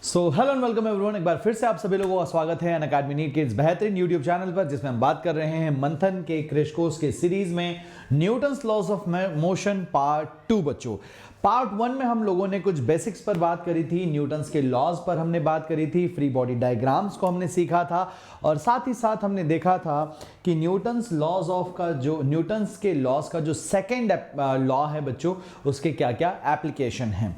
So hello and welcome everyone, एक बार फिर से आप सभी लोगों का स्वागत है अनअकैडमी नीट के इस बेहतरीन यूट्यूब चैनल पर, जिसमें हम बात कर रहे हैं मंथन के क्रैश कोर्स के सीरीज में Newton's laws of motion part 2। बच्चों, पार्ट 1 में हम लोगों ने कुछ बेसिक्स पर बात करी थी, न्यूटन्स के लॉज पर हमने बात करी थी, फ्री बॉडी डायग्राम्स को हमने सीखा था और साथ ही साथ हमने देखा था कि न्यूटन्स के लॉज का जो सेकेंड लॉ है बच्चों, उसके क्या क्या एप्लीकेशन हैं।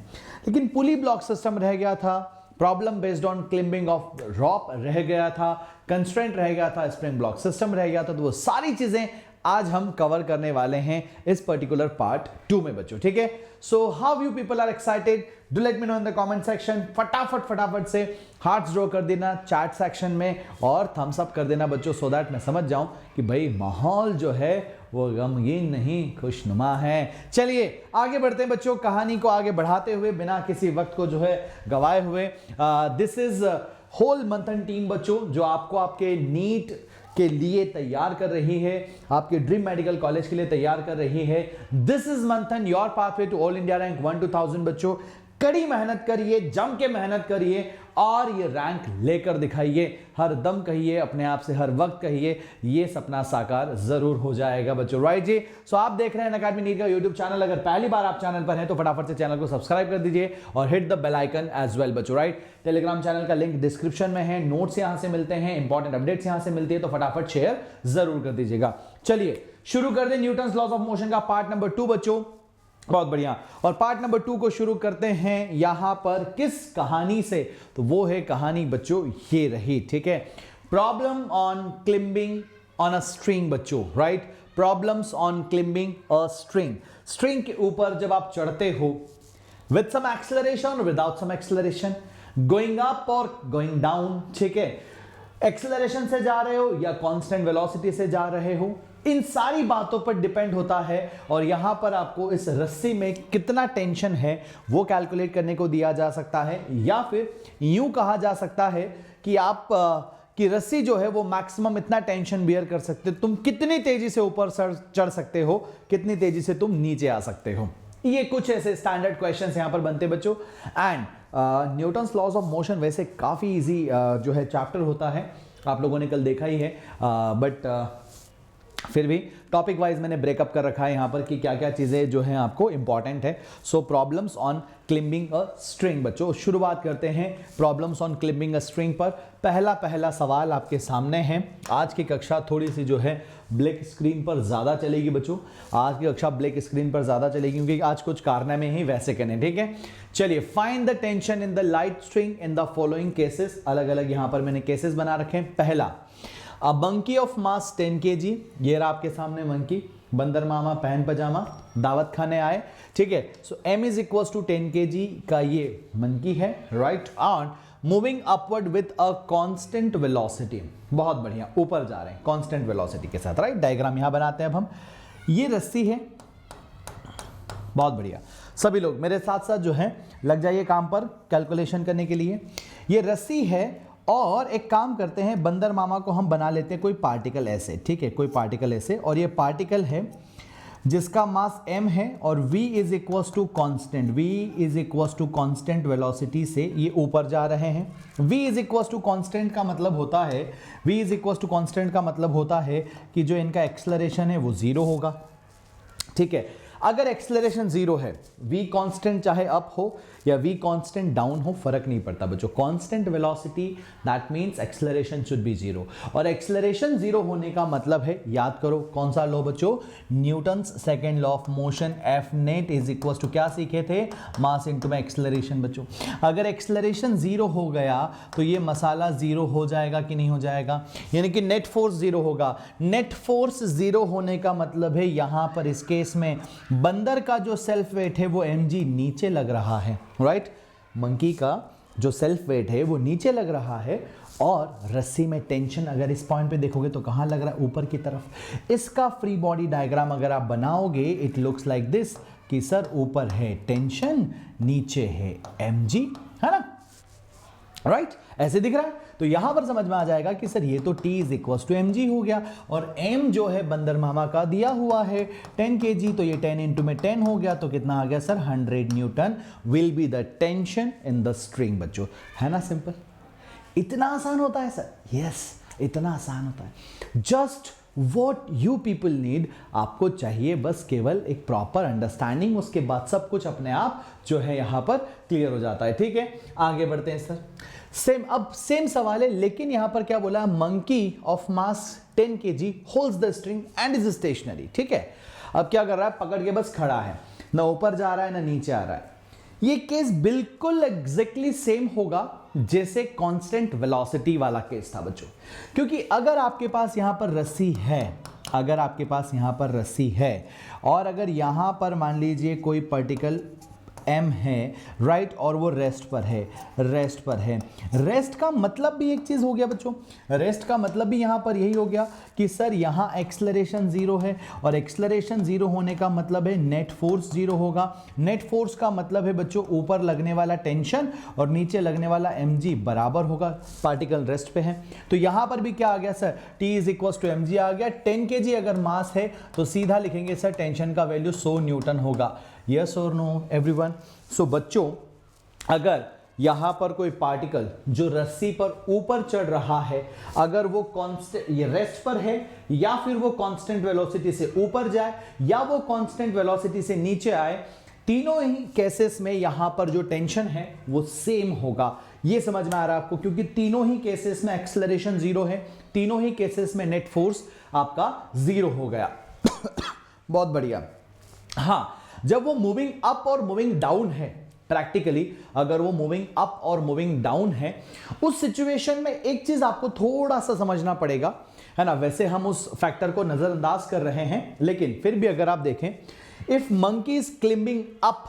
लेकिन पुली ब्लॉक सिस्टम रह गया था, problem based on climbing of rope रह गया था, कंस्ट्रेंट रह गया था, स्प्रिंग ब्लॉक सिस्टम रह गया था। तो वो सारी चीजें आज हम कवर करने वाले हैं इस पर्टिकुलर पार्ट 2 में बच्चों, ठीक है। So how you people are excited, do let me know in the comment section. फटाफट से हार्ट्स ड्रॉ कर देना चैट सेक्शन में और थम्स अप कर देना बच्चों, सो दैट मैं समझ जाऊं कि भाई माहौल जो है वो गमगीन नहीं खुशनुमा है। चलिए आगे बढ़ते हैं बच्चों, कहानी को आगे बढ़ाते हुए बिना किसी वक्त को जो है गवाए हुए। दिस इज होल मंथन टीम बच्चों, जो आपको आपके नीट के लिए तैयार कर रही है, आपके ड्रीम मेडिकल कॉलेज के लिए तैयार कर रही है। This is Manthan, your pathway to all India rank 1 to 1000 बच्चों। कड़ी मेहनत करिए, जम के मेहनत करिए और ये रैंक लेकर दिखाइए। हर दम कहिए, अपने आप से हर वक्त कहिए, ये सपना साकार जरूर हो जाएगा बच्चों, राइट जी। सो आप देख रहे हैं अनअकैडमी नीट का यूट्यूब चैनल। अगर पहली बार आप चैनल पर हैं तो फटाफट से चैनल को सब्सक्राइब कर दीजिए और hit the bell icon as well बच्चों, राइट। टेलीग्राम चैनल का लिंक डिस्क्रिप्शन में है, नोट्स यहां से मिलते हैं, इंपॉर्टेंट अपडेट्स यहां से मिलती है, तो फटाफट शेयर जरूर कर दीजिएगा। चलिए शुरू कर दें न्यूटन्स लॉज ऑफ मोशन का पार्ट नंबर 2 बच्चों। बहुत बढ़िया, और पार्ट नंबर 2 को शुरू करते हैं यहां पर किस कहानी से, तो वो है कहानी बच्चों ये रही, ठीक है। Problem on climbing on a string बच्चों, right. Problems on climbing a string. String के ऊपर जब आप चढ़ते हो विद सम एक्सेलरेशन और without some acceleration, going up और गोइंग डाउन, ठीक है। एक्सेलरेशन से जा रहे हो या कांस्टेंट वेलोसिटी से जा रहे हो, इन सारी बातों पर डिपेंड होता है। और यहां पर आपको इस रस्सी में कितना टेंशन है वो कैलकुलेट करने को दिया जा सकता है, या फिर यूं कहा जा सकता है कि आप कि रस्सी जो है वो मैक्सिमम इतना टेंशन बियर कर सकते हो, तुम कितनी तेजी से ऊपर चढ़ सकते हो, कितनी तेजी से तुम नीचे आ सकते हो। ये कुछ ऐसे स्टैंडर्ड क्वेश्चंस यहां पर बनते हैं बच्चों। And Newton's laws of motion वैसे काफी इजी जो है चैप्टर होता है, आप लोगों ने कल देखा ही है, बट फिर भी टॉपिक वाइज मैंने ब्रेकअप कर रखा है यहां पर कि क्या क्या चीजें जो हैं आपको इंपॉर्टेंट है। सो problems on climbing a string बच्चों, शुरुआत करते हैं problems on climbing a string पर। पहला सवाल आपके सामने है। आज की कक्षा थोड़ी सी जो है ब्लैक स्क्रीन पर ज्यादा चलेगी बच्चों, आज की कक्षा ब्लैक स्क्रीन पर ज्यादा चलेगी क्योंकि आज कुछ कारनामे ही वैसे करने, ठीक है। चलिए, find the tension in the light string in the following cases. अलग अलग यहां पर मैंने केसेस बना रखे हैं। पहला, a monkey of mass 10 kg, ये रहा आपके सामने मंकी, बंदर मामा पहन पजामा दावत खाने आए, ठीक है। So m is equal to 10 kg का ये मंकी है, right. On moving upward with a constant velocity, बहुत बढ़िया, ऊपर जा रहे हैं कांस्टेंट वेलोसिटी के साथ, राइट। डायग्राम यहां बनाते हैं अब हम। ये रस्सी है, बहुत बढ़िया, सभी लोग मेरे साथ साथ जो है लग जाइए काम पर कैलकुलेशन करने के लिए। ये रस्सी है और एक काम करते हैं, बंदर मामा को हम बना लेते हैं कोई पार्टिकल ऐसे, ठीक है, कोई पार्टिकल ऐसे, और ये पार्टिकल है जिसका मास m है और v is equal to constant, v is equal to constant velocity से ये ऊपर जा रहे हैं। v is equal to constant का मतलब होता है, v is equal to constant का मतलब होता है कि जो इनका एक्सेलरेशन है वो 0 होगा, ठीक है। अगर एक्सेलरेशन 0 है, v कांस्टेंट चाहे अप हो या v कांस्टेंट डाउन हो, फर्क नहीं पड़ता बच्चों। Constant velocity that means acceleration should be 0, और एक्सेलरेशन 0 होने का मतलब है, याद करो कौन सा लॉ बच्चों, Newton's second law of motion, F net is equal to क्या सीखे थे, मास इनटू में एक्सेलरेशन बच्चों। अगर एक्सेलरेशन 0 हो गया तो ये मसाला 0 हो जाएगा कि नहीं हो जाएगा, यानी कि नेट फोर्स 0 होगा। नेट फोर्स 0 होने का मतलब है यहां पर इस केस में बंदर का जो सेल्फ वेट है वो mg नीचे लग रहा है, राइट। मंकी का जो सेल्फ वेट है वो नीचे लग रहा है, और रस्सी में टेंशन अगर इस पॉइंट पे देखोगे तो कहां लग रहा है, ऊपर की तरफ। इसका फ्री बॉडी डायग्राम अगर आप बनाओगे, इट लुक्स लाइक दिस कि सर ऊपर है टेंशन, नीचे है mg, है ना। राइट ऐसे दिख रहा है। तो यहां पर समझ में आ जाएगा कि सर ये तो T is equal to mg हो गया, और m जो है बंदर मामा का दिया हुआ है 10 kg, तो ये 10 इंटू में 10 हो गया, तो कितना आ गया sir 100 Newton will be the tension in the string. बच्चों है ना सिंपल, इतना आसान होता है सर, यस इतना आसान होता है। Just what you people need, आपको चाहिए बस केवल एक प्रॉपर अंडरस्टैंडिंग, उसके बाद सब कुछ अपने आप जो है यहां पर क्लियर हो जाता है। ठीक है आगे बढ़ते हैं सर। सेम सवाल है, लेकिन यहां पर क्या बोला, monkey of mass 10 kg holds the string and is stationary. ठीक है, अब क्या कर रहा है, पकड़ के बस खड़ा है, ना ऊपर जा रहा है ना नीचे आ रहा है। ये केस बिल्कुल एग्जैक्टली सेम होगा जैसे कांस्टेंट वेलोसिटी वाला केस था बच्चों, क्योंकि अगर आपके पास यहां पर रस्सी है, अगर आपके पास यहां पर रस्सी है, और अगर यहां पर मान लीजिए कोई पार्टिकल m है राइट, और वो रेस्ट पर है, रेस्ट पर है। रेस्ट का मतलब भी एक चीज हो गया बच्चों, रेस्ट का मतलब भी यहां पर यही हो गया कि सर यहां एक्सलरेशन जीरो है, और एक्सलरेशन जीरो होने का मतलब है नेट फोर्स जीरो होगा। नेट फोर्स का मतलब है बच्चों ऊपर लगने वाला टेंशन और नीचे लगने वाला mg बराबर होगा, पार्टिकल रेस्ट पे है। तो यहां पर भी क्या आ गया sir, T is equal to mg आ गया। 10 kg अगर मास है तो सीधा लिखेंगे सर टेंशन का वैल्यू 100 न्यूटन होगा। यस और नो एवरीवन। सो बच्चों अगर यहां पर कोई पार्टिकल जो रस्सी पर ऊपर चढ़ रहा है, अगर वो कांस्टेंट ये रेस्ट पर है, या फिर वो कांस्टेंट वेलोसिटी से ऊपर जाए, या वो कांस्टेंट वेलोसिटी से नीचे आए, तीनों ही केसेस में यहां पर जो टेंशन है वो सेम होगा। ये समझ में आ रहा है आपको, क्योंकि तीनों ही केसेस में एक्सेलरेशन जीरो है, तीनों ही केसेस में नेट फोर्स आपका जीरो हो गया। बहुत बढ़िया। हां, जब वो मूविंग अप और मूविंग डाउन है, प्रैक्टिकली अगर वो मूविंग अप और मूविंग डाउन है, उस सिचुएशन में एक चीज आपको थोड़ा सा समझना पड़ेगा, है ना। वैसे हम उस फैक्टर को नजरअंदाज कर रहे हैं, लेकिन फिर भी अगर आप देखें, if monkey is climbing up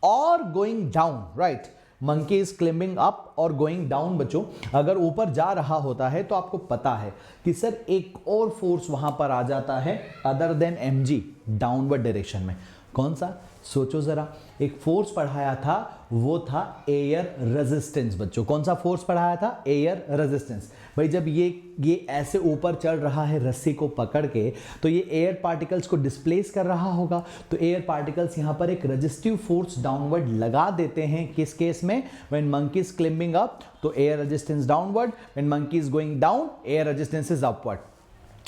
और going down, right, monkey is climbing up और गोइंग डाउन बच्चों, अगर ऊपर जा रहा होता है तो आपको पता है कि सर एक और फोर्स वहां पर आ जाता है other than mg, downward direction में। कौन सा, सोचो जरा। एक फोर्स पढ़ाया था, वो था एयर रेजिस्टेंस बच्चों। कौन सा फोर्स पढ़ाया था, एयर रेजिस्टेंस। भाई जब ये ऐसे ऊपर चढ़ रहा है रस्सी को पकड़ के, तो ये एयर पार्टिकल्स को डिस्प्लेस कर रहा होगा, तो एयर पार्टिकल्स यहां पर एक रेजिस्टिव फोर्स डाउनवर्ड लगा देते हैं। किस केस में, when monkey is climbing up तो air resistance downward, when monkey is going down air resistance is upward.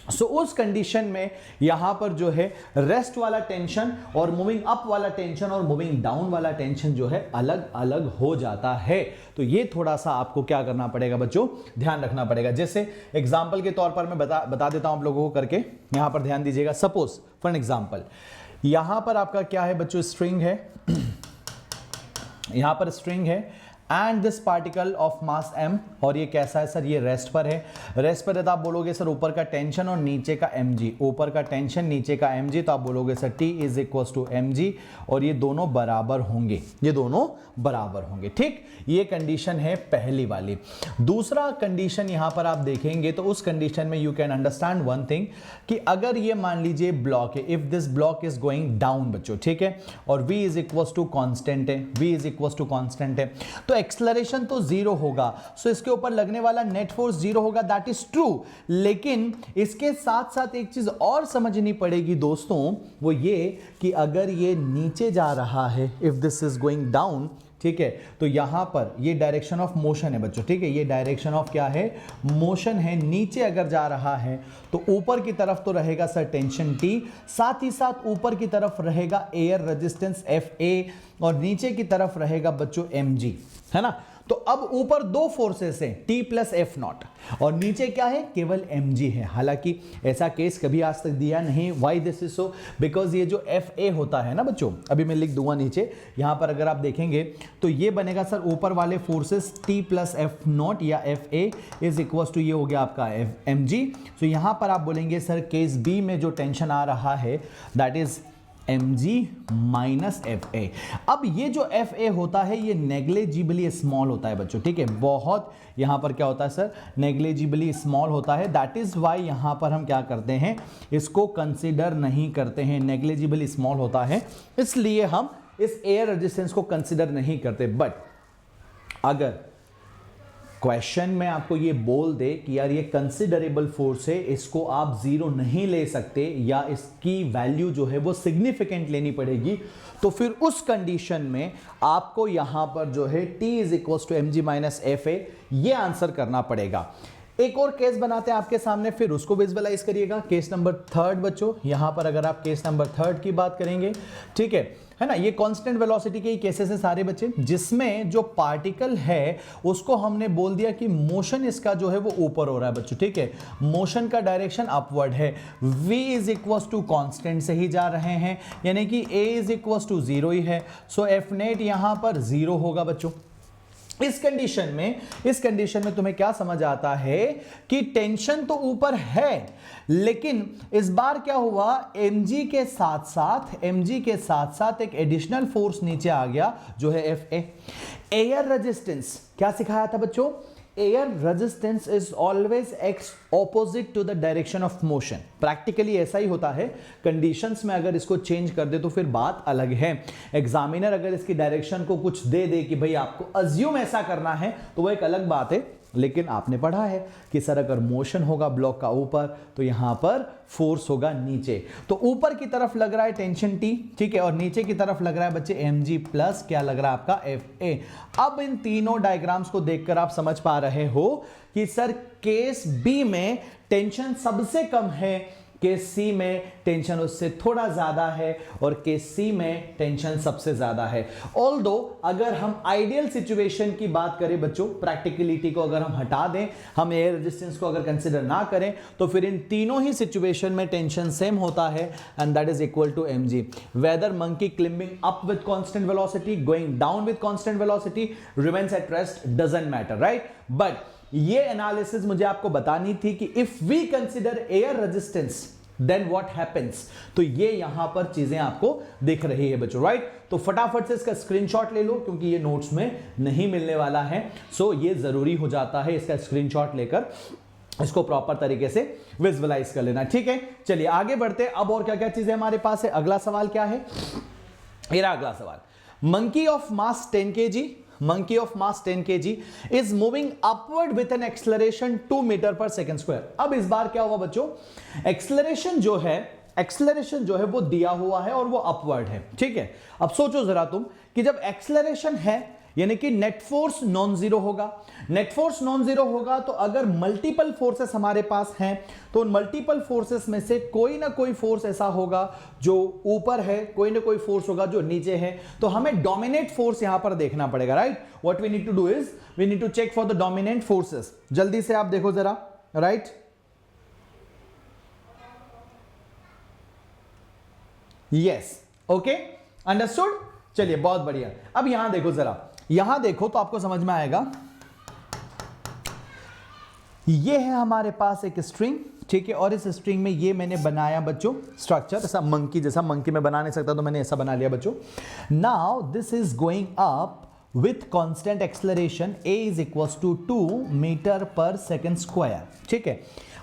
So उस कंडीशन में यहां पर जो है रेस्ट वाला टेंशन और मूविंग अप वाला टेंशन और मूविंग डाउन वाला टेंशन जो है अलग अलग हो जाता है। तो ये थोड़ा सा आपको क्या करना पड़ेगा बच्चों, ध्यान रखना पड़ेगा। जैसे एग्जांपल के तौर पर मैं बता देता हूं आप लोगों को करके, यहां पर ध्यान दीजिएगा। सपोज फॉर एन एग्जांपल, यहां पर आपका क्या है बच्चों, स्ट्रिंग है, यहां पर स्ट्रिंग है and this particle of mass m, और ये कैसा है सर, ये रेस्ट पर है। रेस्ट पर है तो आप बोलोगे सर ऊपर का टेंशन और नीचे का mg, ऊपर का टेंशन नीचे का mg, तो आप बोलोगे sir T is equal to mg, और ये दोनों बराबर होंगे, ये दोनों बराबर होंगे। ठीक, ये कंडीशन है पहली वाली। दूसरा कंडीशन यहां पर आप देखेंगे तो उस कंडीशन में you can understand one thing, कि अगर ये मान लीजिए ब्लॉक है, if this block is going down बच्चों, ठीक है, और v is equal to constant है, v is equal to constant है, तो एक्सलरेशन तो जीरो होगा, सो इसके ऊपर लगने वाला नेट फोर्स जीरो होगा, दैट इज ट्रू। लेकिन इसके साथ साथ एक चीज और समझनी पड़ेगी दोस्तों, वो ये कि अगर ये नीचे जा रहा है, if this is going down, ठीक है, तो यहां पर ये डायरेक्शन ऑफ मोशन है बच्चों, ठीक है, ये डायरेक्शन ऑफ क्या है, मोशन है। नीचे अगर जा रहा है तो ऊपर की तरफ तो रहेगा सर टेंशन T, साथ ही साथ ऊपर की तरफ रहेगा एयर रेजिस्टेंस FA, और नीचे की तरफ रहेगा बच्चों mg, है ना। तो अब ऊपर दो फोर्सेस हैं, T प्लस F नॉट, और नीचे क्या है, केवल mg है। हालांकि ऐसा केस कभी आज तक दिया नहीं। Why this is so, because ये जो FA होता है ना बच्चों, अभी मैं लिख दूंगा नीचे, यहां पर अगर आप देखेंगे तो ये बनेगा सर ऊपर वाले forces T plus F not या FA इज इक्वल टू, ये हो गया आपका mg। तो यहां पर आप बोलेंगे सर केस बी में जो टेंशन आ रहा है that is mg minus FA। अब ये जो FA होता है ये नेग्लिजिबली स्मॉल होता है बच्चों, ठीक है, बहुत यहां पर क्या होता है सर, नेग्लिजिबली स्मॉल होता है। दैट इज वाई यहां पर हम क्या करते हैं, इसको कंसीडर नहीं करते हैं, नेग्लिजिबली स्मॉल होता है, इसलिए हम इस एयर रेजिस्टेंस को कंसीडर नहीं करते। बट अगर क्वेश्चन में आपको ये बोल दे कि यार ये कंसिडरेबल फोर्स है, इसको आप जीरो नहीं ले सकते या इसकी वैल्यू जो है वो सिग्निफिकेंट लेनी पड़ेगी, तो फिर उस कंडीशन में आपको यहां पर जो है T is equal to mg minus F A, ये आंसर करना पड़ेगा। एक और केस बनाते हैं आपके सामने, फिर उसको विजुअलाइज करिएगा। केस नंबर थर्ड बच्चों, यहां पर अगर आप केस नंबर थर्ड की बात करेंगे, ठीक है ना, ये कांस्टेंट वेलोसिटी के ही केसेस हैं सारे बच्चे, जिसमें जो पार्टिकल है उसको हमने बोल दिया कि मोशन इसका जो है वो ऊपर हो रहा है बच्चों, ठीक है, मोशन का डायरेक्शन अपवर्ड है, v is equal to constant से ही जा रहे हैं, यानी कि a इज इक्वल टू 0 ही है, सो एफ नेट यहां पर 0 होगा बच्चों। इस कंडीशन में तुम्हें क्या समझ आता है कि टेंशन तो ऊपर है, लेकिन इस बार क्या हुआ, mg के साथ साथ एक एडिशनल फोर्स नीचे आ गया जो है Fa। एयर रेजिस्टेंस क्या सिखाया था बच्चों, air resistance is always ex opposite to the direction of motion. Practically ऐसा ही होता है, कंडीशंस में अगर इसको चेंज कर दे तो फिर बात अलग है। एग्जामिनर अगर इसकी डायरेक्शन को कुछ दे दे कि भाई आपको अज्यूम ऐसा करना है, तो वो एक अलग बात है, लेकिन आपने पढ़ा है कि सर अगर मोशन होगा ब्लॉक का ऊपर तो यहां पर फोर्स होगा नीचे, तो ऊपर की तरफ लग रहा है टेंशन T, ठीक है, और नीचे की तरफ लग रहा है बच्चे mg प्लस क्या लग रहा है आपका Fa। अब इन तीनों डायग्राम्स को देखकर आप समझ पा रहे हो कि सर केस बी में टेंशन सबसे कम है, केस सी में टेंशन उससे थोड़ा ज्यादा है, और केस सी में टेंशन सबसे ज्यादा है। ऑल्दो अगर हम आइडियल सिचुएशन की बात करें बच्चों, प्रैक्टिकलिटी को अगर हम हटा दें, हम एयर रेजिस्टेंस को अगर कंसिडर ना करें, तो फिर इन तीनों ही सिचुएशन में टेंशन सेम होता है, and that is equal to mg। Whether monkey climbing up with constant velocity, going down with constant velocity, remains at rest, doesn't matter, right. But ये एनालिसिस मुझे आपको बतानी थी कि if we consider air resistance then what happens, तो ये यहां पर चीजें आपको दिख रही है बच्चों, राइट। तो फटाफट से इसका स्क्रीनशॉट ले लो, क्योंकि ये नोट्स में नहीं मिलने वाला है, सो ये जरूरी हो जाता है इसका स्क्रीनशॉट लेकर इसको प्रॉपर तरीके से विजुअलाइज कर लेना, ठीक है। चलिए आगे बढ़ते हैं। अब और क्या क्या चीजें हमारे पास है, अगला सवाल क्या है, मेरा अगला सवाल, monkey of mass 10 kg, monkey of mass 10 kg is moving upward with an acceleration 2 meter पर सेकंड स्क्वायर। अब इस बार क्या हुआ बच्चों, एक्सेलरेशन जो है वो दिया हुआ है और वो अपवर्ड है, ठीक है। अब सोचो जरा तुम कि जब एक्सेलरेशन है यानी कि नेट फोर्स नॉन जीरो होगा, नेट फोर्स नॉन जीरो होगा, तो अगर मल्टीपल फोर्सेस हमारे पास हैं तो उन मल्टीपल फोर्सेस में से कोई ना कोई फोर्स ऐसा होगा जो ऊपर है, कोई ना कोई फोर्स होगा जो नीचे है, तो हमें डोमिनेट फोर्स यहां पर देखना पड़ेगा, right. What we need to do is we need to check for the dominant forces. जल्दी से आप देखो जरा, राइट, यस, ओके, अंडरस्टूड। चलिए बहुत बढ़िया। अब यहां देखो जरा, यहां देखो तो आपको समझ में आएगा, ये है हमारे पास एक स्ट्रिंग, ठीक है, और इस स्ट्रिंग में ये मैंने बनाया बच्चों स्ट्रक्चर, ऐसा मंकी जैसा, मंकी में बना नहीं सकता तो मैंने ऐसा बना लिया बच्चों। Now this is going up with constant acceleration, a is equals to 2 meter per second square, ठीक है।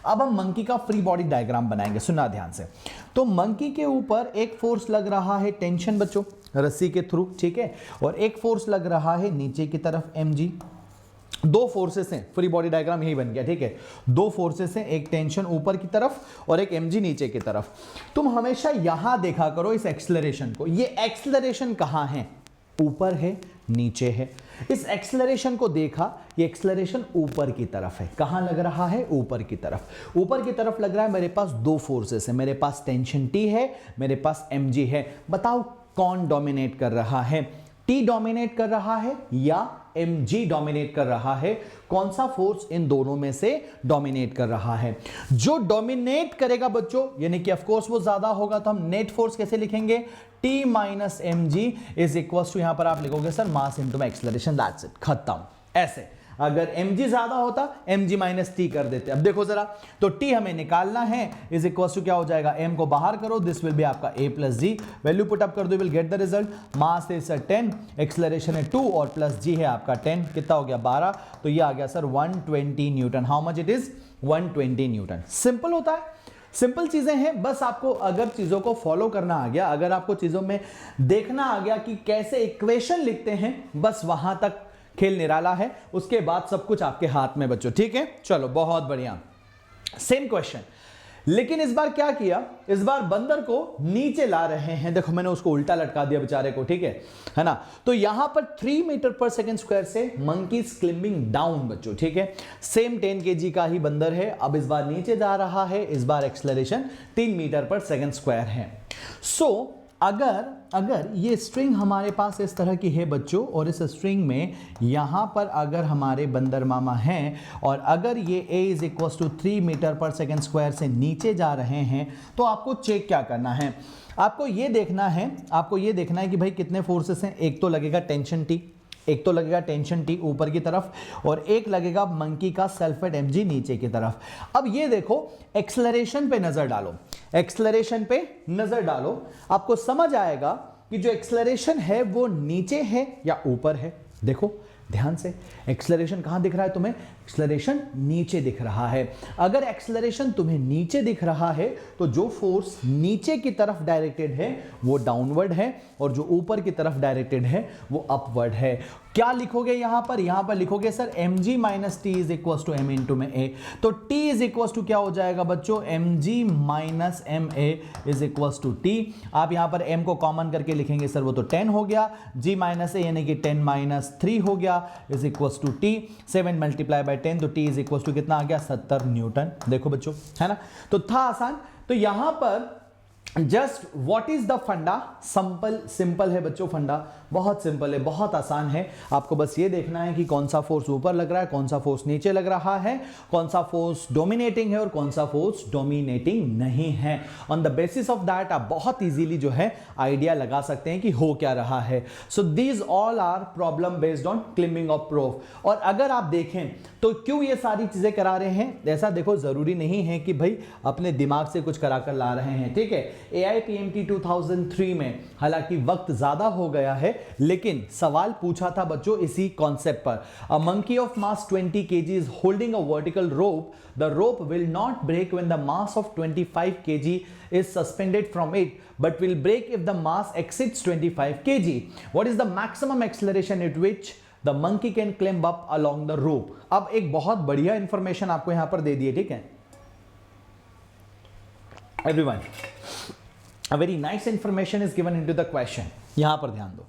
अब हम मंकी का फ्री बॉडी डायग्राम बनाएंगे, सुनना ध्यान से। तो मंकी के ऊपर एक फोर्स लग रहा है टेंशन बच्चों, रस्सी के थ्रू, ठीक है, और एक फोर्स लग रहा है नीचे की तरफ mg। दो फोर्सेस हैं, फ्री बॉडी डायग्राम यही बन गया, ठीक है। दो फोर्सेस हैं, एक टेंशन ऊपर की तरफ और एक mg नीचे की तरफ। तुम हमेशा यहां देखा करो इस एक्सेलरेशन को, ये एक्सेलरेशन कहां है, ऊपर है, नीचे है। इस एक्सेलरेशन को देखा, ये एक्सेलरेशन ऊपर की तरफ है, कहां लग रहा है, ऊपर की तरफ। ऊपर की तरफ लग रहा है, मेरे पास दो फोर्सेस है, मेरे पास टेंशन T है, मेरे पास mg है। बताओ कौन डोमिनेट कर रहा है, T डोमिनेट कर रहा है या mg डोमिनेट कर रहा है, कौन सा फोर्स इन दोनों में से डोमिनेट कर रहा है। जो डोमिनेट करेगा बच्चों, यानी कि ऑफ कोर्स वो ज्यादा होगा, तो हम नेट फोर्स कैसे लिखेंगे, T minus mg is equal to, यहां पर आप लिखोगे sir mass into acceleration, that's it, खत्म। ऐसे अगर mg ज्यादा होता mg माइनस t कर देते। अब देखो जरा, तो t हमें निकालना है, इज इक्वल टू क्या हो जाएगा, m को बाहर करो, दिस विल बी आपका a plus g, value put up कर दो, विल गेट द रिजल्ट। मास है सर 10, एक्सेलरेशन है 2 और प्लस g है आपका 10, कितना हो गया 12, तो ये आ गया sir 120 Newton. How much it is, 120 Newton. Simple होता है, सिंपल चीजें हैं, बस आपको अगर चीजों को फॉलो करना आ गया, अगर आपको चीजों में देखना आ गया कि कैसे इक्वेशन लिखते हैं, बस वहां तक खेल निराला है, उसके बाद सब कुछ आपके हाथ में बच्चों, ठीक है। चलो बहुत बढ़िया, सेम क्वेश्चन, लेकिन इस बार क्या किया, इस बार बंदर को नीचे ला रहे हैं। देखो मैंने उसको उल्टा लटका दिया बेचारे को, ठीक है ना। तो यहां पर 3 मीटर पर सेकंड स्क्वायर से मंकी क्लिंबिंग डाउन बच्चों, ठीक है। सेम 10 kg का ही बंदर है, अब इस बार नीचे जा रहा है, इस बार एक्सेलरेशन 3 मीटर पर सेकंड स्क्वायर है। सो अगर ये स्ट्रिंग हमारे पास इस तरह की है बच्चों, और इस स्ट्रिंग में यहां पर अगर हमारे बंदर मामा हैं, और अगर ये a is equal to 3 meter per second square से नीचे जा रहे हैं, तो आपको चेक क्या करना है, आपको ये देखना है कि भाई कितने फोर्सेस हैं। एक तो लगेगा टेंशन टी ऊपर की तरफ, और एक लगेगा मंकी का सेल्फ वेट mg नीचे की तरफ। अब ये देखो, एक्सेलरेशन पे नजर डालो, आपको समझ आएगा कि जो एक्सेलरेशन है वो नीचे है या ऊपर है। देखो ध्यान से, एक्सेलरेशन कहां दिख रहा है तुम्हें, एक्सेलरेशन नीचे दिख रहा है। अगर एक्सेलरेशन तुम्हें नीचे दिख रहा है तो जो फोर्स नीचे की तरफ डायरेक्टेड है वो डाउनवर्ड है, और जो ऊपर की तरफ डायरेक्टेड है वो अपवर्ड है। क्या लिखोगे यहां पर लिखोगे sir mg minus T is equal to m into में a। तो t इज इक्वल टू क्या हो जाएगा बच्चों, mg minus ma is equal to t। आप यहां पर m को कॉमन करके लिखेंगे सर, वो तो 10 हो गया, g माइनस a यानी कि 10 माइनस 3 हो गया is equal to t। 7 multiply by 10, तो t इज इक्वल टू कितना आ गया, 70 न्यूटन। देखो बच्चों, है ना, तो था आसान। तो यहां पर जस्ट व्हाट इज द फंडा, सिंपल है बच्चों, फंडा बहुत सिंपल है, बहुत आसान है। आपको बस ये देखना है कि कौन सा फोर्स ऊपर लग रहा है, कौन सा फोर्स नीचे लग रहा है, कौन सा फोर्स डोमिनेटिंग है और कौन सा फोर्स डोमिनेटिंग नहीं है। On the basis of that आप बहुत इजीली जो है आइडिया लगा सकते हैं कि हो क्या रहा है। So these all are problem based on climbing of rope. और अगर आप देखें तो क्यों ये सारी चीजें करा रहे हैं, ऐसा देखो जरूरी नहीं है कि भाई अपने दिमाग से कुछ करा कर ला रहे हैं, ठीक है। AIPMT 2003 में हालांकि वक्त ज्यादा हो गया है, लेकिन सवाल पूछा था बच्चों इसी कॉन्सेप्ट पर। A monkey of mass 20 kg is holding a vertical rope. The rope will not break when the mass of 25 kg is suspended from it, but will break if the mass exceeds 25 kg. What is the maximum acceleration at which the monkey can climb up along the rope? अब एक बहुत बढ़िया information आपको यहां पर दे दी है, ठीक है everyone, a very nice information is given into the question। यहां पर ध्यान दो,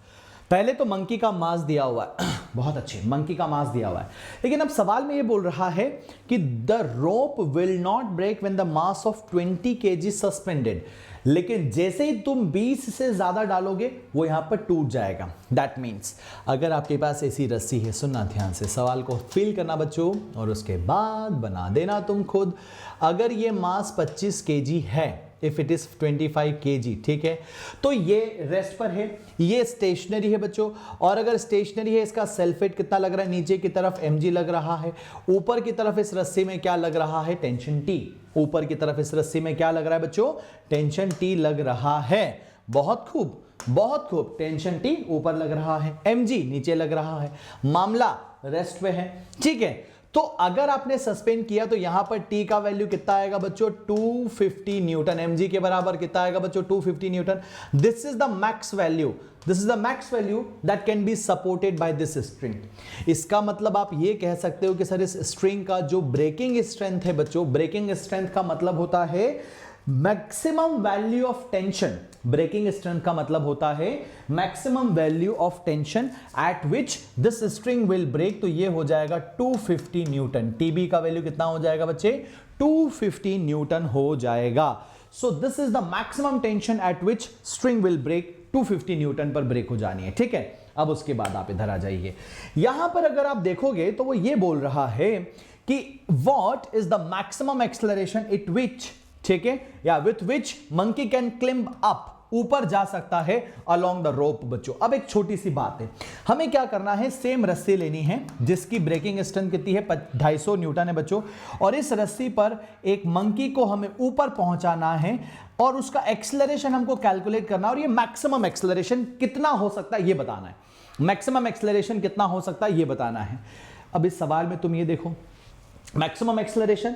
पहले तो मंकी का मास दिया हुआ है बहुत अच्छे, मंकी का मास दिया हुआ है, लेकिन अब सवाल में ये बोल रहा है कि the rope will not break when the mass of 20 kg suspended. लेकिन जैसे ही तुम 20 से ज्यादा डालोगे वो यहां पर टूट जाएगा। दैट मीन्स अगर आपके पास ऐसी रस्सी है, सुनना ध्यान से, सवाल को फील करना बच्चों और उसके बाद बना देना तुम खुद। अगर ये मास 25 kg है, इफ इट इज 25 kg, ठीक है, तो ये रेस्ट पर है, ये स्टेशनरी है बच्चों। और अगर स्टेशनरी है, इसका सेल्फ वेट कितना लग रहा है, नीचे की तरफ mg लग रहा है, ऊपर की तरफ इस रस्सी में क्या लग रहा है, टेंशन t। ऊपर की तरफ इस रस्सी में क्या लग रहा है बच्चों, टेंशन t लग रहा है। बहुत खूब, बहुत खूब, टेंशन t ऊपर लग रहा है, mg नीचे लग रहा है, मामला रेस्ट पे है, ठीक है। तो अगर आपने सस्पेंड किया तो यहां पर t का वैल्यू कितना आएगा बच्चों, 250 न्यूटन। mg के बराबर कितना आएगा बच्चों, 250 Newton. This is the max value, this is the max value that can be supported by this string. इसका मतलब आप ये कह सकते हो कि सर इस स्ट्रिंग का जो ब्रेकिंग स्ट्रेंथ है बच्चों, ब्रेकिंग स्ट्रेंथ का मतलब होता है maximum value of tension. Breaking strength का मतलब होता है maximum value of tension at which this string will break. तो ये हो जाएगा 250 न्यूटन। टीबी का वैल्यू कितना हो जाएगा बच्चे, 250 न्यूटन हो जाएगा। So this is the maximum tension at which string will break, 250 newton पर ब्रेक हो जानी है, ठीक है। अब उसके बाद आप इधर आ जाइए, यहां पर अगर आप देखोगे तो वो ये बोल रहा है कि what is the maximum acceleration it which, ठीक है, या with which monkey can climb up, ऊपर जा सकता है अलोंग द रोप बच्चों। अब एक छोटी सी बात है, हमें क्या करना है, सेम रस्सी लेनी है जिसकी ब्रेकिंग स्ट्रेंथ कितनी है, 250 न्यूटन है बच्चों, और इस रस्सी पर एक मंकी को हमें ऊपर पहुंचाना है और उसका एक्सेलरेशन हमको कैलकुलेट करना है, और ये मैक्सिमम एक्सेलरेशन कितना हो सकता है ये बताना है। मैक्सिमम एक्सेलरेशन कितना हो सकता है ये बताना है। अब इस सवाल में तुम ये देखो, मैक्सिमम एक्सेलरेशन,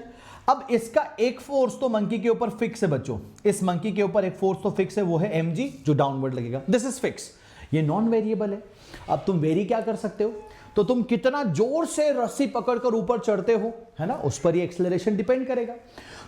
अब इसका एक फोर्स तो मंकी के ऊपर फिक्स है बच्चों, इस मंकी के ऊपर एक फोर्स तो फिक्स है, वो है mg जो डाउनवर्ड लगेगा, दिस इज फिक्स, ये नॉन वेरिएबल है। अब तुम वेरी क्या कर सकते हो, तो तुम कितना जोर से रस्सी पकड़कर ऊपर चढ़ते हो, है ना, उस पर ये एक्सेलरेशन डिपेंड करेगा।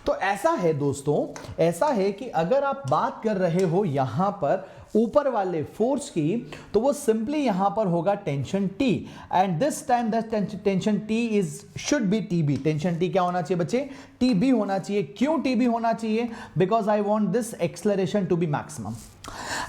तो ऐसा है दोस्तों, ऐसा है कि अगर आप बात कर रहे हो यहां पर ऊपर वाले फोर्स की, तो वो सिंपली यहां पर होगा tension T, and this time that tension T is should be TB। Tension T क्या होना चाहिए बच्चे? TB होना चाहिए। क्यों TB होना चाहिए? Because I want this acceleration to be maximum.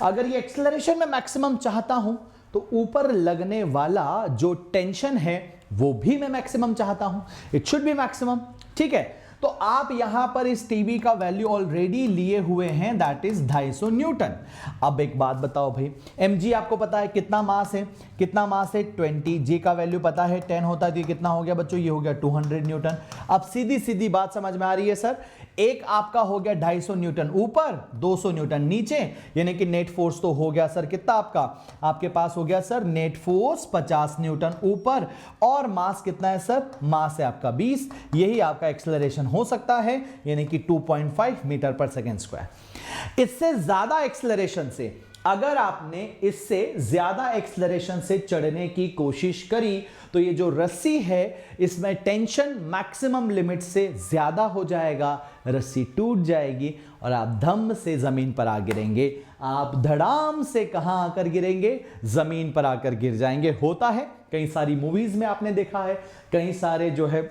अगर ये एक्सेलरेशन में मैक्सिमम चाहता हूं तो ऊपर लगने वाला जो टेंशन है वो भी मैं मैक्सिमम चाहता हूं, इट शुड बी मैक्सिमम। ठीक है, तो आप यहां पर इस टीबी का वैल्यू ऑलरेडी लिए हुए हैं, दैट इज 250 न्यूटन। अब एक बात बताओ भाई, mg आपको पता है कितना मास है? कितना मास है? 20। g का वैल्यू पता है 10 होता है, तो ये कितना हो गया बच्चों? ये हो गया 200 न्यूटन। अब सीधी सीधी बात समझ में आ रही है सर? एक आपका हो गया 250 न्यूटन ऊपर, 200 न्यूटन नीचे, यानी कि नेट फोर्स तो हो गया सर कितना आपका? आपके पास हो गया सर नेट फोर्स 50 न्यूटन ऊपर, और मास कितना है सर? मास है आपका 20। यही आपका एक्सेलरेशन हो सकता है, यानी कि 2.5 मीटर पर सेकेंड स्क्वायर। इससे ज्यादा एक्सेलरेशन से, अगर आपने इससे ज्यादा एक्सेलरेशन से चढ़ने की कोशिश करी तो ये जो रस्सी है इसमें टेंशन मैक्सिमम लिमिट से ज्यादा हो जाएगा, रस्सी टूट जाएगी और आप धम से जमीन पर आ गिरेंगे। आप धड़ाम से कहां आकर गिरेंगे? जमीन पर आकर गिर जाएंगे। होता है, कई सारी मूवीज में आपने देखा है, कई सारे जो है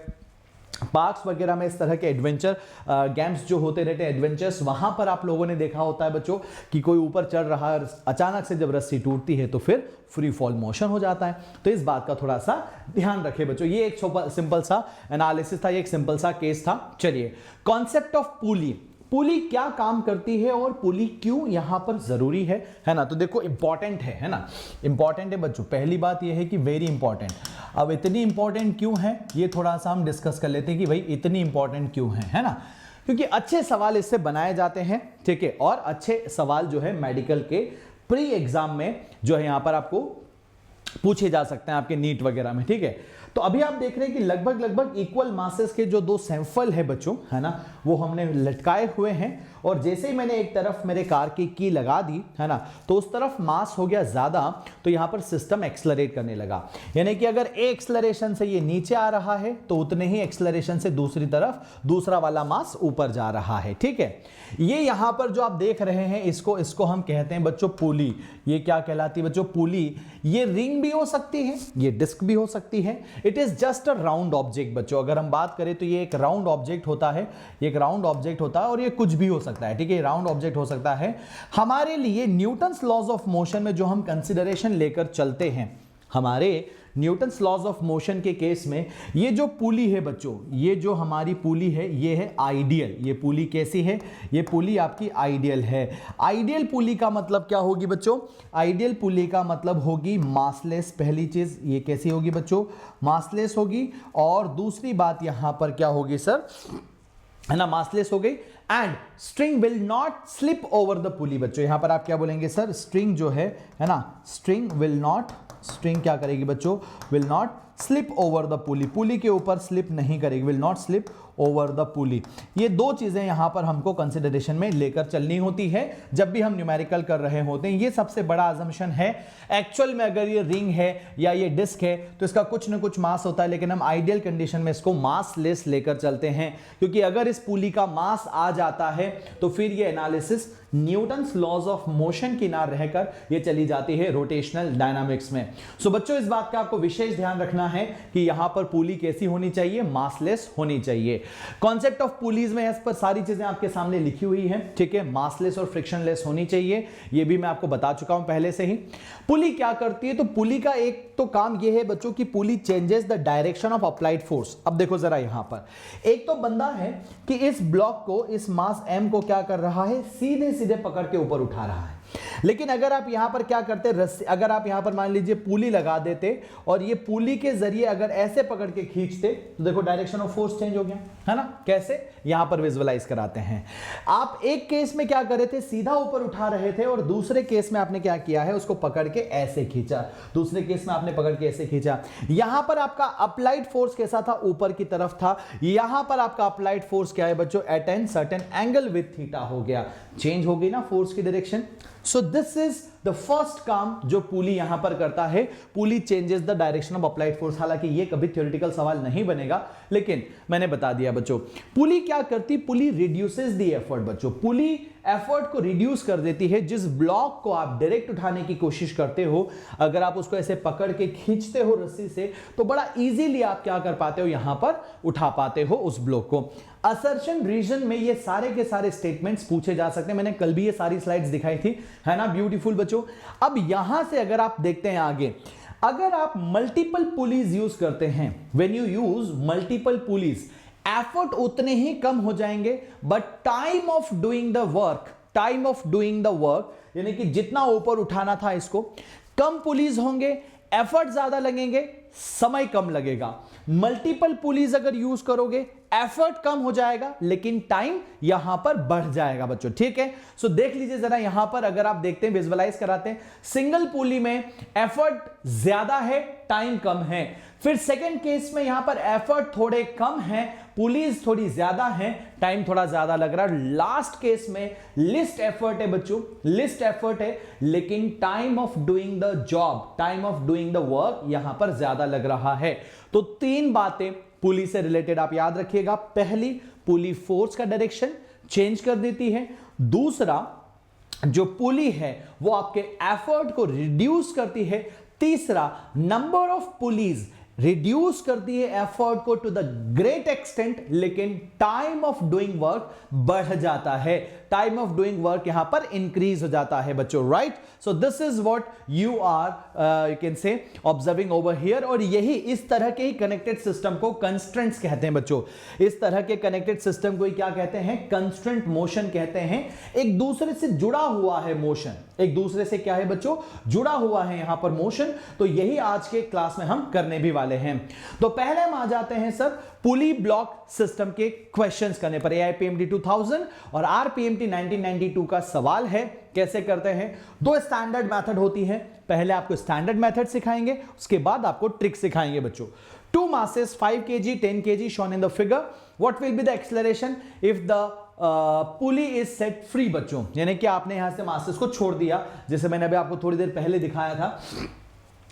पार्क्स वगैरह में इस तरह के एडवेंचर गेम्स जो होते रहते हैं, एडवेंचर्स, वहां पर आप लोगों ने देखा होता है बच्चों कि कोई ऊपर चढ़ रहा है, अचानक से जब रस्सी टूटती है तो फिर फ्री फॉल मोशन हो जाता है। तो इस बात का थोड़ा सा ध्यान रखें बच्चों। ये एक सिंपल सा एनालिसिस था, ये एक सिंपल सा केस था। चलिए, कॉन्सेप्ट ऑफ पुली, पुली क्या काम करती है और पुली क्यों यहां पर जरूरी है ना? तो देखो इंपॉर्टेंट है ना, इंपॉर्टेंट है बच्चों। पहली बात यह है कि वेरी इंपॉर्टेंट। अब इतनी इंपॉर्टेंट क्यों है ये थोड़ा सा हम डिस्कस कर लेते हैं कि भाई इतनी इंपॉर्टेंट क्यों है ना? क्योंकि अच्छे सवाल इससे बनाए जाते हैं, ठीक है, और अच्छे सवाल जो है मेडिकल के प्री एग्जाम में जो है यहां पर आपको पूछे जा सकते हैं, आपके नीट वगैरह में, ठीक है। तो अभी आप देख रहे हैं कि लगभग इक्वल मासेस के जो दो सैंपल है बच्चों, है ना, वो हमने लटकाए हुए हैं, और जैसे ही मैंने एक तरफ मेरे कार की की लगा दी, है ना, तो उस तरफ मास हो गया ज्यादा, तो यहां पर सिस्टम एक्सलरेट करने लगा। यानी कि अगर एक एक्सलरेशन से ये नीचे आ रहा है तो उतने ही एक्सलरेशन से दूसरी तरफ दूसरा वाला मास ऊपर जा रहा है, ठीक है। ये यहां पर जो आप देख रहे हैं इसको हम कहते हैं बच्चों पुली। ये क्या कहलाती है बच्चों? पुली। ये रिंग भी हो सकती है, ये डिस्क भी हो सकती है। It is just a round object बच्चों। अगर हम बात करें तो ये एक राउंड ऑब्जेक्ट होता है, एक राउंड ऑब्जेक्ट होता है, और ये कुछ भी हो सकता है, ठीक है, राउंड ऑब्जेक्ट हो सकता है। हमारे लिए न्यूटन्स लॉज ऑफ मोशन में जो हम कंसिडरेशन लेकर चलते हैं, हमारे न्यूटन्स लॉज ऑफ मोशन के केस में ये जो पुली है बच्चों, ये जो हमारी पुली है ये है आइडियल। ये पुली कैसी है? ये पुली आपकी आइडियल है। आइडियल पुली का मतलब क्या होगी बच्चों? आइडियल पुली का मतलब होगी मासलेस। पहली चीज ये कैसी होगी बच्चों? मासलेस होगी। और दूसरी बात यहां पर क्या होगी सर, है ना, मासलेस हो गई। And string will not slip over the पुली। बच्चों यहां पर आप क्या बोलेंगे सर? स्ट्रिंग जो है ना, स्ट्रिंग विल नॉट, स्ट्रिंग क्या करेगी बच्चों? Will not slip over the pulley. Pulley के ऊपर स्लिप नहीं करेगी, will not slip over the pulley. ये दो चीजें यहां पर हमको कंसिडरेशन में लेकर चलनी होती है जब भी हम न्यूमेरिकल कर रहे होते हैं। ये सबसे बड़ा अजम्पशन है। एक्चुअल में अगर ये रिंग है या ये डिस्क है तो इसका कुछ ना कुछ मास होता है, लेकिन हम आइडियल कंडीशन में इसको मास लेस लेकर चलते हैं, क्योंकि अगर इस पुली का मास आ जाता है तो फिर ये analysis Newton's laws of motion की ना रहकर ये चली जाती है रोटेशनल डायनामिक्स में। सो बच्चों इस बात का आपको विशेष ध्यान रखना है कि यहां पर पुली कैसी होनी चाहिए? मासलेस होनी चाहिए। कॉन्सेप्ट ऑफ पुलीज में इस पर सारी चीजें आपके सामने लिखी हुई हैं, ठीक है। मासलेस और फ्रिक्शनलेस होनी चाहिए, ये भी मैं आपको बता चुका हूं पहले से ही। पुली क्या करती है? तो पुली का एक तो काम यह है बच्चों की pulley changes the direction of applied force. अब देखो जरा यहां पर एक तो बंदा है कि इस ब्लॉक को, इस मास m को क्या कर रहा है? सीधे सीधे पकड़ के ऊपर उठा रहा है। लेकिन अगर आप यहां पर क्या करते, रस्सी, अगर आप यहां पर मान लीजिए पुली लगा देते और ये पुली के जरिए अगर ऐसे पकड़ के खींचते तो देखो डायरेक्शन ऑफ फोर्स चेंज हो गया, है ना। कैसे? यहां पर विजुअलाइज कराते हैं। आप एक केस में क्या कर रहे थे? सीधा ऊपर उठा रहे थे, और दूसरे केस में आपने क्या किया है? उसको पकड़ के ऐसे खींचा। दूसरे केस में आपने पकड़ के ऐसे खींचा। यहां पर आपका अप्लाइड फोर्स कैसा था? ऊपर की तरफ था। यहां पर आपका अप्लाइड फोर्स क्या है बच्चों? At an certain angle with theta हो गया। चेंज हो गई ना फोर्स की direction. So this is the first काम जो पुली यहां पर करता है, pulley changes the direction of applied force. हालांकि ये कभी थ्योरेटिकल सवाल नहीं बनेगा, लेकिन मैंने बता दिया बच्चों। पुली क्या करती, पुली रिड्यूसेस द एफर्ट बच्चों, पुली एफर्ट को रिड्यूस कर देती है। जिस ब्लॉक को आप डायरेक्ट उठाने की कोशिश करते हो, अगर आप उसको ऐसे पकड़ के खींचते हो रस्सी से, तो बड़ा इजीली आप क्या कर पाते हो, यहां पर उठा पाते हो उस ब्लॉक को। असर्शन रीजन में ये सारे के सारे स्टेटमेंट्स पूछे जा सकते हैं। मैंने कल भी ये सारी स्लाइड्स दिखाई थी, है ना, ब्यूटीफुल बच्चों। अब यहां से अगर आप देखते हैं आगे, अगर आप मल्टीपल पुलीज यूज करते हैं, when you use multiple pulleys, effort उतने ही कम हो जाएंगे, but time of doing the work, यानी कि जितना ऊपर उठाना था इसको, कम पुलीज होंगे, एफर्ट ज्यादा लगेंगे, समय कम लगेगा। मल्टीपल पुलीज अगर यूज करोगे, एफर्ट कम हो जाएगा, लेकिन टाइम यहां पर बढ़ जाएगा बच्चों, ठीक है। सो देख लीजिए जरा यहां पर, अगर आप देखते हैं, विजुअलाइज कराते हैं, सिंगल पुली में एफर्ट ज्यादा है, टाइम कम है। फिर सेकंड केस में यहां पर एफर्ट थोड़े कम है, पुलिस थोड़ी ज्यादा है, टाइम थोड़ा ज्यादा लग रहा है। लास्ट केस में लिस्ट एफर्ट है बच्चों, लिस्ट एफर्ट है, लेकिन time of doing the job, time of doing the work यहां पर ज्यादा लग रहा है। तो तीन बातें पुली से रिलेटेड आप याद रखिएगा। पहली, पुली फोर्स का डायरेक्शन चेंज कर देती है। दूसरा, जो पुली है वो आपके एफर्ट को रिड्यूस करती है। तीसरा, नंबर ऑफ पुलीज रिड्यूस करती है एफर्ट को टू द ग्रेट एक्सटेंट, लेकिन टाइम ऑफ डूइंग वर्क बढ़ जाता है, टाइम ऑफ डूइंग वर्क यहां पर इंक्रीज हो जाता है बच्चों, right. So this is what you are you can say observing over here. और यही, इस तरह के ही कनेक्टेड सिस्टम को कंस्ट्रेंट्स कहते हैं बच्चों। इस तरह के कनेक्टेड सिस्टम को क्या कहते हैं, कंस्ट्रेंट मोशन कहते हैं। एक दूसरे से जुड़ा हुआ है मोशन, एक दूसरे से क्या है बच्चों, जुड़ा हुआ है यहां पर मोशन। तो यही आज के क्लास में हम करने भी वाले हैं। तो पहले हम आ जाते हैं सर पुली ब्लॉक सिस्टम के क्वेश्चंस करने पर। AIPMD 2000 और RPMT 1992 का सवाल है, कैसे करते हैं। दो स्टैंडर्ड मेथड होती है, पहले आपको स्टैंडर्ड मेथड सिखाएंगे, उसके बाद आपको ट्रिक सिखाएंगे बच्चों। 2 masses 5 kg 10 kg shown in the figure. What will be the acceleration if the pulley is set free बच्चों, यानी कि आपने यहां से मासेस को छोड़ दिया, जैसे मैंने अभी आपको थोड़ी देर पहले दिखाया था।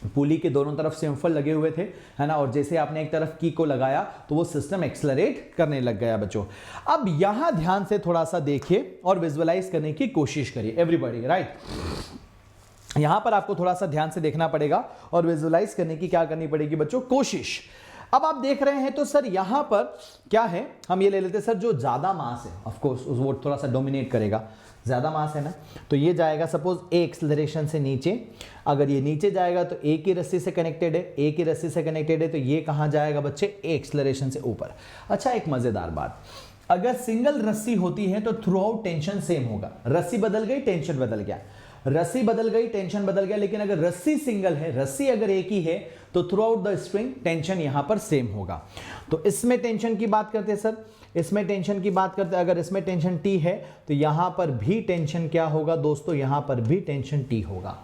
पुली के दोनों तरफ सेमफल लगे हुए थे, है ना, और जैसे आपने एक तरफ की को लगाया तो वो सिस्टम एक्सेलरेट करने लग गया बच्चों। अब यहां ध्यान से थोड़ा सा देखिए और विजुअलाइज करने की कोशिश करिए एवरीबॉडी, राइट। यहां पर आपको थोड़ा सा ध्यान से देखना पड़ेगा और विजुअलाइज करने की क्या करनी पड़ेगी बच्चों, कोशिश। अब आप देख रहे हैं तो सर यहां पर क्या है, हम ये ले लेते हैं सर, जो ज्यादा मास है ऑफ कोर्स वो थोड़ा सा डोमिनेट करेगा, ज्यादा मास है ना, तो ये जाएगा सपोज ए एक्सेलरेशन से नीचे। अगर ये नीचे जाएगा तो ए की रस्सी से कनेक्टेड है, ए की रस्सी से कनेक्टेड है, तो ये कहां जाएगा बच्चे, ए एक्सेलरेशन से ऊपर। अच्छा, एक मजेदार बात, अगर सिंगल रस्सी होती है तो थ्रू आउट टेंशन सेम होगा। रस्सी बदल गई, टेंशन बदल गया, रस्सी बदल गई, टेंशन बदल गया। लेकिन अगर रस्सी सिंगल है, रस्सी अगर एक ही है, तो through out the string tension यहां पर सेम होगा। तो इसमें टेंशन की बात करते हैं सर, इसमें टेंशन की बात करते हैं, अगर इसमें टेंशन टी है तो यहां पर भी टेंशन क्या होगा दोस्तों, यहां पर भी टेंशन टी होगा।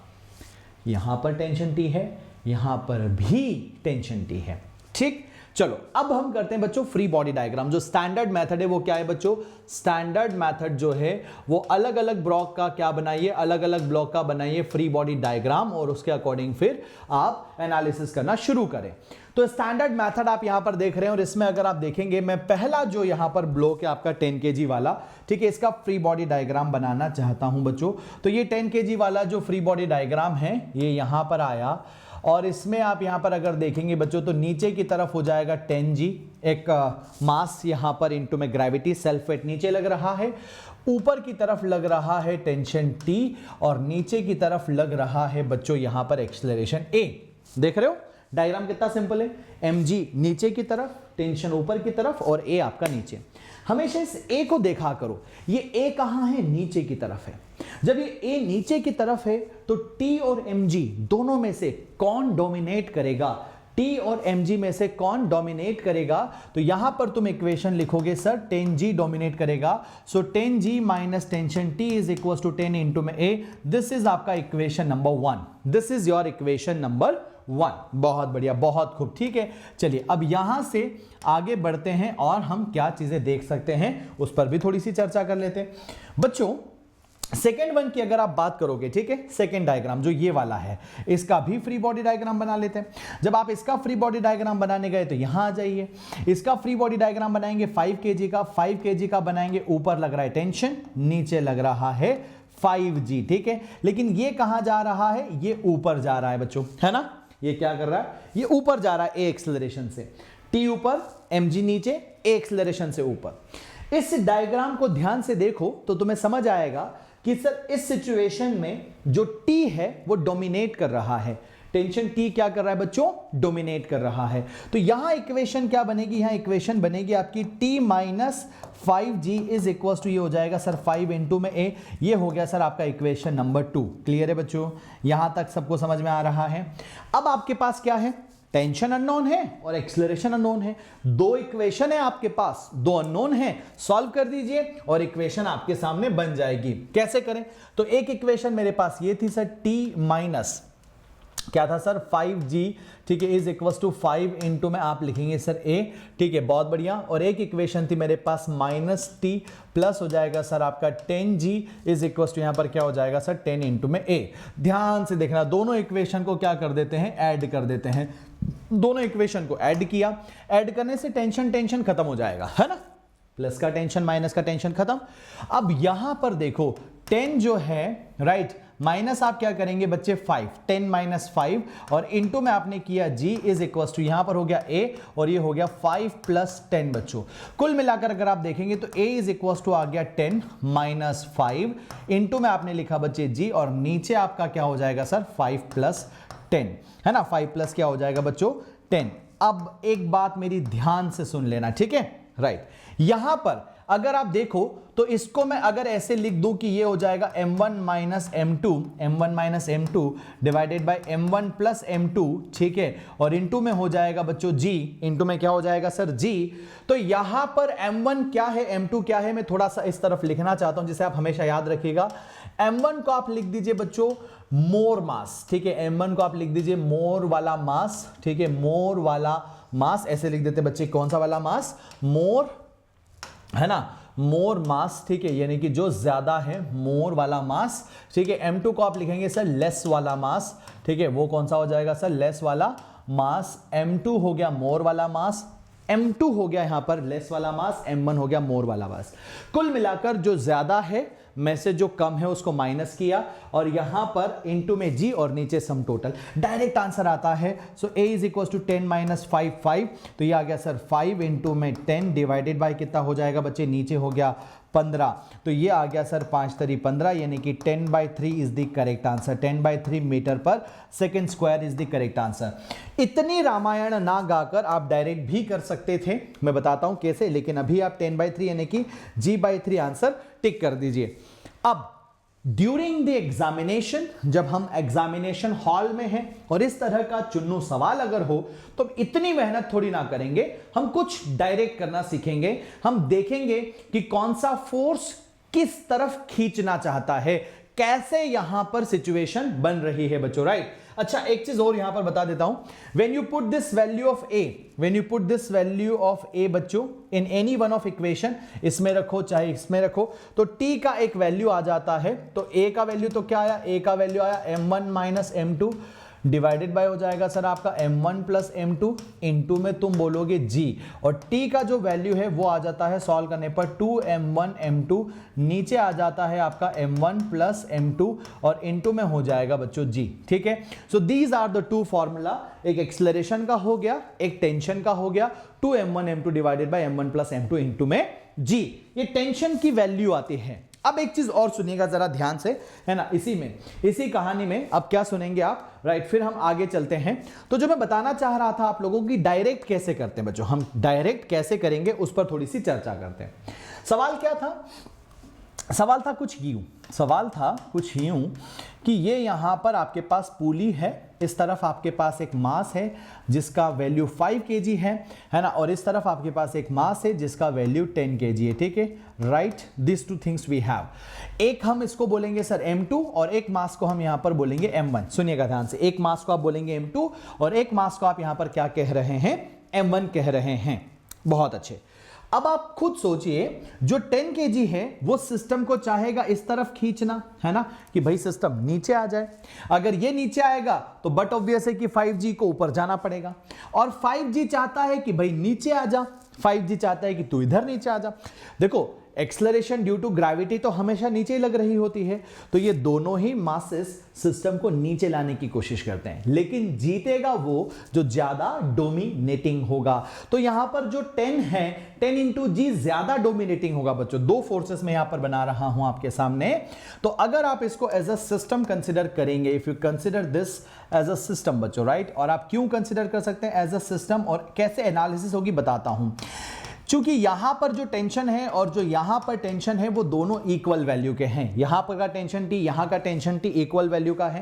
यहां पर टेंशन टी है, यहां पर भी टेंशन टी है, ठीक। चलो अब हम करते हैं बच्चों फ्री बॉडी डायग्राम। जो स्टैंडर्ड मेथड है वो क्या है बच्चों, स्टैंडर्ड मेथड जो है वो अलग अलग ब्लॉक का क्या बनाइए, अलग अलग ब्लॉक का बनाइए फ्री बॉडी डायग्राम, और उसके अकॉर्डिंग फिर आप एनालिसिस करना शुरू करें। तो स्टैंडर्ड मेथड आप यहां पर देख रहे हैं, और इसमें अगर आप देखेंगे, मैं पहला जो यहां पर ब्लॉक है आपका 10 kg वाला, ठीक है, इसका फ्री बॉडी डायग्राम बनाना चाहता हूं बच्चों। तो ये 10 kg वाला जो फ्री बॉडी डायग्राम है ये यहां पर आया, और इसमें आप यहां पर अगर देखेंगे बच्चों तो नीचे की तरफ हो जाएगा 10G, एक मास यहां पर इनटू में ग्रेविटी, सेल्फ वेट नीचे लग रहा है, ऊपर की तरफ लग रहा है टेंशन T, और नीचे की तरफ लग रहा है बच्चों यहां पर एक्सेलरेशन A। देख रहे हो डायग्राम कितना सिंपल है, mg नीचे की तरफ, टेंशन ऊपर की तरफ, और A आपका नीचे। हमेशा इस A को देखा करो, ये A कहां है, नीचे की तरफ है। जब ये A नीचे की तरफ है तो T और mg दोनों में से कौन डोमिनेट करेगा, T और mg में से कौन डोमिनेट करेगा, तो यहां पर तुम इक्वेशन लिखोगे सर 10G डोमिनेट करेगा। So 10G minus tension T is equal to 10 into में A। दिस इज आपका equation number 1, this is your equation number 1। बहुत बढ़िया, बहुत खूब, ठीक है। चलिए अब यहां से आगे बढ़ते हैं और हम क्या चीजें देख सकते हैं उस पर भी थोड़ी सी चर्चा कर लेते हैं बच्चों। सेकेंड वन की अगर आप बात करोगे, ठीक है, सेकेंड डायग्राम जो ये वाला है, इसका भी फ्री बॉडी डायग्राम बना लेते हैं। जब आप इसका फ्री बॉडी डायग्राम बनाने गए तो यहां आ जाइए, इसका फ्री बॉडी डायग्राम बनाएंगे 5 kg का, 5 kg का बनाएंगे, ऊपर लग रहा है टेंशन, नीचे लग रहा है 5G, ठीक है। लेकिन ये कहां जा रहा है, ये ऊपर जा रहा है बच्चों, है ना, ये क्या कर रहा है, ये ऊपर जा रहा है ए एक्सेलरेशन से, टी ऊपर mg नीचे, ए एक्सेलरेशन से ऊपर। इस डायग्राम को ध्यान से देखो तो तुम्हें समझ आएगा कि सर इस सिचुएशन में जो T है वो डोमिनेट कर रहा है, टेंशन T क्या कर रहा है बच्चों, डोमिनेट कर रहा है। तो यहां इक्वेशन क्या बनेगी, यहां इक्वेशन बनेगी आपकी T minus 5G is equal to, ये हो जाएगा सर 5 इंटू में A, ये हो गया सर आपका इक्वेशन नंबर 2। क्लियर है बच्चों, यहां तक सबको समझ में आ रहा है। अब आपके पास क्या है, टेंशन अननोन है और एक्सेलरेशन अननोन है, दो इक्वेशन है आपके पास, दो अननोन है, सॉल्व कर दीजिए और इक्वेशन आपके सामने बन जाएगी। कैसे करें, तो एक इक्वेशन मेरे पास ये थी सर t माइनस क्या था सर 5G, ठीक है, इज इक्वल टू 5 इंटू में आप लिखेंगे सर A, ठीक है, बहुत बढ़िया। और एक इक्वेशन थी मेरे पास माइनस T प्लस हो जाएगा सर आपका 10G इज इक्वल टू यहां पर क्या हो जाएगा सर 10 इंटू में A। ध्यान से देखना, दोनों इक्वेशन को क्या कर देते हैं, ऐड कर देते हैं। दोनों इक्वेशन को ऐड किया, ऐड करने से टेंशन खत्म हो जाएगा, है ना, प्लस का टेंशन माइनस का टेंशन खत्म। अब यहां पर देखो 10 जो है, राइट, माइनस आप क्या करेंगे बच्चे 5, 10 माइनस 5 और इंटू में आपने किया G इज इक्वल टू, यहां पर हो गया A और ये हो गया 5 प्लस 10 बच्चों। कुल मिलाकर अगर आप देखेंगे तो A इज इक्वल टू आ गया 10 माइनस 5 इंटू में आपने लिखा बच्चे G और नीचे आपका क्या हो जाएगा सर 5 प्लस 10, है ना, 5 प्लस क्या हो जाएगा बच्चों 10। अब एक बात मेरी ध्यान से सुन लेना, ठीक है, राइट, यहां पर अगर आप देखो तो इसको मैं अगर ऐसे लिख दूं कि ये हो जाएगा m1 minus m2 divided by m1 plus m2, ठीक है, और इंटू में हो जाएगा बच्चों G, इंटू में क्या हो जाएगा सर G। तो यहां पर m1 क्या है, m2 क्या है, मैं थोड़ा सा इस तरफ लिखना चाहता हूं जिसे आप हमेशा याद रखिएगा। m1 को आप लिख दीजिए बच्चों मोर मास, ठीक है, m1 को आप लिख दीजिए मोर वाला मास, ठीक है, मोर वाला मास, ऐसे लिख देते बच्चे, कौन सा वाला मास, मोर, है ना, मोर मास, ठीक है, यानी कि जो ज्यादा है, मोर वाला मास, ठीक है। m2 को आप लिखेंगे सर लेस वाला मास, ठीक है, वो कौन सा हो जाएगा सर लेस वाला मास। m2 हो गया मोर वाला मास, m2 हो गया यहां पर लेस वाला मास, m1 हो गया मोर वाला मास। कुल मिलाकर जो ज्यादा है में से जो कम है उसको माइनस किया और यहां पर इंटू में G और नीचे सम टोटल, डायरेक्ट आंसर आता है। So A is equal to 10 minus 5, तो ये आ गया सर 5 इंटू में 10 डिवाइडेड बाय कितना हो जाएगा बच्चे, नीचे हो गया 15, तो ये आ गया सर 5 3 15, यानी कि 10/3 is the correct answer, 10/3 metre per second square is the correct answer. इतनी रामायण ना गाकर आप डायरेक्ट भी कर सकते थे, मैं बताता हूं कैसे, लेकिन अभी आप 10/3 यानी कि G/3 आंसर टिक कर दीजिए। अब ड्यूरिंग द एग्जामिनेशन, जब हम एग्जामिनेशन हॉल में हैं और इस तरह का चुन्नू सवाल अगर हो तो इतनी मेहनत थोड़ी ना करेंगे, हम कुछ डायरेक्ट करना सीखेंगे। हम देखेंगे कि कौन सा फोर्स किस तरफ खींचना चाहता है, कैसे यहां पर सिचुएशन बन रही है बच्चों, राइट। अच्छा, एक चीज और यहां पर बता देता हूं, when you put this value of A बच्चों in any one of equation, इसमें रखो चाहे इसमें रखो, तो T का एक वैल्यू आ जाता है। तो A का वैल्यू तो क्या आया, A का वैल्यू आया m1 minus m2 divided by हो जाएगा सर आपका m1 प्लस m2 इंटू में तुम बोलोगे G, और T का जो वैल्यू है वो आ जाता है सॉल्व करने पर 2m1 m2, नीचे आ जाता है आपका m1 प्लस m2 और इंटू में हो जाएगा बच्चों G, ठीक है। So these are the two formula, एक एक्सेलरेशन का हो गया, एक टेंशन का हो गया, 2m1 m2 divided by m1 plus m2 into में G, ये टेंशन की वैल्यू आती है। अब एक चीज और सुनिएगा जरा ध्यान से, है ना, इसी कहानी में अब क्या सुनेंगे आप, राइट, फिर हम आगे चलते हैं। तो जो मैं बताना चाह रहा था आप लोगों की, डायरेक्ट कैसे करते हैं बच्चों, हम डायरेक्ट कैसे करेंगे उस पर थोड़ी सी चर्चा करते हैं। सवाल क्या था, सवाल था कुछ यूं कि ये यहां पर आपके पास पुली है, इस तरफ आपके पास एक मास है जिसका वैल्यू 5 kg है ना, और इस तरफ आपके पास एक मास है जिसका वैल्यू 10 kg है, ठीक है, right. This two things we have. एक हम इसको बोलेंगे सर m2 और एक मास को हम यहां पर बोलेंगे m1। सुनिएगा ध्यान से, एक मास को आप बोलेंगे m2 और एक मास को आप यहां पर क्या कह रहे हैं, m1 कह रहे हैं। बहुत अच्छे। अब आप खुद सोचिए, जो 10 kg है वो सिस्टम को चाहेगा इस तरफ खींचना, है ना, कि भाई सिस्टम नीचे आ जाए। अगर ये नीचे आएगा तो बट ऑब्वियस है कि 5G को ऊपर जाना पड़ेगा, और 5G चाहता है कि भाई नीचे आ जा, 5G चाहता है कि तू इधर नीचे आ जा। देखो, एक्सेलरेशन ड्यू टू ग्रेविटी तो हमेशा नीचे ही लग रही होती है, तो ये दोनों ही मासेस सिस्टम को नीचे लाने की कोशिश करते हैं, लेकिन जीतेगा वो जो ज्यादा डोमिनेटिंग होगा। तो यहां पर जो 10 है, 10 इंटू जी ज्यादा डोमिनेटिंग होगा बच्चों। दो फोर्सेस में यहां पर बना रहा हूं आपके सामने। तो अगर आप इसको एज अ सिस्टम कंसिडर करेंगे, if you consider this as a system बच्चों, राइट, और आप क्यों कंसिडर कर सकते हैं एज अ सिस्टम और कैसे एनालिसिस होगी बताता हूं। क्योंकि यहां पर जो टेंशन है और जो यहां पर टेंशन है वो दोनों इक्वल वैल्यू के हैं। यहां पर का टेंशन टी, यहां का टेंशन टी इक्वल वैल्यू का है।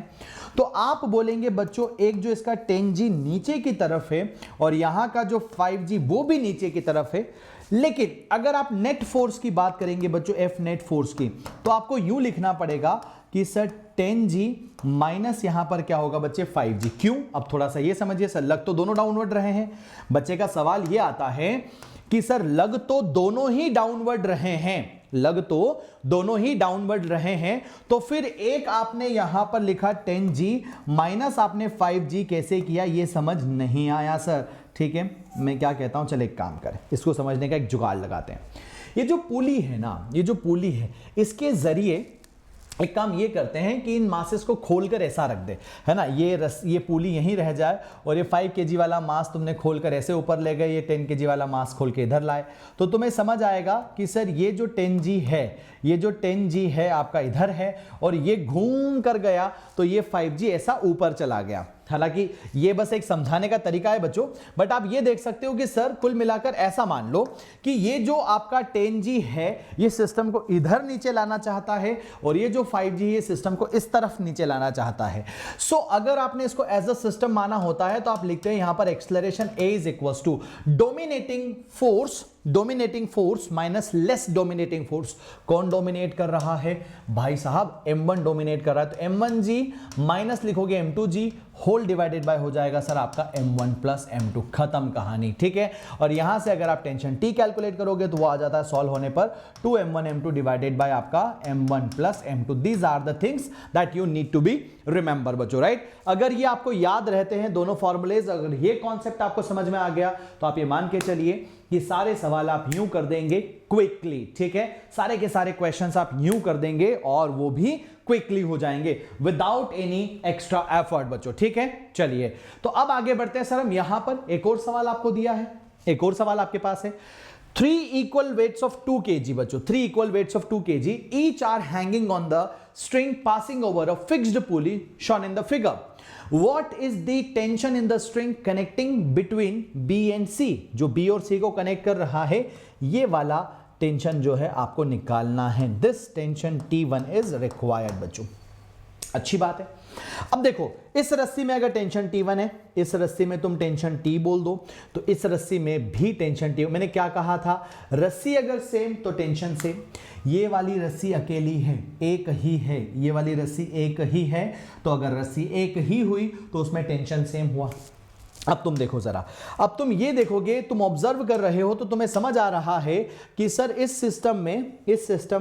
तो आप बोलेंगे बच्चों, एक जो इसका 10G नीचे की तरफ है और यहां का जो 5G वो भी नीचे की तरफ है। लेकिन अगर आप नेट फोर्स की बात करेंगे बच्चों, एफ नेट फोर्स की, तो आपको यूं लिखना पड़ेगा कि सर 10G माइनस यहां पर क्या होगा बच्चे 5G। क्यों? अब थोड़ा सा ये समझिए, सर लग तो दोनों डाउनवर्ड रहे हैं। बच्चे का सवाल ये आता है कि सर लग तो दोनों ही डाउनवर्ड रहे हैं, लग तो दोनों ही डाउनवर्ड रहे हैं, तो फिर एक आपने यहां पर लिखा 10G माइनस आपने 5G कैसे किया, ये समझ नहीं आया सर। ठीक है, मैं क्या कहता हूं, चले एक काम करें, इसको समझने का एक जुगाड़ लगाते हैं। ये जो पुली है ना, ये जो पुली है, इसके जरिए एक काम ये करते हैं कि इन मासेस को खोलकर ऐसा रख दे, है ना, ये पुली यहीं रह जाए और ये 5 kg वाला मास तुमने खोलकर ऐसे ऊपर ले गए, ये 10 kg वाला मास खोल के इधर लाए, तो तुम्हें समझ आएगा कि सर ये जो 10G है, ये जो 10G है आपका इधर है और ये घूम कर गया तो ये 5G ऐसा ऊपर चला गया। हालांकि ये बस एक समझाने का तरीका है बच्चों, बट आप ये देख सकते हो कि सर कुल मिलाकर ऐसा मान लो कि ये जो आपका 10G है ये सिस्टम को इधर नीचे लाना चाहता है और ये जो 5G ये सिस्टम को इस तरफ नीचे लाना चाहता है। सो अगर आपने इसको एज अ सिस्टम माना होता है तो आप लिखते हैं यहां पर acceleration A is equals to dominating force minus less dominating force. कौन डोमिनेट कर रहा है भाई साहब? M1 डोमिनेट कर रहा है, तो M1G माइनस लिखोगे M2G होल डिवाइडेड बाय हो जाएगा सर आपका M1 प्लस M2, खत्म कहानी। ठीक है, और यहां से अगर आप टेंशन T कैलकुलेट करोगे तो वो आ जाता है सॉल्व होने पर 2M1 M2 डिवाइडेड बाय आपका M1 plus M2। These are the things that you need to be remember बच्चों, राइट। अगर ये आपको याद रहते हैं दोनों फॉर्मूलेज, अगर ये कॉन्सेप्ट आपको समझ में आ गया तो आप ये मान के चलिए कि सारे सवाल आप यूं कर देंगे क्विकली। ठीक है, सारे के सारे क्वेश्चंस आप यूं कर देंगे और वो भी क्विकली हो जाएंगे विदाउट एनी एक्स्ट्रा एफर्ट बच्चों। ठीक है, चलिए तो अब आगे बढ़ते हैं। सर हम यहां पर एक और सवाल आपको दिया है, एक और सवाल आपके पास है। 3 equal weights of 2 kg बच्चों, 3 equal weights of 2 kg each are hanging on the string passing over a fixed pulley shown in the figure. What is the tension in the string connecting between B and C? जो B और C को connect कर रहा है, ये वाला tension जो है आपको निकालना है। This tension T1 is required बच्चों। अच्छी बात है। अब देखो, इस रस्सी में अगर टेंशन T1 है, इस रस्सी में तुम टेंशन T बोल दो, तो इस रस्सी में भी टेंशन T। मैंने क्या कहा था, रस्सी अगर सेम तो टेंशन सेम। ये वाली रस्सी अकेली है, एक ही है, ये वाली रस्सी एक ही है, तो अगर रस्सी एक ही हुई तो उसमें टेंशन सेम हुआ। अब तुम देखो जरा, अब तुम ये देखोगे, तुम ऑब्जर्व कर रहे हो तो तुम्हें समझ आ रहा है कि सर इस सिस्टम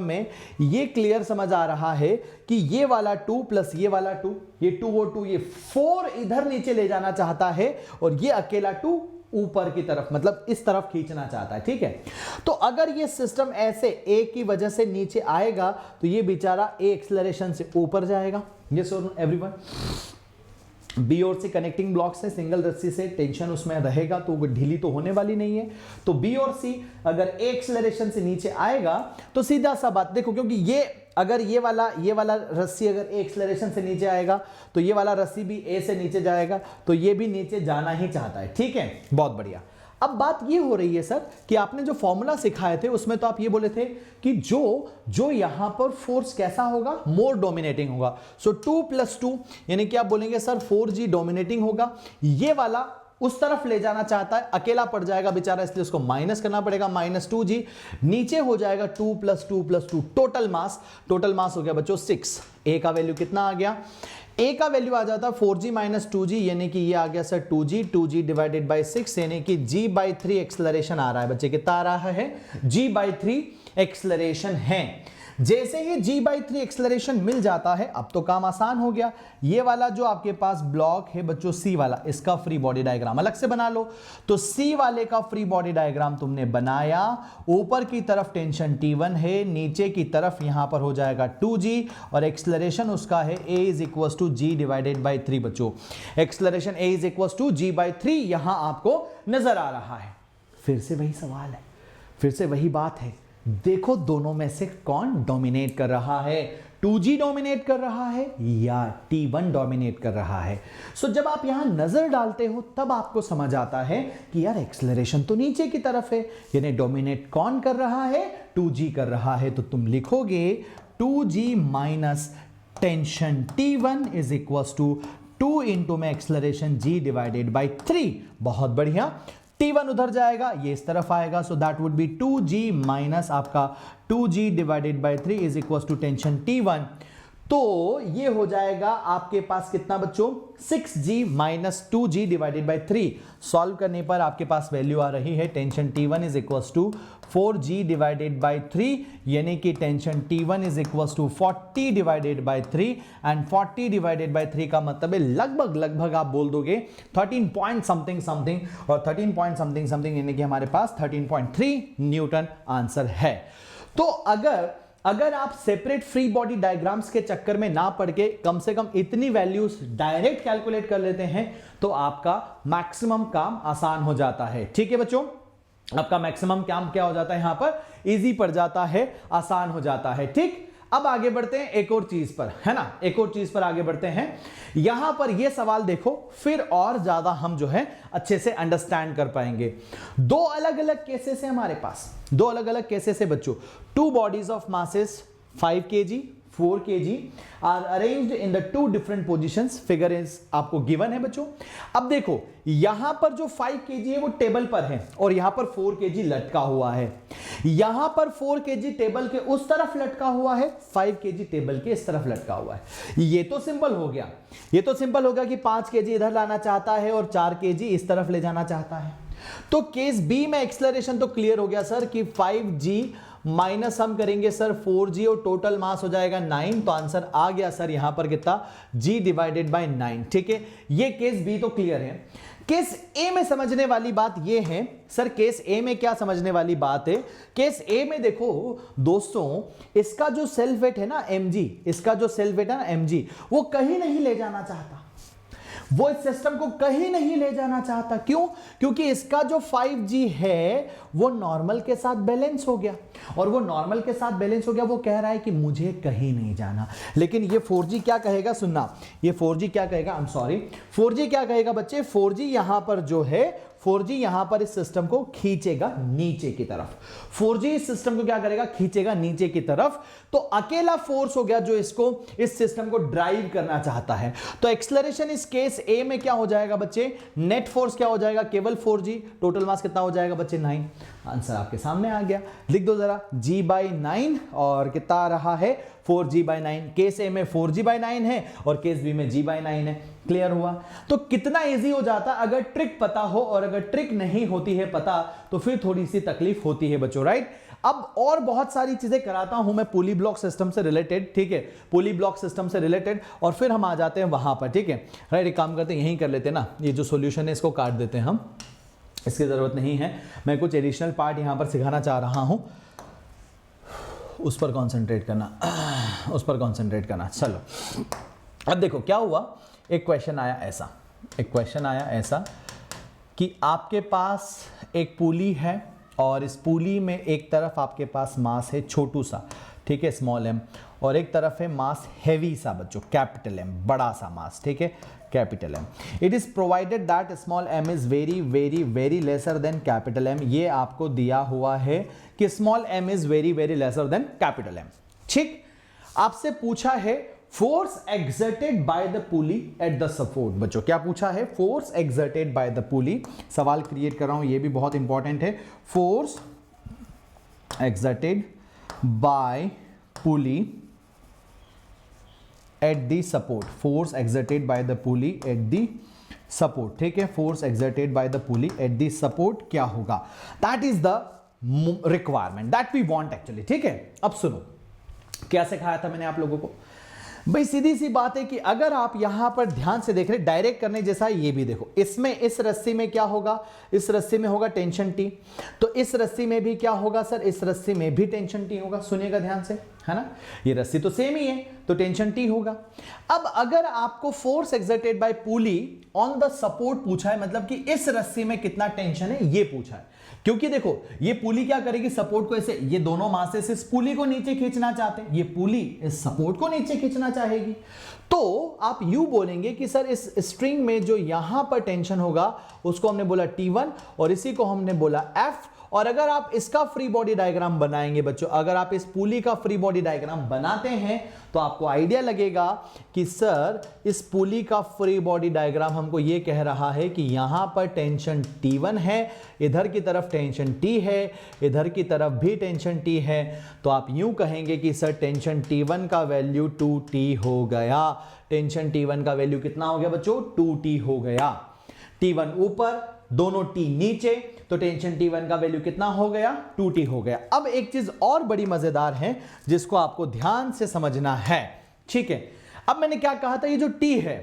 में ये क्लियर समझ आ रहा है कि ये वाला 2 प्लस ये वाला 2, ये 2 वो 2, ये 4 इधर नीचे ले जाना चाहता है और ये अकेला 2 ऊपर की तरफ, मतलब इस तरफ खींचना चाहता है। ठीक है, तो अगर ये सिस्टम ऐसे A की वजह से नीचे आएगा तो ये बेचारा A एक्सेलरेशन से ऊपर जाएगा। यस और नो एवरीवन? बी और सी कनेक्टिंग ब्लॉक से, सिंगल रस्सी से टेंशन उसमें रहेगा तो वो ढीली तो होने वाली नहीं है। तो बी और सी अगर ए एक्सेलरेशन से नीचे आएगा तो सीधा सा बात देखो, क्योंकि ये अगर ये वाला रस्सी अगर ए एक्सेलरेशन से नीचे आएगा तो ये वाला रस्सी भी ए से नीचे जाएगा, तो ये भी नीचे जाना ही चाहता है। ठीक है, बहुत बढ़िया। अब बात ये हो रही है सर कि आपने जो फॉर्मूला सिखाए थे उसमें तो आप ये बोले थे कि जो यहां पर फोर्स कैसा होगा, मोर डोमिनेटिंग होगा। सो 2 + 2 यानी कि आप बोलेंगे सर 4G डोमिनेटिंग होगा, ये वाला उस तरफ ले जाना चाहता है, अकेला पड़ जाएगा बेचारा, इसलिए उसको माइनस करना पड़ेगा, -2g। नीचे हो जाएगा 2 + 2 + 2 टोटल मास हो गया बच्चों 6। ए का वैल्यू कितना आ गया? ए का वैल्यू आ जाता है 4g - 2g, यानी कि ये आ गया सर 2g डिवाइडेड बाय 6, यानी कि g/3 एक्सेलरेशन आ रहा है बच्चे। कितना आ रहा है? g/3 एक्सेलरेशन है। जैसे ही g/3 एक्सेलरेशन मिल जाता है, अब तो काम आसान हो गया। ये वाला जो आपके पास ब्लॉक है बच्चों सी वाला, इसका फ्री बॉडी डायग्राम अलग से बना लो। तो सी वाले का फ्री बॉडी डायग्राम तुमने बनाया, ऊपर की तरफ टेंशन T1 है, नीचे की तरफ यहां पर हो जाएगा 2g, और एक्सेलरेशन उसका है a = g/3 बच्चों। एक्सेलरेशन a = g/3 यहां आपको नजर आ रहा है। फिर से वही सवाल है, फिर से वही बात है, देखो दोनों में से कौन डोमिनेट कर रहा है? 2g डोमिनेट कर रहा है या T1 डोमिनेट कर रहा है? सो जब आप यहां नजर डालते हो तब आपको समझ आता है कि यार एक्सेलरेशन तो नीचे की तरफ है, यानी डोमिनेट कौन कर रहा है? 2g कर रहा है। तो तुम लिखोगे 2g माइनस टेंशन T1 = 2 × में एक्सेलरेशन g/3। बहुत बढ़िया, T1 उधर जाएगा, ये इस तरफ आएगा, so that would be 2g minus आपका 2g/3 = टेंशन T1। तो ये हो जाएगा आपके पास कितना बच्चों? 6g - 2g/3। सॉल्व करने पर आपके पास वैल्यू आ रही है टेंशन T1 = 4g/3, यानी कि टेंशन T1 = 40/3, एंड 40/3 का मतलब है लगभग आप बोल दोगे 13 पॉइंट समथिंग समथिंग, और 13 पॉइंट समथिंग समथिंग यानी कि हमारे पास 13.3 न्यूटन आंसर है। तो अगर आप सेपरेट फ्री बॉडी डायग्राम्स के चक्कर में ना पड़ के कम से कम इतनी वैल्यूज डायरेक्ट कैलकुलेट कर लेते हैं, तो आपका मैक्सिमम काम आसान हो जाता है। ठीक है बच्चों, आपका मैक्सिमम काम क्या हो जाता है? यहां पर इजी पड़ जाता है, आसान हो जाता है। ठीक, अब आगे बढ़ते हैं एक और चीज पर, है ना, एक और चीज पर आगे बढ़ते हैं। यहां पर यह सवाल देखो, फिर और ज्यादा हम जो है अच्छे से अंडरस्टैंड कर पाएंगे। दो अलग अलग केसेस है हमारे पास, दो अलग अलग केसेस है बच्चों। 2 bodies of masses 5 kg 4 kg are arranged in the 2 different positions. Figure is आपको गिवन है बच्चों। अब देखो यहां पर जो 5 kg है वो टेबल पर है, और यहां पर 4 kg लटका हुआ है। यहां पर 4 kg टेबल के उस तरफ लटका हुआ है, 5 kg टेबल के इस तरफ लटका हुआ है। ये तो सिंपल हो गया, ये तो सिंपल हो गया कि 5 kg इधर लाना चाहता है और 4 kg इस तरफ ले जाना चाहता है। तो केस बी में एक्सेलरेशन तो क्लियर हो गया सर कि 5g माइनस हम करेंगे सर 4g, और टोटल मास हो जाएगा 9। तो आंसर आ गया सर यहां पर कितना? g/9। ठीक है, ये केस बी तो क्लियर है। केस ए में समझने वाली बात ये है सर, केस ए में क्या समझने वाली बात है? केस ए में देखो दोस्तों, इसका जो सेल्फ वेट है ना mg, इसका जो सेल्फ वेट है ना mg, वो कहीं नहीं ले जाना चाहता, वो इस सिस्टम को कहीं नहीं ले जाना चाहता। क्यों? क्योंकि इसका जो 5g है वो नॉर्मल के साथ बैलेंस हो गया, और वो नॉर्मल के साथ बैलेंस हो गया, वो कह रहा है कि मुझे कहीं नहीं जाना। लेकिन ये 4g क्या कहेगा? सुनना, ये 4g क्या कहेगा? आई एम सॉरी, 4g क्या कहेगा बच्चे? 4g यहां पर जो है, 4g यहां पर इस सिस्टम को खींचेगा नीचे की तरफ। 4g इस सिस्टम को क्या करेगा? खींचेगा नीचे की तरफ। तो अकेला फोर्स हो गया जो इसको, इस सिस्टम को ड्राइव करना चाहता है। तो एक्सेलरेशन इस केस ए में क्या हो जाएगा बच्चे? नेट फोर्स क्या हो जाएगा? केवल 4g। टोटल मास कितना हो जाएगा बच्चे? 9। आंसर आपके सामने आ गया, लिख दो जरा, g/9, और कितना आ रहा है? 4g/9। केस ए में 4g/9 है और केस बी में g/9 है। क्लियर हुआ? तो कितना इजी हो जाता अगर ट्रिक पता हो, और अगर ट्रिक नहीं होती है पता तो फिर थोड़ी सी तकलीफ होती है बच्चों, राइट? अब और बहुत सारी चीजें कराता हूं मैं पुली ब्लॉक सिस्टम से रिलेटेड, ठीक है, पुली ब्लॉक सिस्टम से रिलेटेड, और फिर हम आ जाते हैं वहां पर, ठीक है, राइट? एक काम करते हैं, यहीं कर लेते हैं ना, ये जो सॉल्यूशन है इसको काट देते हैं हम, इसकी जरूरत नहीं है। मैं कुछ एडिशनल पार्ट यहां पर सिखाना चाह रहा हूं, उस पर कंसंट्रेट करना, उस पर कंसंट्रेट करना। चलो अब देखो क्या हुआ, एक क्वेश्चन आया ऐसा, एक क्वेश्चन आया ऐसा कि आपके पास एक पुली है, और इस पुली में एक तरफ आपके पास मास है छोटू सा, ठीक है, स्मॉल m, और एक तरफ है मास हैवी सा बच्चों, कैपिटल M, बड़ा सा मास, ठीक है, capital M। It is provided that small m is very very very lesser than capital M। ये आपको दिया हुआ है कि small m is very very lesser than capital M। ठीक, आपसे पूछा है force exerted by the pulley at the support. बच्चों क्या पूछा है, फोर्स एक्सर्टेड बाय द पुली, सवाल क्रिएट कर रहा हूं, ये भी बहुत इंपॉर्टेंट है। Force exerted by pulley at the support, force exerted by the pulley at the support, ठीक है, force exerted by the pulley at the support क्या होगा, that is the requirement that we want actually, ठीक है। अब सुनो क्या सिखाया था मैंने आप लोगों को, भाई सीधी सी बात है कि अगर आप यहां पर ध्यान से देख रहे, डायरेक्ट करने जैसा ये भी देखो, इसमें इस रस्सी में क्या होगा, इस रस्सी में होगा टेंशन टी, तो इस रस्सी में भी क्या होगा सर, इस रस्सी में भी टेंशन टी होगा, सुनिएगा ध्यान से, है ना, ये रस्सी तो सेम ही है तो टेंशन टी होगा। अब अगर आपको force exerted by pulley on the support पूछा है, मतलब कि इस रस्सी में कितना टेंशन है ये पूछा है, क्योंकि देखो ये पुली क्या करेगी, सपोर्ट को ऐसे, ये दोनों मासेस इस पुली को नीचे खींचना चाहते हैं, ये पुली इस सपोर्ट को नीचे खींचना चाहेगी, तो आप यू बोलेंगे कि सर इस स्ट्रिंग में जो यहां पर टेंशन होगा उसको हमने बोला T1 और इसी को हमने बोला F। और अगर आप इसका फ्री बॉडी डायग्राम बनाएंगे बच्चों, अगर आप इस पुली का फ्री बॉडी डायग्राम बनाते हैं तो आपको आइडिया लगेगा कि सर इस पुली का फ्री बॉडी डायग्राम हमको ये कह रहा है कि यहां पर टेंशन T1 है, इधर की तरफ टेंशन T है, इधर की तरफ भी टेंशन T है, तो आप यूं कहेंगे कि सर टेंशन T1 का वैल्यू 2T हो गया। टेंशन T1 का वैल्यू कितना हो गया बच्चों, 2T हो गया। T1 ऊपर, दोनों T नीचे, तो टेंशन T1 का वैल्यू कितना हो गया, 2T हो गया। अब एक चीज और बड़ी मजेदार है जिसको आपको ध्यान से समझना है, ठीक है। अब मैंने क्या कहा था, ये जो T है,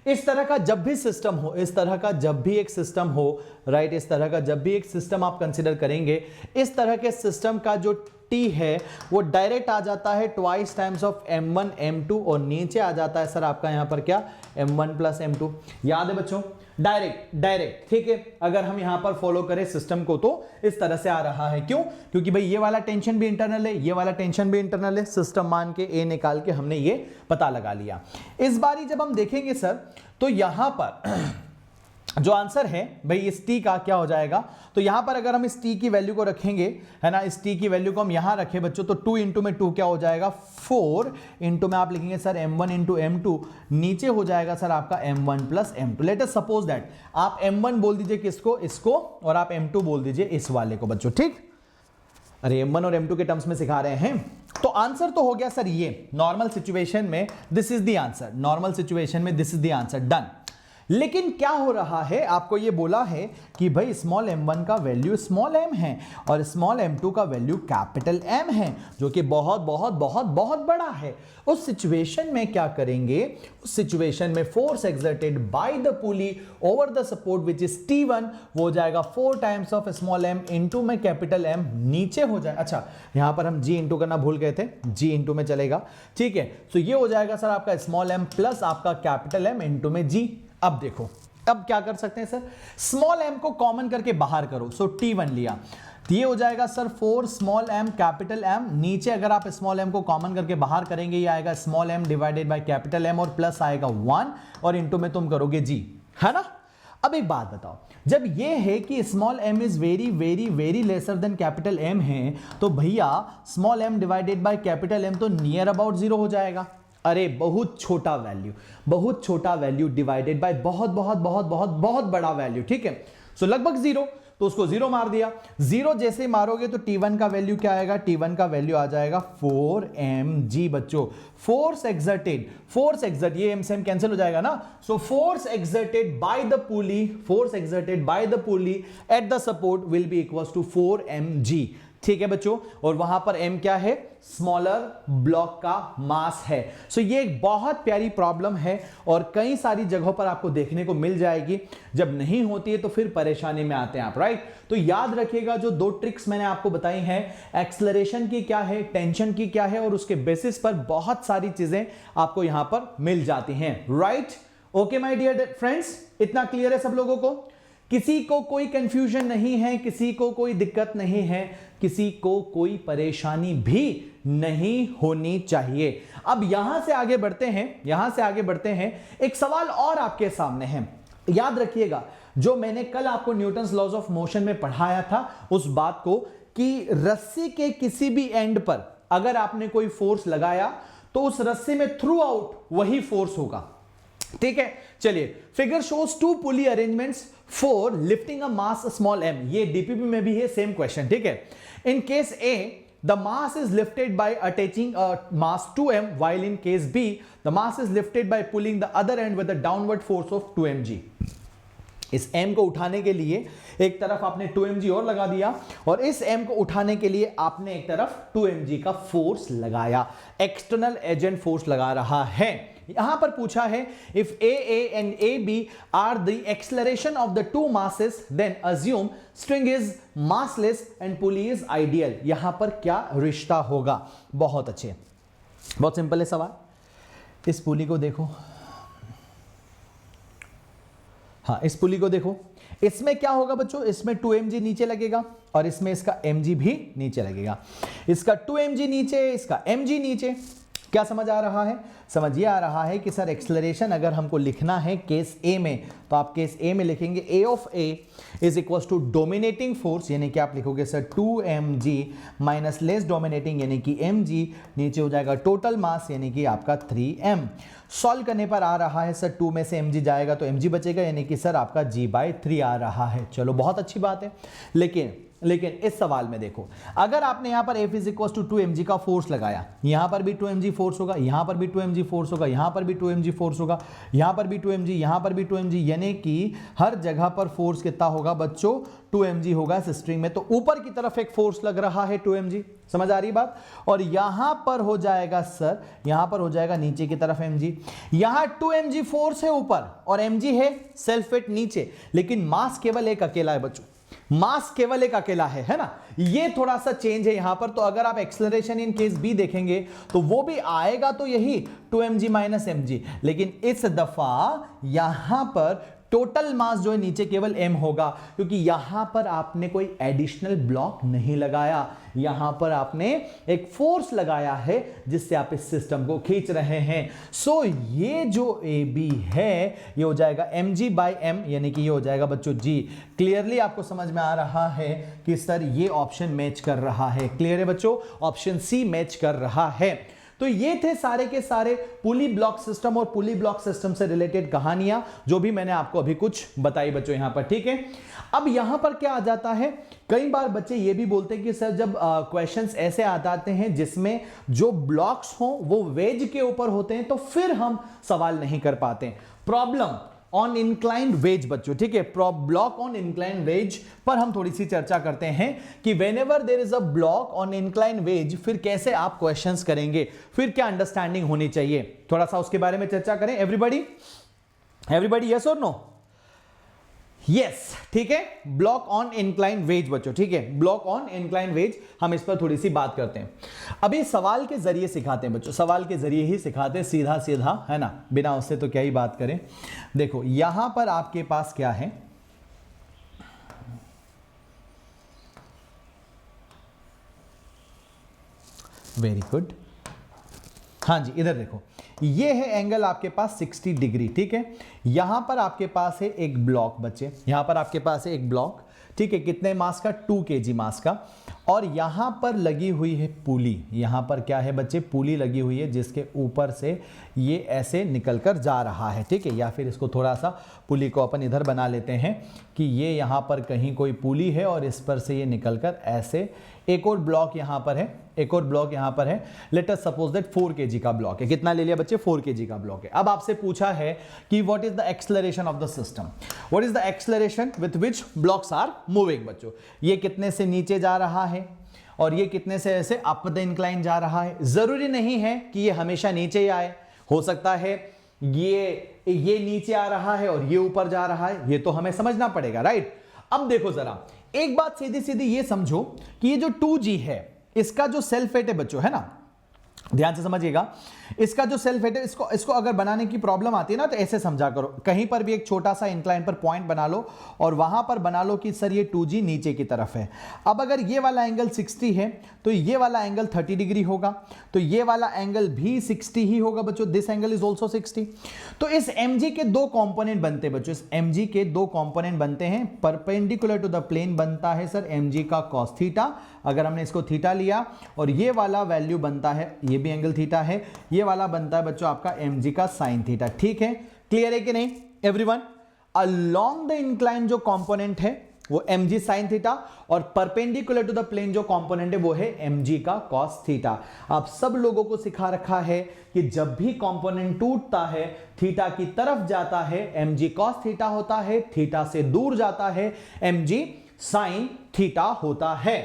इस तरह का जब भी सिस्टम हो, इस तरह का जब भी एक सिस्टम हो, राइट, इस तरह का जब भी एक सिस्टम आप कंसीडर करेंगे, इस तरह के सिस्टम का जो T है वो डायरेक्ट आ जाता है twice times of M1 M2 और नीचे आ जाता है सर आपका यहां पर क्या, M1 प्लस M2। याद है बच्चों, डायरेक्ट, ठीक है। अगर हम यहां पर फॉलो करें सिस्टम को तो इस तरह से आ रहा है, क्यों, क्योंकि भाई ये वाला टेंशन भी इंटरनल है, ये वाला टेंशन भी इंटरनल है, सिस्टम मान के A निकाल के हमने ये पता लगा लिया। इस बारी जब हम देखेंगे सर तो यहां पर जो आंसर है भाई इस T का क्या हो जाएगा, तो यहां पर अगर हम इस T की वैल्यू को रखेंगे, है ना, इस T की वैल्यू को हम यहां रखें बच्चों, तो 2 इंटू में 2 क्या हो जाएगा, 4 इंटू में आप लिखेंगे सर M1 इंटू M2, नीचे हो जाएगा सर आपका M1 plus M2। Let us suppose that आप M1 बोल दीजिए किसको, इसको, और आप M2 बोल दीजिए इस वाले को बच्चों, ठीक। अरे M1 और M2 के टर्म्स में सिखा रहे हैं, तो आंसर तो हो गया सर ये, नॉर्मल सिचुएशन में this is the answer, normal situation में this is the answer, done. लेकिन क्या हो रहा है, आपको ये बोला है कि भाई स्मॉल m1 का वैल्यू स्मॉल m है और स्मॉल m2 का वैल्यू कैपिटल M है, जो कि बहुत बहुत बहुत बहुत बड़ा है। उस सिचुएशन में क्या करेंगे, उस सिचुएशन में force exerted by the pulley over the support which is T1 वो हो जाएगा 4 times of small m into में कैपिटल M, नीचे हो जाए, अच्छा यहां पर हम G इंटू करना भूल गए थे, G इंटू में चलेगा, ठीक है। तो ये हो जाएगा सर आपका स्मॉल m प्लस आपका कैपिटल M इंटू में G। अब देखो, अब क्या कर सकते हैं सर, स्मॉल m को कॉमन करके बाहर करो, सो T1 लिया, तो ये हो जाएगा sir 4 small m capital M, नीचे अगर आप स्मॉल m को कॉमन करके बाहर करेंगे ये आएगा small m divided by capital M और प्लस आएगा 1 और इंटू में तुम करोगे G, है ना। अब एक बात बताओ, जब ये है कि small m is very very very lesser than capital M है, तो भैया small m divided by capital M तो नियर अबाउट 0 हो जाएगा। अरे बहुत छोटा वैल्यू, बहुत छोटा वैल्यू डिवाइडेड बाय बहुत बहुत बहुत बहुत बहुत बड़ा वैल्यू, ठीक है। सो लगभग 0, तो उसको 0 मार दिया। 0 जैसे मारोगे तो T1 का वैल्यू क्या आएगा, T1 का वैल्यू आ जाएगा 4mg बच्चों। फोर्स एक्सर्ट, ये m से m कैंसिल हो जाएगा ना, so force exerted by the pulley, force exerted by the pulley at the support will be equals to 4mg, ठीक है बच्चों। और वहां पर m क्या है, स्मॉलर ब्लॉक का मास है। सो ये एक बहुत प्यारी प्रॉब्लम है और कई सारी जगहों पर आपको देखने को मिल जाएगी, जब नहीं होती है तो फिर परेशानी में आते हैं आप, राइट। तो याद रखिएगा जो 2 ट्रिक्स मैंने आपको बताई हैं, एक्सेलरेशन की क्या है, टेंशन की क्या है, और उसके बेसिस पर बहुत सारी चीजें आपको यहां पर मिल जाती हैं, right. Okay my dear friends, इतना क्लियर है सब लोगों को, किसी को कोई कंफ्यूजन नहीं है, किसी को कोई दिक्कत नहीं है, किसी को कोई परेशानी भी नहीं होनी चाहिए। अब यहां से आगे बढ़ते हैं, एक सवाल और आपके सामने है। याद रखिएगा जो मैंने कल आपको न्यूटन्स लॉज ऑफ मोशन में पढ़ाया था, उस बात को कि रस्सी के किसी भी एंड पर अगर आपने कोई फोर्स लगाया तो उस रस्सी में थ्रू आउट वही फोर्स होगा। ठीक है, चलिए, figure shows two pulley arrangements for lifting a mass small m। ये डीपीपी में भी है सेम क्वेश्चन। ठीक है, in case A the mass is lifted by attaching a mass to m, while in case B the mass is lifted by pulling the other end with a downward force of 2mg। इस m को उठाने के लिए एक तरफ आपने 2mg और लगा दिया, और इस m को उठाने के लिए आपने एक तरफ 2mg का फोर्स लगाया, एक्सटर्नल एजेंट फोर्स लगा रहा है। यहां पर पूछा है if AA and AB are the acceleration of the two masses then assume string is massless and pulley is ideal। यहां पर क्या रिश्ता होगा? बहुत अच्छे, बहुत सिंपल है सवाल। इस पुली को देखो, हाँ इस पुली को देखो, इसमें क्या होगा बच्चों, इसमें 2mg नीचे लगेगा और इसमें इसका mg भी नीचे लगेगा। इसका 2mg नीचे, इसका mg नीचे। क्या समझ आ रहा है? समझ ये आ रहा है कि सर एक्सलरेशन अगर हमको लिखना है केस ए में, तो आप केस ए में लिखेंगे A of A is equal to dominating force, यानी कि आप लिखोगे sir 2mg minus less dominating यानी कि mg, नीचे हो जाएगा टोटल मास यानी कि आपका 3m। सॉल्व करने पर आ रहा है सर 2 में से mg जाएगा तो mg बचेगा, यानी कि सर आपका g/3 आ रहा है। चलो बहुत अच्छी बात है, लेकिन इस सवाल में देखो, अगर आपने यहां पर F is equal to 2mg का फोर्स लगाया, यहां पर भी 2mg फोर्स होगा, यहां पर भी 2mg फोर्स होगा, यहां पर भी 2mg फोर्स होगा, यहां पर भी 2mg, यहां पर भी 2mg, यानी कि हर जगह पर फोर्स कितना होगा बच्चों? 2mg होगा इस स्ट्रिंग में। तो ऊपर की तरफ एक फोर्स लग रहा है 2mg, समझ आ रही बात? और यहां पर हो जाएगा सर, यहां पर हो जाएगा नीचे की तरफ mg। यहां 2mg फोर्स है ऊपर और mg है सेल्फ वेट नीचे, लेकिन मास केवल एक अकेला है बच्चों, मास केवल एक अकेला है ना। ये थोड़ा सा चेंज है यहां पर। तो अगर आप एक्सेलरेशन इन केस बी देखेंगे तो वो भी आएगा तो यही 2mg माइनस mg, लेकिन इस दफा यहां पर टोटल मास जो है नीचे केवल m होगा, क्योंकि यहां पर आपने कोई एडिशनल ब्लॉक नहीं लगाया, यहां पर आपने एक फोर्स लगाया है जिससे आप इस सिस्टम को खींच रहे हैं। सो ये जो AB है ये हो जाएगा mg/m, यानी कि ये हो जाएगा बच्चों g। क्लियरली आपको समझ में आ रहा है कि सर ये ऑप्शन मैच कर रहा है। क्लियर है बच्चों? ऑप्शन सी मैच कर रहा है। तो ये थे सारे के सारे पुली ब्लॉक सिस्टम और पुली ब्लॉक सिस्टम से रिलेटेड कहानियां जो भी मैंने आपको अभी कुछ बताई बच्चों यहां पर। ठीक है, अब यहां पर क्या आ जाता है, कई बार बच्चे ये भी बोलते हैं कि सर जब क्वेश्चंस ऐसे आ जाते हैं जिसमें जो ब्लॉक्स हो वो वेज के ऊपर होते हैं तो फिर हम सवाल नहीं कर पाते। प्रॉब्लम ऑन इंक्लाइंड वेज बच्चों, ठीक है, ब्लॉक ऑन इंक्लाइंड वेज पर हम थोड़ी सी चर्चा करते हैं कि whenever there is a block on inclined wedge फिर कैसे आप क्वेश्चंस करेंगे, फिर क्या अंडरस्टैंडिंग होनी चाहिए, थोड़ा सा उसके बारे में चर्चा करें। एवरीबॉडी यस और नो? यस, ठीक है, ब्लॉक ऑन इंक्लाइन वेज बच्चों, ठीक है, ब्लॉक ऑन इंक्लाइन वेज हम इस पर थोड़ी सी बात करते हैं। अभी सवाल के जरिए सिखाते हैं बच्चों, सवाल के जरिए ही सिखाते हैं, सीधा सीधा, है ना, बिना उससे तो क्या ही बात करें। देखो यहां पर आपके पास क्या है, वेरी गुड, हाँ जी, इधर देखो, ये है एंगल आपके पास 60 डिग्री, ठीक है। यहां पर आपके पास है एक ब्लॉक बच्चे, यहां पर आपके पास है एक ब्लॉक, ठीक है, कितने मास का? 2 kg मास का, और यहां पर लगी हुई है पुली, यहां पर क्या है बच्चे? पुली लगी हुई है जिसके ऊपर से ये ऐसे निकलकर जा रहा है, ठीक है। या फिर इसको थोड़ा सा पुली को अपन इधर बना लेते हैं कि ये यहां पर कहीं कोई पुली है और इस पर से ये निकलकर ऐसे, एक और ब्लॉक यहां पर है, एक और ब्लॉक यहां पर है, let us suppose that 4 kg का ब्लॉक है। कितना ले लिया बच्चे? 4 kg का ब्लॉक है। अब आपसे पूछा है कि what is the acceleration of the system, what is the acceleration with which blocks are moving बच्चों। ये कितने से नीचे जा रहा है और ये कितने से ऐसे अप द इंक्लाइन जा रहा है। जरूरी नहीं है कि ये हमेशा नीचे ही आए, हो सकता है ये नीचे आ रहा है और ये ऊपर जा रहा है, ये तो हमें समझना पड़ेगा, राइट। अब देखो जरा एक बात सीधी सीधी ये समझो कि ये जो 2G है इसका जो सेल्फ वेट है बच्चों, है ना, ध्यान से समझिएगा, इसका जो सेल्फ वेट है, इसको अगर बनाने की प्रॉब्लम आती है ना तो ऐसे समझा करो, कहीं पर भी एक छोटा सा इंक्लाइन पर पॉइंट बना लो और वहां पर बना लो कि सर ये 2G नीचे की तरफ है। अब अगर ये वाला एंगल 60 है तो ये वाला एंगल 30 डिग्री होगा, तो ये वाला एंगल भी 60 ही होगा बच्चों, दिस एंगल इज ऑल्सो 60। तो इस mg के दो कंपोनेंट बनते हैं बच्चों, इस mg के दो कंपोनेंट बनते हैं, परपेंडिकुलर टू द प्लेन बनता है सर mg का cos थीटा, अगर हमने इसको थीटा लिया, और ये वाला वैल्यू बनता है ये भी एंगल थीटा है, ये वाला बनता है बच्चों आपका mg का साइन थीटा। ठीक है, क्लियर है कि नहीं एवरीवन? अलोंग द इंक्लाइन जो कंपोनेंट है वो mg साइन थीटा, और परपेंडिकुलर टू द प्लेन जो कंपोनेंट है वो है mg का cos थीटा। आप सब लोगों को सिखा रखा है कि जब भी कंपोनेंट टूटता है थीटा की तरफ जाता है mg cos थीटा होता है, थीटा से दूर जाता है mg साइन थीटा होता है।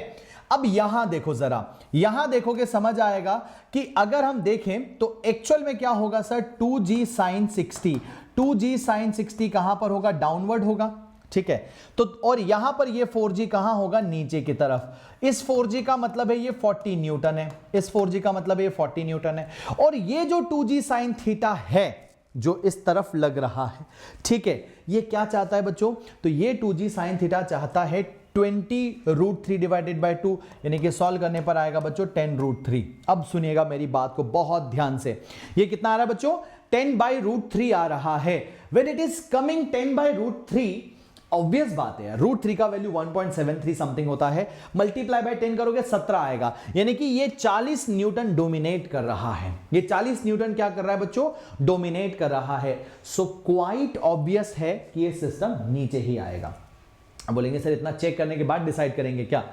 अब यहां देखो जरा, यहां देखोगे समझ आएगा कि अगर हम देखें तो एक्चुअल में क्या होगा sir, 2g sign 60, 2g sign 60 कहां पर होगा, डाउनवर्ड होगा। ठीक है, तो और यहां पर ये 4g कहां होगा, नीचे की तरफ। इस 4g का मतलब है ये 40 न्यूटन है, इस 4g का मतलब है ये 40 न्यूटन है, और ये जो 2g साइन थीटा है जो इस तरफ लग रहा है, ठीक है, ये क्या चाहता है बच्चों, तो ये 2g साइन थीटा चाहता है 20√3 डिवाइडेड बाय 2, यानी कि सॉल्व करने पर आएगा बच्चों 10√3। अब सुनिएगा मेरी बात को बहुत ध्यान से, ये कितना आ रहा है बच्चों, 10/√3 आ रहा है। When it is coming 10/√3, obvious बात है, √3 का वैल्यू 1.73 समथिंग होता है, मल्टीप्लाई बाय 10 करोगे 17 आएगा, यानी कि ये 40 न्यूटन डोमिनेट कर रहा है। ये 40 न्यूटन क्या कर रहा है बच्चों, डोमिनेट कर रहा है। सो क्वाइट ऑब्वियस है कि ये सिस्टम नीचे ही आएगा। अब बोलेंगे सर इतना चेक करने के बाद डिसाइड करेंगे क्या?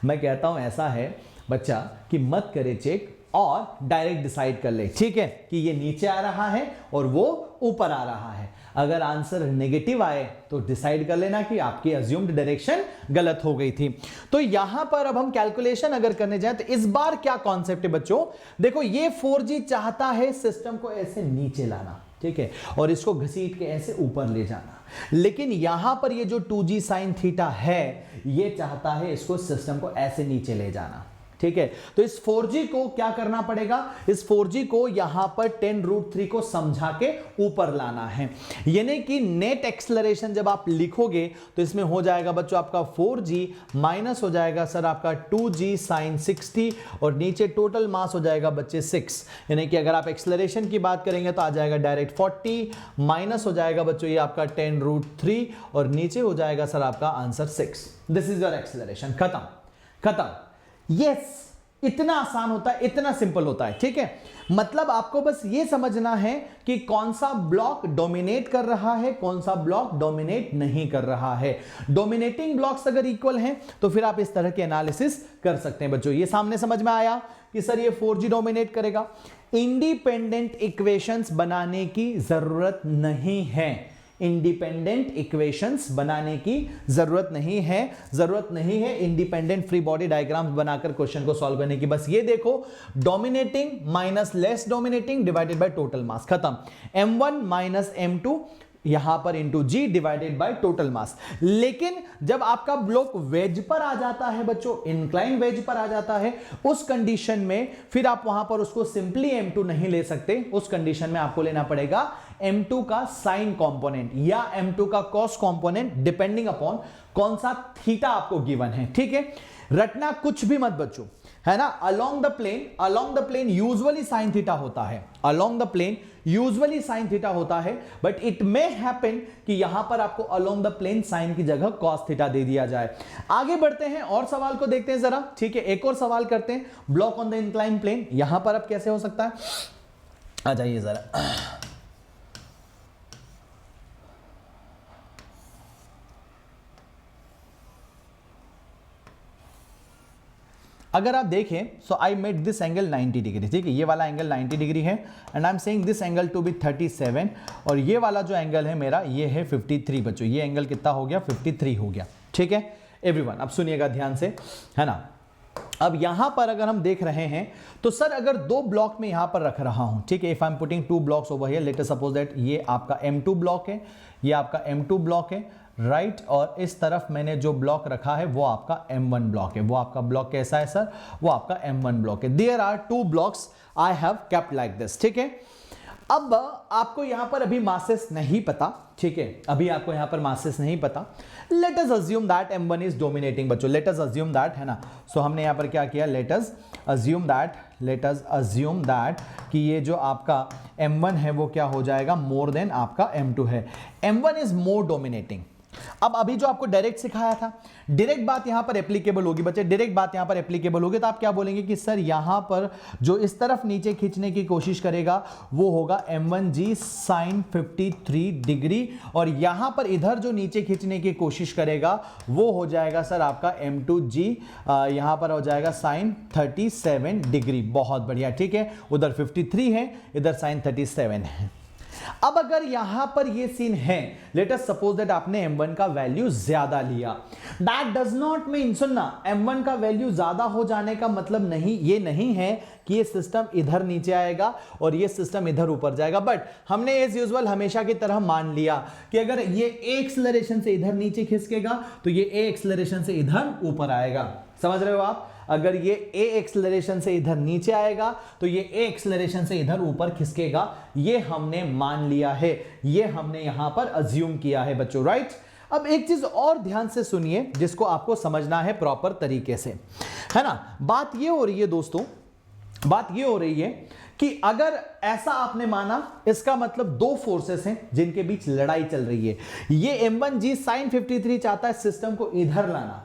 मैं कहता हूं ऐसा है बच्चा कि मत करे चेक और डायरेक्ट डिसाइड कर ले, ठीक है, कि ये नीचे आ रहा है और वो ऊपर आ रहा है। अगर आंसर नेगेटिव आए तो डिसाइड कर लेना कि आपकी अज्यूम्ड डायरेक्शन गलत हो गई थी। तो यहां पर अब हम कैलकुलेशन अगर करने जाए तो इस बार क्या कॉन्सेप्ट है बच्चों, देखो ये 4G चाहता है सिस्टम को ऐसे नीचे लाना, ठीक है, और इसको घसीट के ऐसे ऊपर ले जाना, लेकिन यहां पर ये जो 2G साइन थीटा है ये चाहता है इसको सिस्टम को ऐसे नीचे ले जाना, ठीक है। तो इस 4G को क्या करना पड़ेगा, इस 4G को यहां पर 10√3 को समझा के ऊपर लाना है, यानी कि नेट एक्सेलरेशन जब आप लिखोगे तो इसमें हो जाएगा बच्चों आपका 4G माइनस हो जाएगा सर आपका 2G साइन 60, और नीचे टोटल मास हो जाएगा बच्चे 6, यानी कि अगर आप एक्सेलरेशन की बात करेंगे तो आ जाएगा डायरेक्ट 40, माइनस हो जाएगा बच्चों ये आपका 10√3, और नीचे हो जाएगा सर आपका answer 6। This is your acceleration, खत्म खत्म। यस, इतना आसान होता है, इतना सिंपल होता है, ठीक है। मतलब आपको बस ये समझना है कि कौन सा ब्लॉक डोमिनेट कर रहा है, कौन सा ब्लॉक डोमिनेट नहीं कर रहा है। डोमिनेटिंग ब्लॉक्स अगर इक्वल हैं तो फिर आप इस तरह के एनालिसिस कर सकते हैं बच्चों। ये सामने समझ में आया कि सर ये 4G डोमिनेट करेगा। इंडिपेंडेंट इक्वेशंस बनाने की जरूरत नहीं है, इंडिपेंडेंट इक्वेशंस बनाने की जरूरत नहीं है इंडिपेंडेंट फ्री बॉडी डायग्राम्स बनाकर क्वेश्चन को सॉल्व करने की। बस ये देखो, dominating minus less dominating divided by total mass, खत्म। m1 माइनस m2 यहां पर into g divided by total mass. लेकिन जब आपका ब्लॉक वेज पर आ जाता है बच्चों, इंक्लाइन वेज पर आ जाता है, उस कंडीशन में फिर आप वहां पर उसको सिंपली m2 नहीं ले सकते, उस कंडीशन में आपको लेना पड़ेगा m2 का साइन कंपोनेंट या m2 का कॉस कंपोनेंट, डिपेंडिंग अपॉन कौन सा थीटा आपको गिवन है, ठीक है। रटना कुछ भी मत बच्चों, है ना। Along the plane usually sine theta होता है, along the plane usually sine theta होता है, बट इट मे हैपन कि यहां पर आपको अलोंग द प्लेन साइन की जगह कॉस थीटा दे दिया जाए। आगे बढ़ते हैं और सवाल को देखते हैं जरा, ठीक है। एक और सवाल करते हैं, block on the incline plane, यहां पर अब कैसे हो सकता है, आ जाइए जरा। अगर आप देखें, so I made this angle 90 degree, ठीक है, ये वाला एंगल 90 डिग्री है, and I am saying this angle to be 37, और ये वाला जो एंगल है मेरा ये है 53 बच्चों, ये एंगल कितना हो गया, 53 हो गया, ठीक है एवरीवन। अब सुनिएगा ध्यान से, है ना। अब यहां पर अगर हम देख रहे हैं तो सर अगर दो ब्लॉक में यहां पर रख रहा हूं, ठीक है, if I am putting 2 blocks over here, let us suppose that ये आपका m2 ब्लॉक है, ये आपका m2 ब्लॉक है, राइट, और इस तरफ मैंने जो ब्लॉक रखा है वो आपका m1 ब्लॉक है। वो आपका ब्लॉक कैसा है सर, वो आपका m1 ब्लॉक है। There are 2 blocks I have kept like this, ठीक है। अब आपको यहां पर अभी मासेस नहीं पता, ठीक है, अभी आपको यहां पर मासेस नहीं पता। Let us assume that m1 is dominating बच्चों, लेट अस अज्यूम दैट, है ना। सो हमने यहां पर क्या किया, लेट अस अज्यूम दैट कि ये जो आपका m1 है वो क्या हो जाएगा, मोर देन आपका m2 है। m1 इज मोर डोमिनेटिंग, अब अभी जो आपको डायरेक्ट सिखाया था, डायरेक्ट बात यहां पर एप्लीकेबल होगी बच्चे, डायरेक्ट बात यहां पर एप्लीकेबल होगी। तो आप क्या बोलेंगे कि सर यहां पर जो इस तरफ नीचे खींचने की कोशिश करेगा वो होगा m1g sin 53 डिग्री, और यहां पर इधर जो नीचे खींचने की कोशिश करेगा वो हो जाएगा सर आपका m2g, यहां पर हो जाएगा sin 37 डिग्री। बहुत बढ़िया, ठीक है, उधर 53 है, इधर sin 37 है। अब अगर यहां पर ये सीन है, लेट अस सपोज दैट आपने m1 का वैल्यू ज्यादा लिया, दैट डज नॉट मीन, सुनना, m1 का वैल्यू ज्यादा हो जाने का मतलब ये नहीं है कि ये सिस्टम इधर नीचे आएगा और ये सिस्टम इधर ऊपर जाएगा, बट हमने एज यूजुअल हमेशा की तरह मान लिया कि अगर ये ए एक्सेलरेशन से इधर नीचे खिसकेगा तो ये ए एक्सेलरेशन से इधर ऊपर आएगा। समझ रहे हो आप? अगर ये ए एक्सेलरेशन से इधर नीचे आएगा तो ये ए एक्सेलरेशन से इधर ऊपर खिसकेगा, ये हमने मान लिया है, ये हमने यहां पर अज्यूम किया है बच्चों, राइट। अब एक चीज और ध्यान से सुनिए जिसको आपको समझना है प्रॉपर तरीके से, है ना। बात ये हो रही है दोस्तों, बात ये हो रही है कि अगर ऐसा आपने माना, इसका मतलब दो फोर्सेस हैं जिनके बीच लड़ाई चल रही है। ये m1g sin 53 चाहता है सिस्टम को इधर लाना,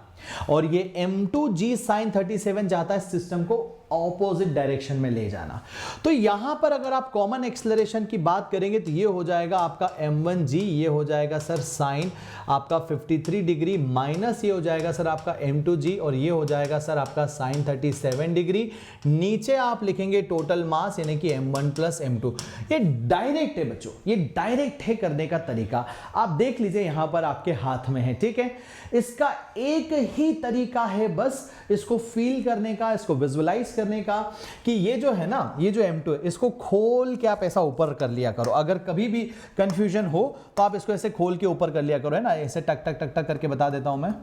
और ये m2g sin 37 चाहता है सिस्टम को ऑपोजिट डायरेक्शन में ले जाना। तो यहां पर अगर आप कॉमन एक्सेलरेशन की बात करेंगे तो ये हो जाएगा आपका m1g, ये हो जाएगा सर साइन आपका 53 डिग्री, माइनस ये हो जाएगा सर आपका m2g, और ये हो जाएगा सर आपका साइन 37 डिग्री। नीचे आप लिखेंगे टोटल मास यानी कि m1 प्लस m2। ये डायरेक्ट है बच्चों, ये डायरेक्ट है करने का तरीका। आप देख लीजिए यहां पर आपके हाथ में है, ठीक है। इसका एक ही तरीका है बस इसको फील करने का, इसको विजुअलाइज करने का, कि ये जो है ना, ये जो m2 है, इसको खोल के आप ऐसा ऊपर कर लिया करो। अगर कभी भी कंफ्यूजन हो तो आप इसको ऐसे खोल के ऊपर कर लिया करो, है ना। ऐसे टक टक टक टक करके बता देता हूं मैं।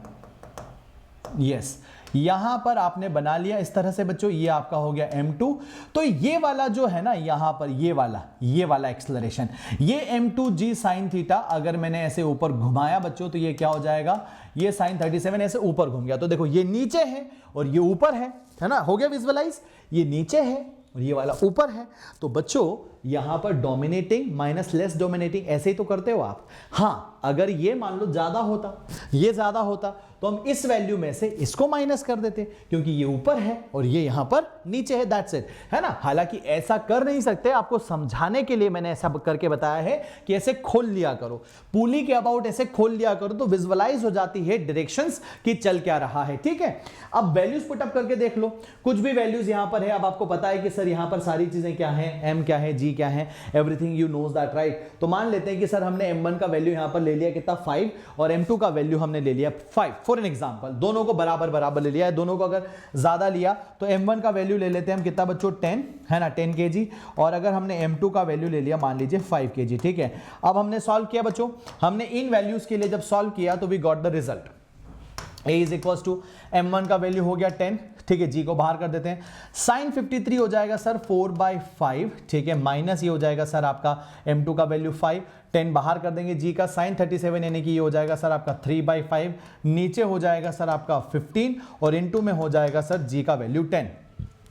यस, यहां पर आपने बना लिया इस तरह से बच्चों, ये आपका हो गया m2। तो ये वाला जो है ना यहां पर, ये वाला एक्सेलरेशन, ये m2g sin थीटा अगर मैंने ऐसे ऊपर घुमाया बच्चों तो ये क्या हो जाएगा, ये sin 37 ऐसे ऊपर घूम गया। तो देखो ये नीचे है और ये ऊपर है ना, हो गया विजुअलाइज। ये नीचे है और ये वाला ऊपर है। तो बच्चों यहां पर डोमिनेटिंग माइनस लेस डोमिनेटिंग ऐसे ही तो करते हो आप। हाँ, अगर ये मान लो ज्यादा होता, ये ज्यादा होता तो हम इस वैल्यू में से इसको माइनस कर देते, क्योंकि ये ऊपर है और ये यहां पर नीचे है, दैट्स इट, है ना। हालांकि ऐसा कर नहीं सकते, आपको समझाने के लिए मैंने ऐसा करके बताया है कि ऐसे खोल लिया करो, पुली के अबाउट ऐसे खोल लिया करो तो विजुअलाइज हो जाती है डायरेक्शंस कि चल क्या रहा है, ठीक है। अब वैल्यूज पुट अप करके देख लो, कुछ भी वैल्यूज यहां पर है। अब आपको पता है कि सर यहां पर सारी चीजें क्या है, m क्या है, g क्या है, everything you knows that, right. तो मान लेते हैं कि सर हमने m1 का वैल्यू यहां पर ले लिया कितना 5, और m2 का वैल्यू हमने ले लिया 5 फॉर एन एग्जांपल। दोनों को बराबर बराबर ले लिया है, दोनों को अगर ज्यादा लिया तो m1 का वैल्यू ले लेते हैं हम कितना बच्चों 10, है ना, 10 kg, और अगर हमने m2 का वैल्यू ले लिया मान लीजिए 5 kg, ठीक है। अब हमने सॉल्व किया बच्चों, हमने इन वैल्यूज के लिए जब सॉल्व किया तो we got the result, a is equal to m1 का वैल्यू हो गया 10, ठीक है, g को बाहर कर देते हैं। साइन 53 हो जाएगा सर 4/5, ठीक है, माइनस ये हो जाएगा सर आपका m2 का वैल्यू 5, 10 बाहर कर देंगे g का, साइन 37 यानी कि ये हो जाएगा सर आपका 3/5, नीचे हो जाएगा सर आपका 15, और इनटू में हो जाएगा सर g का वैल्यू 10।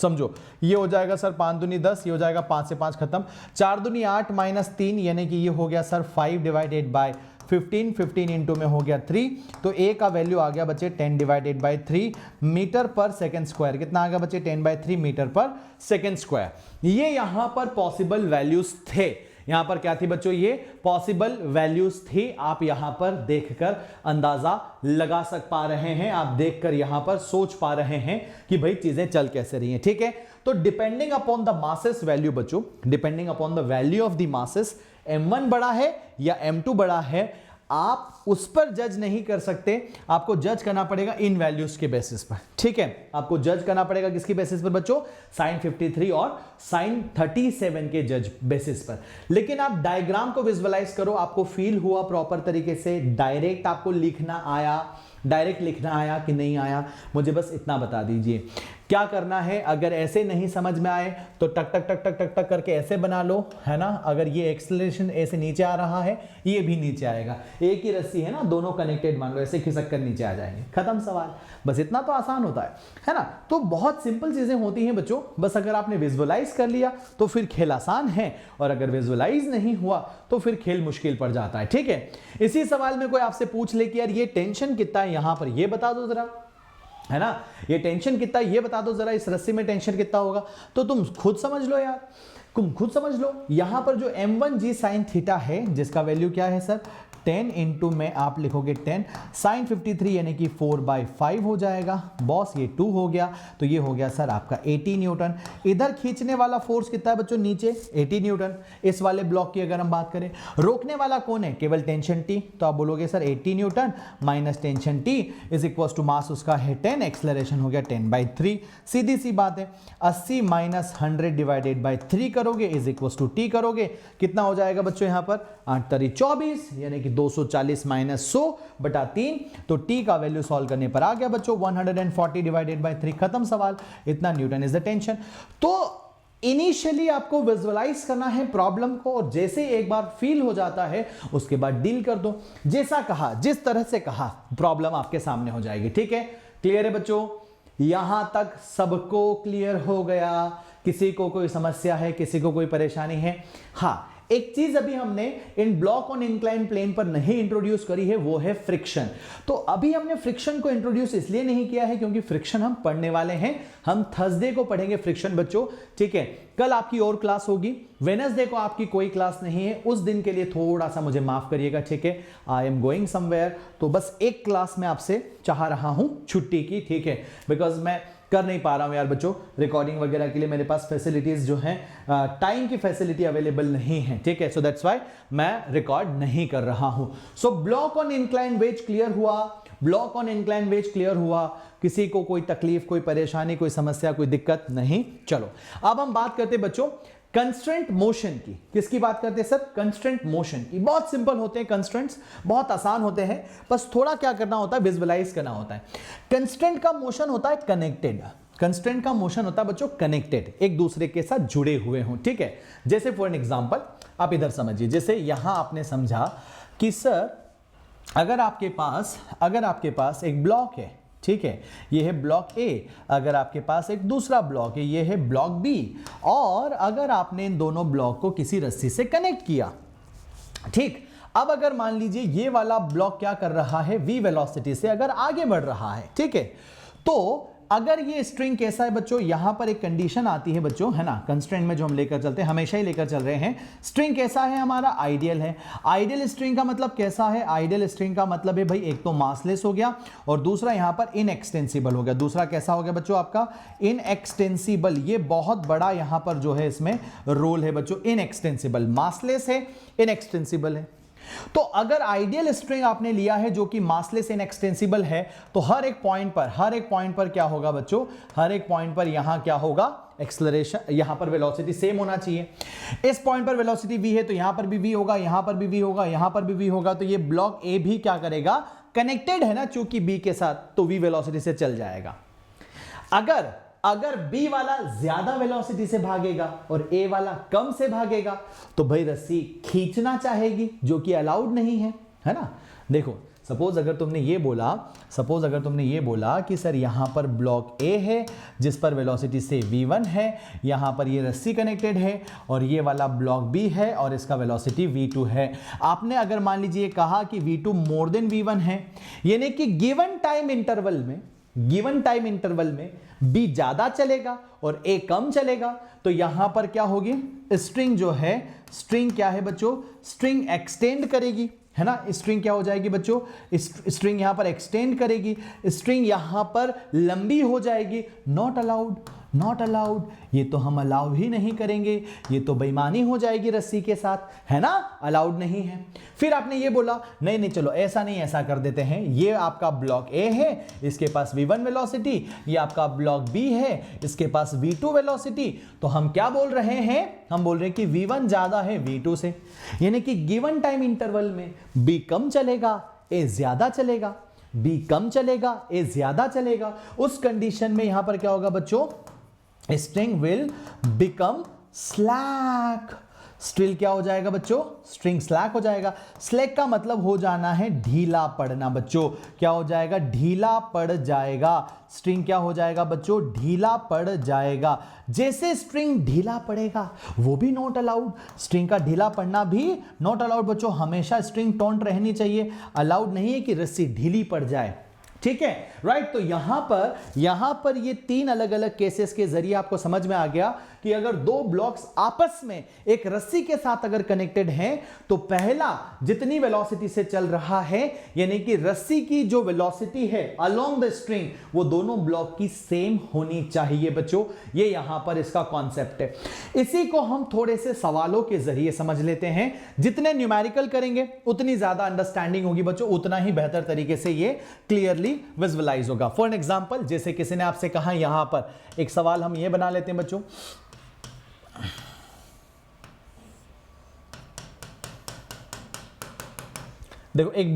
समझो ये हो जाएगा सर 5 दूनी 10, ये हो जाएगा 5 से 5 खत्म, 4 दूनी 8 माइनस 3 यानी कि ये हो गया सर 5 डिवाइडेड बाय 15, 15 इंटू में हो गया 3, तो a का वैल्यू आ गया बच्चे 10 डिवाइडेड बाय 3 मीटर पर सेकंड स्क्वायर। कितना आ गया बच्चे 10/3 मीटर पर सेकंड स्क्वायर। ये यहां पर पॉसिबल वैल्यूज थे, यहां पर क्या थी बच्चों, ये पॉसिबल वैल्यूज थी। आप यहां पर देखकर अंदाजा लगा पा रहे हैं, आप देखकर यहां पर सोच पा रहे हैं कि भाई चीजें चल कैसे रही हैं, ठीक है। तो depending upon the masses value बच्चों, depending upon the value of the masses, m1 बड़ा है या m2 बड़ा है, आप उस पर जज नहीं कर सकते, आपको जज करना पड़ेगा इन वैल्यूज के बेसिस पर, ठीक है। आपको जज करना पड़ेगा किसकी बेसिस पर बच्चों, साइन 53 और साइन 37 के जज बेसिस पर। लेकिन आप डायग्राम को विजुअलाइज करो, आपको फील हुआ प्रॉपर तरीके से, डायरेक्ट आपको लिखना आया, डायरेक्ट लिखना आया कि नहीं आया, मुझे बस इतना बता दीजिए। क्या करना है, अगर ऐसे नहीं समझ में आए तो टक टक टक टक टक टक करके ऐसे बना लो, है ना। अगर ये एक्सेलरेशन ऐसे नीचे आ रहा है, ये भी नीचे आएगा, एक ही रस्सी है ना, दोनों कनेक्टेड मान लो, ऐसे खिसक कर नीचे आ जाएंगे, खत्म सवाल। बस इतना तो आसान होता है ना। तो बहुत सिंपल चीजें होती हैं बच्चों, बस अगर आपने विजुअलाइज कर लिया तो फिर खेल आसान है, और अगर विजुअलाइज नहीं हुआ तो फिर खेल मुश्किल पड़ जाता है, ठीक है। इसी सवाल में कोई आपसे पूछ ले कि यार ये टेंशन कितना है यहां पर, ये बता दो जरा, है ना, ये टेंशन कितना है ये बता दो जरा, इस रस्सी में टेंशन कितना होगा, तो तुम खुद समझ लो यार, तुम खुद समझ लो। यहां पर जो m1g sin थीटा है, जिसका वैल्यू क्या है सर, 10 इंटू में आप लिखोगे 10 sin 53 यानी कि 4/5 हो जाएगा बॉस, ये 2 हो गया, तो ये हो गया सर आपका 80 न्यूटन। इधर खींचने वाला फोर्स कितना है बच्चों, नीचे 80 न्यूटन। इस वाले ब्लॉक की अगर हम बात करें, रोकने वाला कौन है, केवल टेंशन टी, तो आप बोलोगे sir 80 newton minus tension T is equal to mass उसका है 10, एक्सेलरेशन हो गया 10/3। सीधी सी बात है, 80 माइनस 100 डिवाइडेड बाई 3 करोगे इज इक्वल टू टी करोगे, कितना हो जाएगा बच्चों यहाँ पर 8 × 24 यानी कि 240 माइनस 100/3, तो टी का वैल्यू सॉल्व करने पर आ गया बच्चों 140 डिवाइडेड बाय 3, खत्म सवाल, इतना न्यूटन इज द टेंशन। तो इनिशियली आपको विजुअलाइज करना है प्रॉब्लम को, और जैसे एक बार फील हो जाता है उसके बाद डील कर दो, जैसा कहा जिस तरह से कहा प्रॉब्लम आपके सामने हो जाएगी, ठीक है। क्लियर है बच्चों, यहां तक सबको क्लियर हो गया, किसी को कोई समस्या है, किसी को कोई परेशानी है? हाँ, एक चीज अभी हमने इन ब्लॉक ऑन इंक्लाइन प्लेन पर नहीं इंट्रोड्यूस करी है, वो है फ्रिक्शन। तो अभी हमने फ्रिक्शन को इंट्रोड्यूस इसलिए नहीं किया है क्योंकि फ्रिक्शन हम पढ़ने वाले हैं, हम थर्सडे को पढ़ेंगे फ्रिक्शन बच्चों, ठीक है। कल आपकी और क्लास होगी, वेडनेसडे को आपकी कोई क्लास नहीं है, उस दिन के लिए थोड़ा सा मुझे माफ करिएगा, ठीक है। आई एम गोइंग समवेयर, तो बस एक क्लास में आपसे चाह रहा हूं छुट्टी की, ठीक है, बिकॉज मैं कर नहीं पा रहा हूं यार बच्चों, रिकॉर्डिंग वगैरह के लिए मेरे पास फैसिलिटीज जो हैं, टाइम की फैसिलिटी अवेलेबल नहीं है, ठीक है। सो दैट्स व्हाई मैं रिकॉर्ड नहीं कर रहा हूं। So block on incline wedge clear हुआ, block on incline wedge clear हुआ, किसी को कोई तकलीफ, कोई परेशानी, कोई समस्या, कोई दिक्कत नहीं। चलो अब हम बात करते हैं बच्चों कंस्ट्रेंट मोशन की। किसकी बात करते हैं सर, कंस्ट्रेंट मोशन की। बहुत सिंपल होते हैं कंस्ट्रेंट्स, बहुत आसान होते हैं, बस थोड़ा क्या करना होता है, विजुअलाइज करना होता है। कंस्ट्रेंट का मोशन होता है कनेक्टेड, कंस्ट्रेंट का मोशन होता है बच्चों कनेक्टेड, एक दूसरे के साथ जुड़े हुए हों, ठीक है। जैसे फॉर एन एग्जांपल आप इधर समझिए, जैसे यहां आपने समझा कि सर अगर आपके पास एक ब्लॉक है, ठीक है, ये है ब्लॉक ए, अगर आपके पास एक दूसरा ब्लॉक है, ये है ब्लॉक बी, और अगर आपने इन दोनों ब्लॉक को किसी रस्सी से कनेक्ट किया, ठीक। अब अगर मान लीजिए ये वाला ब्लॉक क्या कर रहा है, v वेलोसिटी से अगर आगे बढ़ रहा है, ठीक है, तो अगर ये स्ट्रिंग कैसा है बच्चों, यहां पर एक कंडीशन आती है बच्चों, है ना, कंस्ट्रेंट में जो हम लेकर चलते हैं, हमेशा ही लेकर चल रहे हैं, स्ट्रिंग कैसा है हमारा, आइडियल है। आइडियल स्ट्रिंग का मतलब कैसा है, आइडियल स्ट्रिंग का मतलब है भाई एक तो मासलेस हो गया और दूसरा यहां पर इनएक्सटेंसिबल हो गया। दूसरा कैसा हो गया बच्चों आपका, इनएक्सटेंसिबल, ये बहुत बड़ा यहां पर जो है इसमें रोल है बच्चों, इनएक्सटेंसिबल, मासलेस है, इनएक्सटेंसिबल है। तो अगर आइडियल स्ट्रिंग आपने लिया है जो कि मासलेस इनएक्सटेंसिबल है, तो हर एक पॉइंट पर क्या होगा बच्चों, हर एक पॉइंट पर यहां क्या होगा, एक्सेलरेशन, यहां पर वेलोसिटी सेम होना चाहिए। इस पॉइंट पर वेलोसिटी v है तो यहां पर भी v होगा, यहां पर भी v होगा, यहां पर भी v होगा, तो ये ब्लॉक ए भी क्या करेगा, कनेक्टेड है ना चूंकि b के साथ, तो v वेलोसिटी से चल जाएगा। अगर B वाला ज्यादा वेलोसिटी से भागेगा और A वाला कम से भागेगा, तो भाई रस्सी खींचना चाहेगी, जो कि अलाउड नहीं है, है ना। देखो सपोज अगर तुमने ये बोला कि सर यहां पर ब्लॉक A है जिस पर वेलोसिटी से v1 है, यहां पर ये रस्सी कनेक्टेड है, और ये वाला ब्लॉक B है और इसका वेलोसिटी v2 है। आपने अगर मान लीजिए कहा कि v2 मोर देन v1 है, यानी कि गिवन टाइम इंटरवल में B ज्यादा चलेगा और A कम चलेगा, तो यहां पर क्या होगी, स्ट्रिंग जो है, स्ट्रिंग क्या है बच्चों, स्ट्रिंग एक्सटेंड करेगी, है ना। स्ट्रिंग क्या हो जाएगी बच्चों, स्ट्रिंग यहां पर एक्सटेंड करेगी, स्ट्रिंग यहां पर लंबी हो जाएगी। नॉट अलाउड, ये तो हम अलाउ ही नहीं करेंगे, ये तो बेईमानी हो जाएगी रस्सी के साथ, है ना, अलाउड नहीं है। फिर आपने ये बोला नहीं चलो ऐसा नहीं, ऐसा कर देते हैं, ये आपका ब्लॉक ए है, इसके पास v1 वेलोसिटी, ये आपका ब्लॉक बी है, इसके पास v2 वेलोसिटी, तो हम क्या बोल रहे हैं, हम बोल रहे हैं कि v1 ज्यादा है v2 से, यानी कि गिवन टाइम इंटरवल में b कम चलेगा, a ज्यादा चलेगा। बी कम चलेगा, ए ज्यादा चलेगा। उस कंडीशन में यहां पर क्या होगा बच्चों, string will become slack. Still क्या हो जाएगा बच्चों, स्ट्रिंग स्लैक हो जाएगा। स्लैक का मतलब हो जाना है ढीला पड़ना बच्चों, क्या हो जाएगा, ढीला पड़ जाएगा। स्ट्रिंग क्या हो जाएगा बच्चों, ढीला पड़ जाएगा। जैसे स्ट्रिंग ढीला पड़ेगा वो भी नॉट अलाउड, स्ट्रिंग का ढीला पड़ना भी नॉट अलाउड बच्चों। हमेशा स्ट्रिंग टॉन्ट रहनी चाहिए, अलाउड नहीं है कि रस्सी ढीली पड़ जाए, ठीक है, राइट। तो यहां पर ये तीन अलग अलग केसेस के जरिए आपको समझ में आ गया कि अगर दो ब्लॉक्स आपस में एक रस्सी के साथ अगर कनेक्टेड हैं तो पहला जितनी वेलोसिटी से चल रहा है, यानी कि रस्सी की जो वेलोसिटी है अलोंग द स्ट्रिंग, वो दोनों ब्लॉक की सेम होनी चाहिए बच्चों। ये यहां पर इसका कॉन्सेप्ट है। इसी को हम थोड़े से सवालों के जरिए समझ लेते हैं। जितने न्यूमेरिकल करेंगे उतनी ज्यादा अंडरस्टैंडिंग होगी बच्चों, उतना ही बेहतर तरीके से ये क्लियरली विजुअलाइज होगा। फॉर एन एग्जांपल, जैसे किसी ने आपसे कहा, यहां पर एक सवाल हम ये बना लेते हैं बच्चों। देखो एक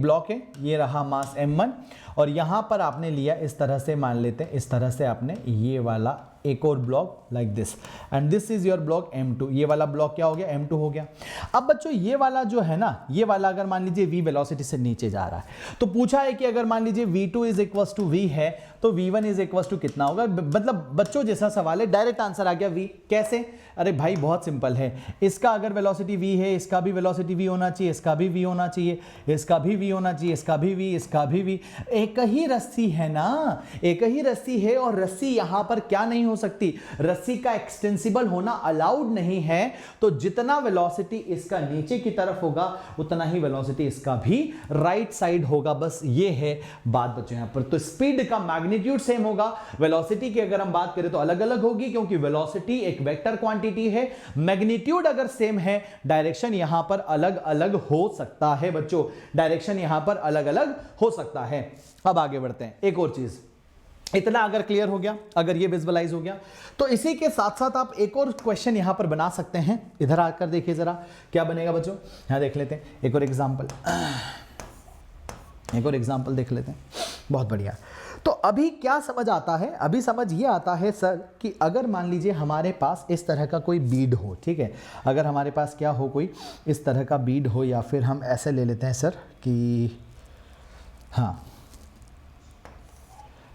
ब्लॉक है, ये रहा मास m1 और यहां पर आपने लिया इस तरह से, मान लेते हैं इस तरह से आपने ये वाला एक और block like this, and this is your block m2। ये वाला ब्लॉक क्या हो गया, m2 हो गया। अब बच्चों ये वाला जो है ना, ये वाला अगर मान लीजिए v वेलोसिटी से नीचे जा रहा है, तो पूछा है कि अगर मान लीजिए v2 is equal to v है तो v1 इज इक्वल टू कितना होगा। मतलब बच्चों जैसा सवाल है, डायरेक्ट आंसर आ गया v। कैसे, अरे भाई बहुत सिंपल है, इसका अगर वेलोसिटी v है, इसका भी वेलोसिटी v होना चाहिए, इसका भी v होना चाहिए, इसका भी v होना चाहिए, इसका भी v, इसका भी v। एक ही रस्सी है ना, एक ही रस्सी है, और रस्सी यहां पर क्या नहीं हो सकती, रस्सी का एक्सटेंसिबल होना अलाउड नहीं है। तो जितना वेलोसिटी इसका नीचे की तरफ होगा उतना ही वेलोसिटी इसका भी राइट साइड होगा। बस ये है बात बच्चों यहां पर। तो स्पीड का मैग्नीट्यूड सेम होगा, वेलोसिटी की अगर हम बात करें तो अलग अलग होगी, क्योंकि वेलोसिटी एक वेक्टर क्वांटिटी है। मैग्नीट्यूड अगर सेम है, डायरेक्शन यहां पर अलग अलग हो सकता है बच्चों, डायरेक्शन यहां पर अलग अलग हो सकता है। अब आगे बढ़ते हैं, एक और चीज, इतना अगर क्लियर हो गया, अगर ये विजुअलाइज हो गया, तो इसी के साथ साथ आप एक और क्वेश्चन यहां पर बना सकते हैं। इधर आकर देखिए जरा क्या बनेगा बच्चों, यहां देख लेते हैं एक और एग्जांपल, देख लेते हैं। बहुत बढ़िया। तो अभी क्या समझ आता है, अभी समझ ये आता है सर कि अगर मान लीजिए हमारे पास इस तरह का कोई बीड हो, ठीक है, अगर हमारे पास क्या हो, कोई इस तरह का बीड हो, या फिर हम ऐसे ले लेते हैं सर कि हाँ,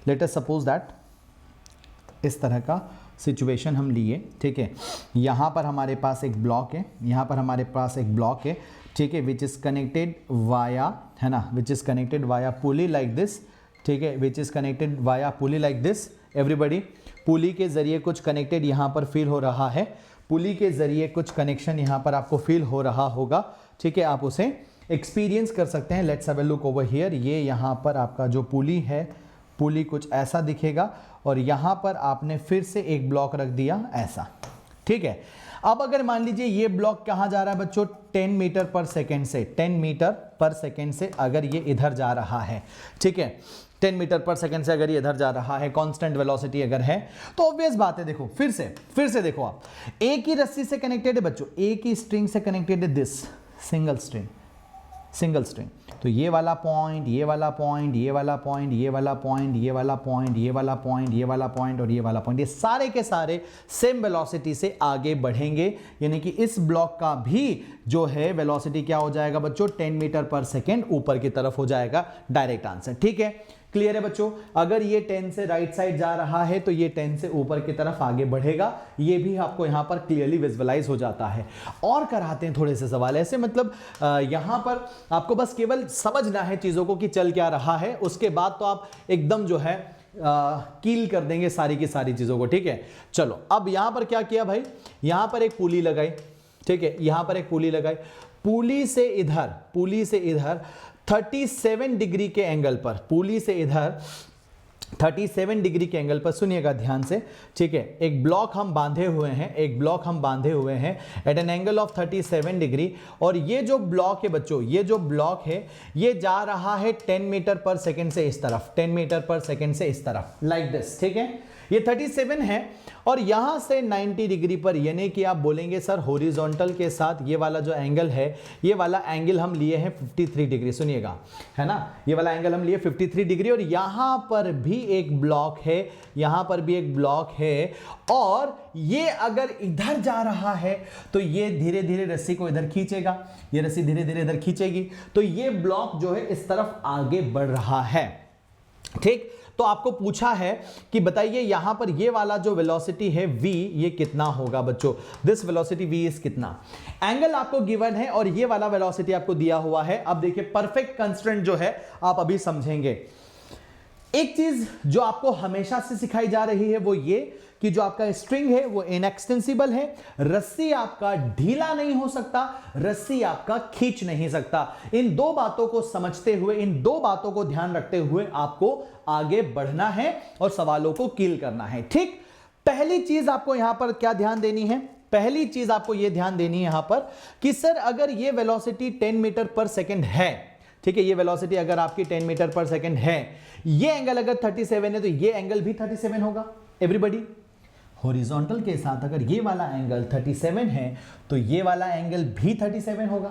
लेट अस सपोज दैट इस तरह का सिचुएशन हम लिए, ठीक है, यहाँ पर हमारे पास एक ब्लॉक है, यहाँ पर हमारे पास एक ब्लॉक है, ठीक है, विच इज़ कनेक्टेड वाया, है ना, which is connected via pulley like this, ठीक है, which is connected via pulley like this. Everybody, pulley के ज़रिए कुछ कनेक्टेड यहाँ पर फील हो रहा है, पुली के ज़रिए कुछ कनेक्शन यहाँ पर आपको फील हो रहा होगा, ठीक है, आप उसे एक्सपीरियंस कर सकते हैं। Let's have a look over here. ये यहाँ पर आपका जो पुली है, पुली कुछ ऐसा दिखेगा, और यहाँ पर आपने फिर से एक ब्लॉक रख दिया ऐसा, ठीक है। अब अगर मान लीजिए ये ब्लॉक कहाँ जा रहा है बच्चों, 10 मीटर पर सेकेंड से, 10 मीटर पर सेकेंड से अगर ये इधर जा रहा है, ठीक है, 10 मीटर पर सेकेंड से अगर ये इधर जा रहा है, कांस्टेंट वेलोसिटी अगर है, तो ऑब्वियस बात है, देखो फिर से देखो आप, एक ही रस्सी से कनेक्टेड है बच्चों, एक ही स्ट्रिंग से कनेक्टेड है, दिस सिंगल स्ट्रिंग। तो ये वाला पॉइंट, ये वाला पॉइंट, ये वाला पॉइंट, ये वाला पॉइंट, ये वाला पॉइंट, ये वाला पॉइंट, ये वाला पॉइंट और ये वाला पॉइंट, ये सारे के सारे सेम वेलोसिटी से आगे बढ़ेंगे। यानी कि इस ब्लॉक का भी जो है वेलोसिटी क्या हो जाएगा बच्चों, 10 मीटर पर सेकेंड ऊपर की तरफ हो जाएगा। डायरेक्ट आंसर, ठीक है, क्लियर है बच्चों। अगर ये 10 से राइट साइड जा रहा है तो ये 10 से ऊपर की तरफ आगे बढ़ेगा। ये भी आपको यहां पर क्लियरली विजुअलाइज हो जाता है। और कराते हैं थोड़े से सवाल ऐसे, मतलब यहां पर आपको बस केवल समझना है चीजों को कि चल क्या रहा है, उसके बाद तो आप एकदम जो है कील कर देंगे सारी की सारी चीजों को, ठीक है। चलो अब यहां पर क्या किया भाई, यहां पर एक पुली लगाई, ठीक है, यहां पर एक पुली लगाई, पुली से इधर 37 डिग्री के एंगल पर, पुली से इधर 37 डिग्री के एंगल पर, सुनिएगा ध्यान से, ठीक है, एक ब्लॉक हम बांधे हुए हैं, एक ब्लॉक हम बांधे हुए हैं at an angle of 37 degree, और ये जो ब्लॉक है बच्चों, ये जो ब्लॉक है ये जा रहा है 10 मीटर पर सेकंड से इस तरफ, 10 मीटर पर सेकंड से इस तरफ, लाइक दिस, ठीक है। ये 37 है और यहां से 90 डिग्री पर, यानी कि आप बोलेंगे सर हॉरिजॉन्टल के साथ ये वाला जो एंगल है, ये वाला एंगल हम लिए हैं 53 डिग्री, सुनिएगा, है ना, ये वाला एंगल हम लिए 53 डिग्री, और यहां पर भी एक ब्लॉक है, यहां पर भी एक ब्लॉक है, और ये अगर इधर जा रहा है तो ये धीरे धीरे रस्सी को इधर खींचेगा, ये रस्सी धीरे धीरे इधर खींचेगी, तो ये ब्लॉक जो है इस तरफ आगे बढ़ रहा है, ठीक। तो आपको पूछा है कि बताइए यहां पर ये वाला जो वेलोसिटी है v, ये कितना होगा बच्चों, दिस वेलोसिटी v इज कितना, एंगल आपको गिवन है और ये वाला वेलोसिटी आपको दिया हुआ है। अब देखिए परफेक्ट कंस्ट्रेंट जो है आप अभी समझेंगे। एक चीज जो आपको हमेशा से सिखाई जा रही है वो ये कि जो आपका स्ट्रिंग है वो इनएक्सटेंसिबल है, रस्सी आपका ढीला नहीं हो सकता, रस्सी आपका खींच नहीं सकता। इन दो बातों को समझते हुए, इन दो बातों को ध्यान रखते हुए आपको आगे बढ़ना है और सवालों को किल करना है, ठीक। पहली चीज आपको यहां पर क्या ध्यान देनी है, पहली चीज आपको यह ध्यान देनी है यहां पर कि सर अगर ये वेलोसिटी 10 मीटर पर सेकेंड है, ठीक है, ये वेलोसिटी अगर आपकी 10 मीटर पर सेकेंड है, ये एंगल अगर 37 है तो ये एंगल भी 37 होगा। एवरीबॉडी, हॉरिजॉन्टल के साथ अगर ये वाला एंगल 37 है तो ये वाला एंगल भी 37 होगा।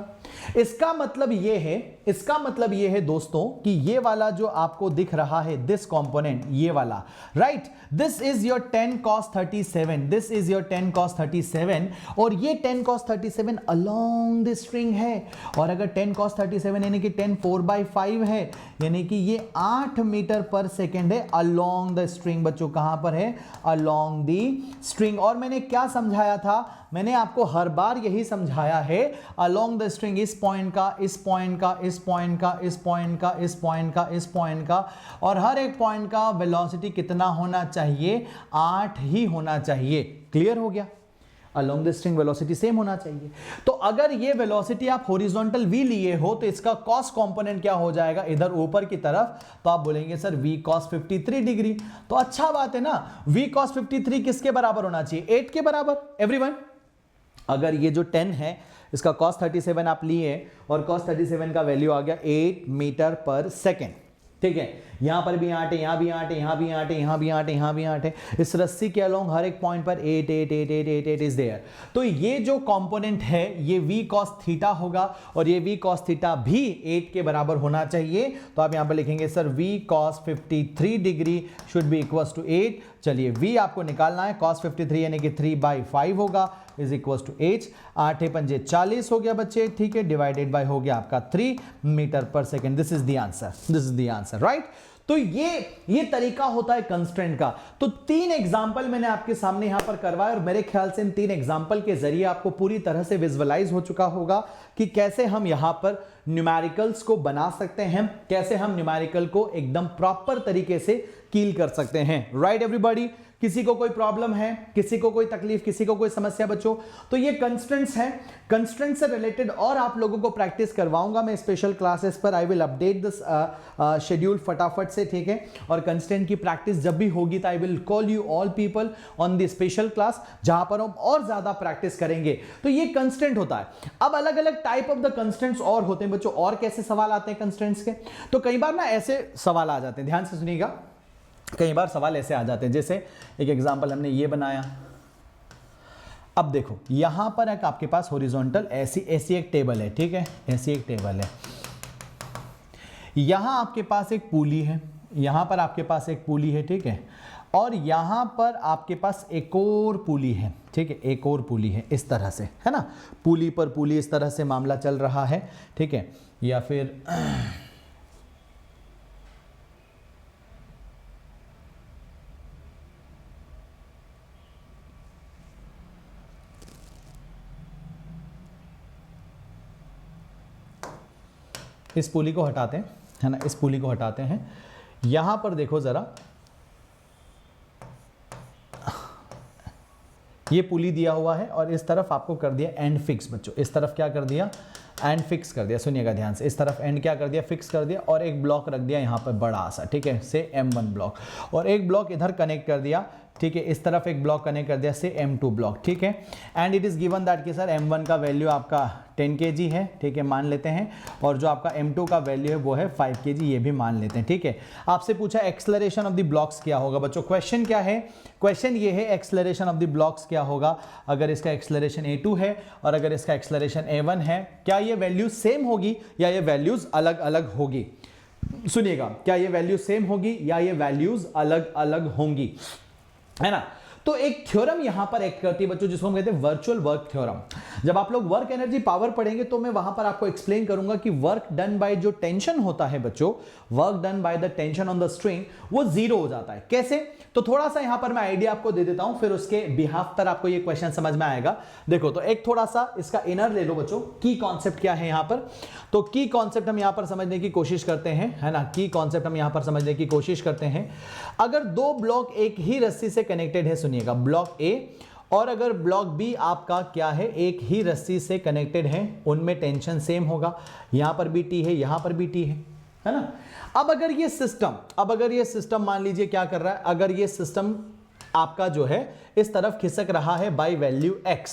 इसका मतलब ये है दोस्तों कि ये वाला जो आपको दिख रहा है दिस कंपोनेंट, ये वाला, right, this is your 10 cos 37, this is your 10 cos 37, और ये 10 cos 37 अलोंग द स्ट्रिंग है, और अगर 10 cos 37 यानी कि 10 4/5 है, यानी कि ये 8 मीटर पर सेकेंड है अलोंग द स्ट्रिंग। बच्चों कहां पर है, अलोंग द स्ट्रिंग। और मैंने क्या समझाया था, मैंने आपको हर बार यही समझाया है, अलोंग द स्ट्रिंग इस पॉइंट का, इस पॉइंट का, इस पॉइंट का, इस पॉइंट का, इस पॉइंट का, इस पॉइंट का, और हर एक पॉइंट का वेलोसिटी कितना होना चाहिए, 8 ही होना चाहिए। क्लियर हो गया, along the string velocity same होना चाहिए। तो अगर ये वेलोसिटी आप हॉरिजॉन्टल v लिए हो तो इसका कॉस कंपोनेंट क्या हो जाएगा, इधर ऊपर की तरफ, तो आप बोलेंगे सर v cos 53 डिग्री। तो अच्छा बात है ना, v cos 53 किसके बराबर होना चाहिए, 8 के बराबर। एवरीवन, अगर ये जो 10 है इसका cos 37 आप लिए और cos 37 का वैल्यू आ गया 8 मीटर पर सेकेंड, ठीक है, यहां पर भी 8 है, यहां भी 8 है, यहां भी 8 है, यहां भी 8 है, यहां भी 8 है, इस रस्सी के अलोंग हर एक पॉइंट पर 8 8 8 8 8 8 इज देयर। तो ये जो कंपोनेंट है ये v cos थीटा होगा, और ये v cos थीटा भी 8 के बराबर होना चाहिए। तो आप यहां पर लिखेंगे sir v cos 53 degree should be equal to 8। चलिए v आपको निकालना है, cos 53 यानी कि 3/5 होगा, इज इक्वल टू 8, 8 पंजे 40 हो गया बच्चे, ठीक है, डिवाइडेड बाय हो गया आपका 3 meter per second. This is the answer, this is the answer, right. तो ये तरीका होता है कंस्ट्रेंट का। तो 3 एग्जांपल मैंने आपके सामने यहां पर करवाया, और मेरे ख्याल से इन 3 एग्जांपल के जरिए आपको पूरी तरह से विजुअलाइज हो चुका होगा कि कैसे हम यहां पर न्यूमेरिकल्स को बना सकते हैं, कैसे हम न्यूमेरिकल को एकदम प्रॉपर तरीके से कील कर सकते हैं, राइट एवरीबॉडी। किसी को कोई प्रॉब्लम है, किसी को कोई तकलीफ, किसी को कोई समस्या बच्चों, तो ये कंस्ट्रेंट्स हैं, कंस्ट्रेंट से रिलेटेड और आप लोगों को प्रैक्टिस करवाऊंगा मैं स्पेशल क्लासेस पर। I will update this schedule फटाफट से, ठीक है, और कंस्ट्रेंट की प्रैक्टिस जब भी होगी तो आई will call you all people on the special class, जहां पर हम और ज्यादा प्रैक्टिस करेंगे। तो ये कंस्ट्रेंट होता है। अब अलग अलग टाइप ऑफ द कंस्ट्रेंट्स और होते हैं बच्चों, और कैसे सवाल आते हैं कंस्ट्रेंट्स के, तो कई बार ना ऐसे सवाल आ जाते हैं, ध्यान से सुनिएगा, कई बार सवाल ऐसे आ जाते हैं, जैसे एक एग्जांपल हमने ये बनाया। अब देखो यहां पर एक आपके पास हॉरिजॉन्टल ऐसी एक टेबल है, ठीक है, ऐसी एक टेबल है, यहां आपके पास एक पुली है, यहां पर आपके पास एक पुली है, ठीक है, और यहां पर आपके पास एक और पुली है, ठीक है, एक और पुली है, इस तरह से, है ना, पुली पर पुली, इस तरह से मामला चल रहा है, ठीक है, या फिर इस पुली को हटाते हैं, है ना, इस पुली को हटाते हैं। यहां पर देखो जरा, ये पुली दिया हुआ है और इस तरफ आपको कर दिया एंड फिक्स बच्चों, इस तरफ क्या कर दिया, एंड फिक्स कर दिया, सुनिएगा ध्यान से, इस तरफ एंड क्या कर दिया, फिक्स कर दिया, और एक ब्लॉक रख दिया यहाँ पर बड़ा सा, ठीक है, से M1 ब्लॉक, और एक ब्लॉक इधर कनेक्ट कर दिया, ठीक है, इस तरफ एक ब्लॉक कनेक्ट कर दिया से M2 ब्लॉक, ठीक है। And it is given that कि सर M1 का वैल्यू आपका 10 kg है, ठीक है, मान लेते हैं, और जो आपका M2 का वैल्यू है वो है 5 kg, ये भी मान लेते हैं, ठीक है। आपसे पूछा एक्सेलरेशन ऑफ द ब्लॉक्स क्या होगा बच्चों, क्वेश्चन क्या है, क्वेश्चन ये है एक्सेलरेशन ऑफ द ब्लॉक्स क्या होगा, अगर इसका एक्सेलरेशन A2 है और अगर इसका एक्सेलरेशन A1 है, क्या ये वैल्यूज सेम होगी या ये वैल्यूज अलग अलग होगी। सुनिएगा, क्या ये वैल्यू सेम होगी या ये वैल्यूज अलग अलग होंगी, है ना। तो एक थ्योरम यहां पर एक्ट करती है बच्चों, जिसको हम कहते हैं वर्चुअल वर्क थ्योरम। जब आप लोग वर्क एनर्जी पावर पढ़ेंगे तो मैं वहां पर आपको एक्सप्लेन करूंगा कि वर्क डन बाय जो टेंशन होता है बच्चों, work done by the tension on the string, वो जीरो हो जाता है। कैसे, तो थोड़ा सा यहां पर मैं आइडिया आपको दे देता हूं, फिर उसके बिहाफ पर आपको ये क्वेश्चन समझ में आएगा। देखो, तो एक थोड़ा सा इसका इनर ले लो बच्चों, की कॉन्सेप्ट क्या है यहां पर, तो की कॉन्सेप्ट हम यहां पर समझने की कोशिश करते हैं, है ना, की कॉन्सेप्ट हम यहां पर समझने की कोशिश करते हैं। अगर दो ब्लॉक एक ही रस्सी से कनेक्टेड है, सुनिएगा, ब्लॉक ए और अगर ब्लॉक बी आपका क्या है, एक ही रस्सी से कनेक्टेड है, उनमें टेंशन सेम होगा, यहां पर भी टी है, यहां पर भी टी है ना। अब अगर ये सिस्टम मान लीजिए क्या कर रहा है, अगर ये सिस्टम आपका जो है इस तरफ खिसक रहा है बाय वैल्यू x,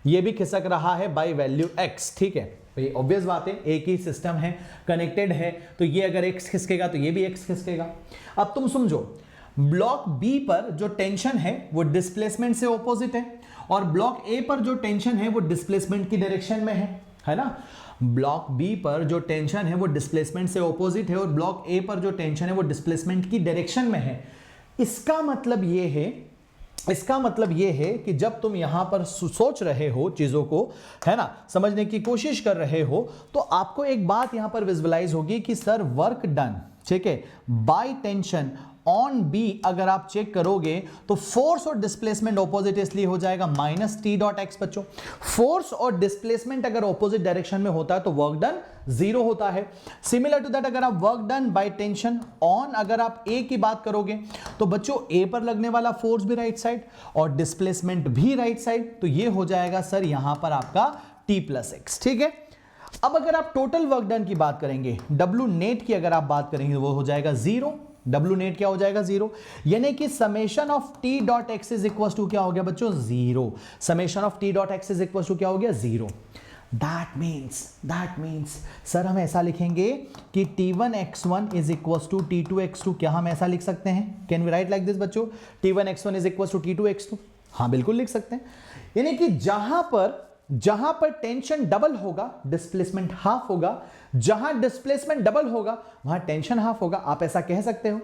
ये भी खिसक रहा है बाय वैल्यू x, ठीक है, तो ये ऑब्वियस बात है, एक ही सिस्टम है, कनेक्टेड है, तो ये अगर x खिसकेगा तो ये भी x खिसकेगा। अब तुम समझो, ब्लॉक बी पर जो टेंशन है वो डिस्प्लेसमेंट से ऑपोजिट है, और ब्लॉक ए पर जो टेंशन है वो डिस्प्लेसमेंट की डायरेक्शन में है ना। ब्लॉक बी पर जो टेंशन है वो डिस्प्लेसमेंट से ऑपोजिट है, और ब्लॉक ए पर जो टेंशन है वो डिस्प्लेसमेंट की डायरेक्शन में है। इसका मतलब ये है कि जब तुम यहां पर सोच रहे हो चीजों को, है ना, समझने की कोशिश कर रहे हो, तो आपको एक बात यहां पर विजुअलाइज होगी कि सर वर्क डन, ठीक है, बाय टेंशन ऑन बी, अगर आप चेक करोगे तो फोर्स और डिस्प्लेसमेंट ऑपोजिट इसलिए हो जाएगा माइनस टी डॉट एक्स। बच्चों, फोर्स और डिस्प्लेसमेंट अगर ऑपोजिट डायरेक्शन में होता है तो वर्क डन जीरो होता है। सिमिलर टू दैट, अगर आप work done by tension on, अगर आप ए की बात करोगे तो बच्चों ए पर लगने वाला फोर्स भी राइट साइड और डिस्प्लेसमेंट भी राइट साइड, तो ये हो जाएगा सर यहां पर आपका टी प्लस एक्स, ठीक है। अब अगर आप टोटल वर्क डन की बात करेंगे, डब्ल्यू नेट की अगर आप बात करेंगे, वो हो जाएगा जीरो। डब्ल्यू नेट क्या हो जाएगा, जीरो, यानी कि summation of T dot X is equal to क्या हो गया बच्चों, zero. Summation of T dot X is equal to क्या हो गया, जीरो। दैट मीन्स सर हम ऐसा लिखेंगे कि T1x1 is equal to T2x2, क्या हम ऐसा लिख सकते हैं, can we write like this बच्चों, T1x1 is equal to T2x2, हाँ बिल्कुल लिख सकते हैं। यानी कि जहां पर टेंशन डबल होगा डिस्प्लेसमेंट हाफ होगा, जहां डिस्प्लेसमेंट डबल होगा वहां टेंशन हाफ होगा, आप ऐसा कह सकते हो।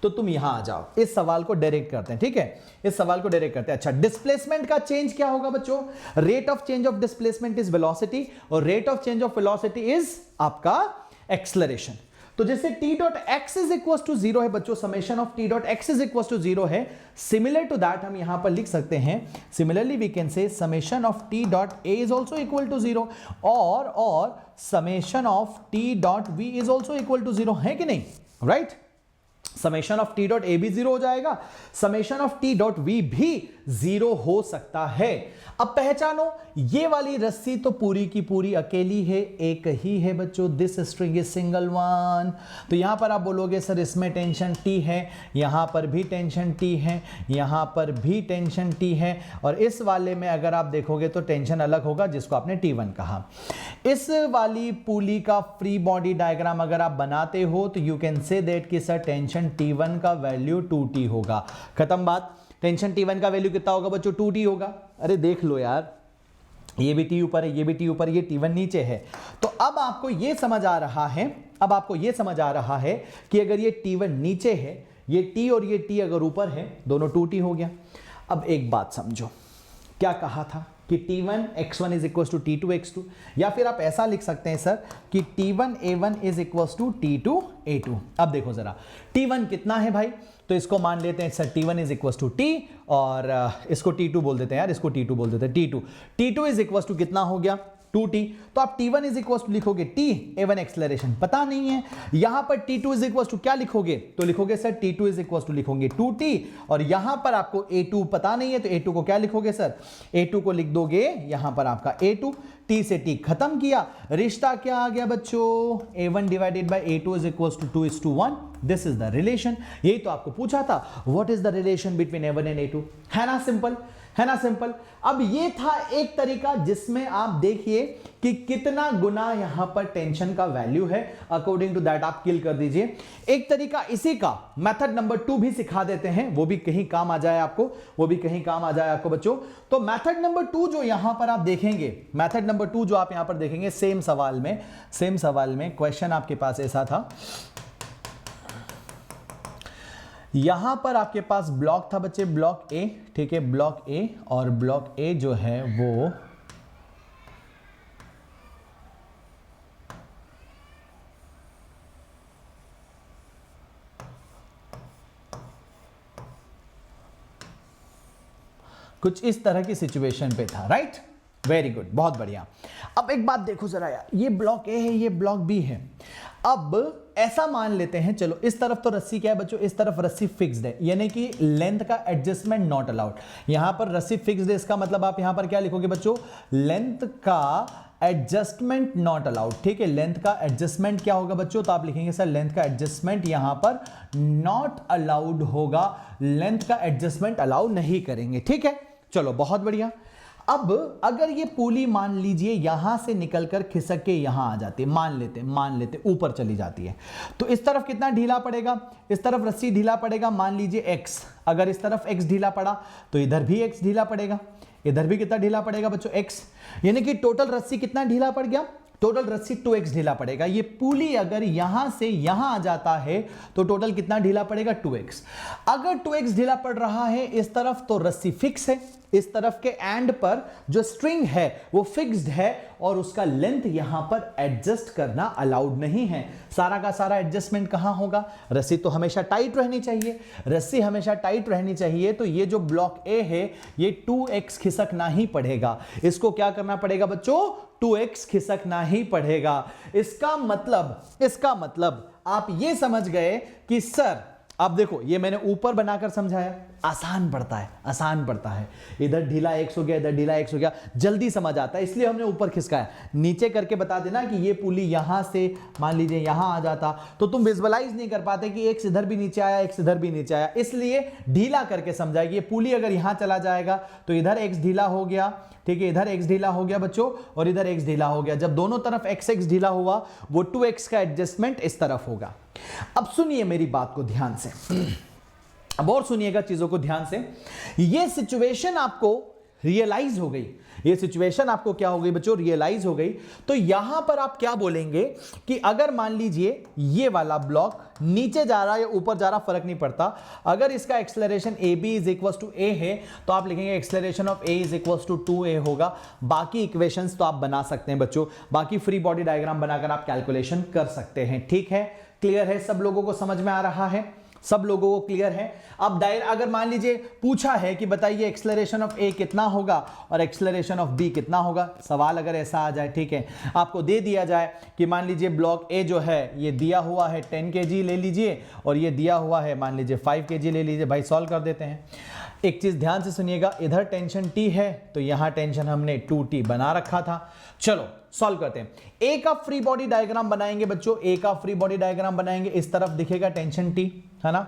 तो तुम यहां आ जाओ, इस सवाल को डायरेक्ट करते हैं, ठीक है, इस सवाल को डायरेक्ट करते हैं। अच्छा, डिस्प्लेसमेंट का चेंज क्या होगा बच्चों, rate of change of displacement is velocity, और rate of change of velocity is आपका एक्सेलरेशन। तो जैसे T dot X is equal to zero है बच्चों, summation of T dot X is equal to zero है, सिमिलर टू दैट हम यहां पर लिख सकते हैं, similarly we can say summation of T dot A is also equal to zero, और summation of T dot we is also equal to zero, है कि नहीं, right. Summation of T dot A भी जीरो हो जाएगा, summation of T dot V भी zero हो सकता है। अब पहचानो, ये वाली रस्सी तो पूरी की पूरी अकेली है, एक ही है बच्चों, this string is single one. तो यहां पर आप बोलोगे सर इसमें टेंशन टी है, यहां पर भी टेंशन टी है, यहां पर भी टेंशन टी है, और इस वाले में अगर आप देखोगे तो टेंशन अलग होगा, जिसको आपने T1 कहा। इस वाली पुली का फ्री बॉडी डायग्राम अगर आप बनाते हो तो यू कैन से दैट कि सर टेंशन T1 का वैल्यू 2T होगा, खत्म बात। टेंशन T1 का वैल्यू कितना होगा बच्चों, 2T होगा। अरे देख लो यार, ये भी T ऊपर है, ये भी T ऊपर, ये T1 नीचे है। तो अब आपको ये समझ आ रहा है, कि अगर ये T1 नीचे है, ये T और ये T अगर ऊपर है, दोनों 2T हो गया। अब एक बात समझो, क्या कहा था कि T1x1 is equal to T2x2, या फिर आप ऐसा लिख सकते हैं सर कि T1a1 is equal to T2a2। अब देखो जरा, T1 कितना है भाई, तो इसको मान लेते हैं sir T1 is equal to T, और इसको T2 बोल देते हैं यार, इसको T2 बोल देते हैं, T2 इज इक्वल टू कितना हो गया, 2T। तो आप T1 इज इक्वल टू लिखोगे T, A1 एक्सेलरेशन पता नहीं है, यहां पर T2 इज इक्वल टू क्या लिखोगे, तो लिखोगे sir T2 is equal to लिखोगे 2T, और यहां पर आपको A2 पता नहीं है, तो A2 को क्या लिखोगे सर, A2 को लिख दोगे यहां पर आपका A2। टी से टी खत्म किया, रिश्ता क्या आ गया बच्चों, a1 divided by a2 is equal to 2:1। This is the relation. यही तो आपको पूछा था, what is the relation between a1 and a2। है ना सिंपल, है ना सिंपल। अब ये था एक तरीका जिसमें आप देखिए कि कितना गुना यहां पर टेंशन का वैल्यू है, अकॉर्डिंग टू दैट आप किल कर दीजिए। एक तरीका इसी का मेथड नंबर 2 भी सिखा देते हैं, वो भी कहीं काम आ जाए आपको, वो भी कहीं काम आ जाए आपको बच्चों। तो मेथड नंबर 2 जो यहां पर आप देखेंगे, मेथड नंबर 2 जो आप यहां पर देखेंगे, सेम सवाल में क्वेश्चन आपके पास ऐसा था, यहां पर आपके पास ब्लॉक था बच्चे, ब्लॉक ए, ठीक है, ब्लॉक ए, और ब्लॉक ए जो है वो कुछ इस तरह की सिचुएशन पे था, राइट। वेरी गुड, बहुत बढ़िया। अब एक बात देखो जरा यार, ये ब्लॉक ए है, ये ब्लॉक बी है। अब ऐसा मान लेते हैं, चलो इस तरफ तो रस्सी क्या है बच्चों, इस तरफ रस्सी फिक्स्ड है, यानी कि लेंथ का एडजस्टमेंट नॉट अलाउड। यहां पर रस्सी फिक्स्ड है, इसका मतलब आप यहां पर क्या लिखोगे बच्चों, लेंथ का एडजस्टमेंट नॉट अलाउड, ठीक है। लेंथ का एडजस्टमेंट क्या होगा बच्चों, तो आप लिखेंगे सर लेंथ का एडजस्टमेंट यहां पर नॉट अलाउड होगा, लेंथ का एडजस्टमेंट अलाउ नहीं करेंगे, ठीक है। चलो बहुत बढ़िया। अब अगर ये पुली मान लीजिए यहां से निकलकर खिसक के यहां आ जाती है, मान लेते ऊपर चली जाती है, तो इस तरफ कितना ढीला पड़ेगा, इस तरफ रस्सी ढीला पड़ेगा, मान लीजिए x। अगर इस तरफ x ढीला पड़ा तो इधर भी x ढीला पड़ेगा, इधर भी कितना ढीला पड़ेगा बच्चों, x। यानी कि टोटल रस्सी कितना ढीला पड़ गया, टोटल रस्सी 2x ढीला पड़ेगा। ये पुली अगर यहां से यहां आ जाता है तो टोटल कितना ढीला पड़ेगा, 2x। अगर 2x ढीला पड़ रहा है इस तरफ तो रस्सी फिक्स है, इस तरफ के एंड पर जो स्ट्रिंग है वो फिक्स्ड है और उसका लेंथ यहां पर एडजस्ट करना अलाउड नहीं है। सारा का सारा एडजस्टमेंट कहां होगा, रस्सी तो हमेशा टाइट रहनी चाहिए, रस्सी हमेशा टाइट रहनी चाहिए। तो ये जो ब्लॉक ए है ये 2x खिसकना ही पड़ेगा, इसको क्या करना पड़ेगा बच्चों, 2x खिसकना ही पड़ेगा। इसका मतलब आप ये समझ गए कि सर, अब देखो ये मैंने ऊपर बनाकर समझाया, आसान पड़ता है, इधर ढीला x हो गया, इधर ढीला x हो गया, जल्दी समझ आता है, इसलिए हमने ऊपर खिसकाया। नीचे करके बता देना कि ये पुली यहां से मान लीजिए यहां आ जाता तो तुम विजुअलाइज नहीं कर पाते कि x इधर भी नीचे आया, x इधर भी नीचे आया, इसलिए ढीला करके समझाया कि ये पुली अगर यहां चला जाएगा तो इधर x ढीला हो गया, ठीक है, इधर x ढीला हो गया बच्चों और इधर x ढीला हो गया। जब दोनों तरफ x ढीला हुआ वो 2x का एडजस्टमेंट इस तरफ होगा। अब सुनिए मेरी बात को ध्यान से, अब और सुनिएगा चीजों को ध्यान से। ये सिचुएशन आपको रियलाइज हो गई, ये सिचुएशन आपको क्या हो गई बच्चों, रियलाइज हो गई। तो यहां पर आप क्या बोलेंगे कि अगर मान लीजिए ये वाला ब्लॉक नीचे जा रहा है या ऊपर जा रहा, फर्क नहीं पड़ता, अगर इसका acceleration ab is equal to a है तो आप लिखेंगे acceleration of a is equal to 2a होगा। बाकी इक्वेशंस तो आप बना सकते हैं बच्चों, बाकी फ्री बॉडी डायग्राम बनाकर आप कैलकुलेशन कर सकते हैं, ठीक है। क्लियर है, सब लोगों को समझ में आ रहा है, सब लोगों को क्लियर है। अब अगर मान लीजिए पूछा है कि बताइए एक्सेलरेशन ऑफ a कितना होगा और एक्सेलरेशन ऑफ b कितना होगा, सवाल अगर ऐसा आ जाए, ठीक है, आपको दे दिया जाए कि मान लीजिए ब्लॉक a जो है ये दिया हुआ है 10 kg ले लीजिए और ये दिया हुआ है मान लीजिए 5 kg ले लीजिए, भाई सॉल्व कर देते हैं। एक चीज ध्यान से सुनिएगा, इधर टेंशन t है तो यहां टेंशन हमने 2t बना रखा था। चलो सॉल्व करते हैं। ए का फ्री बॉडी डायग्राम बनाएंगे बच्चों, ए का फ्री बॉडी डायग्राम बनाएंगे, इस तरफ दिखेगा टेंशन टी, है ना,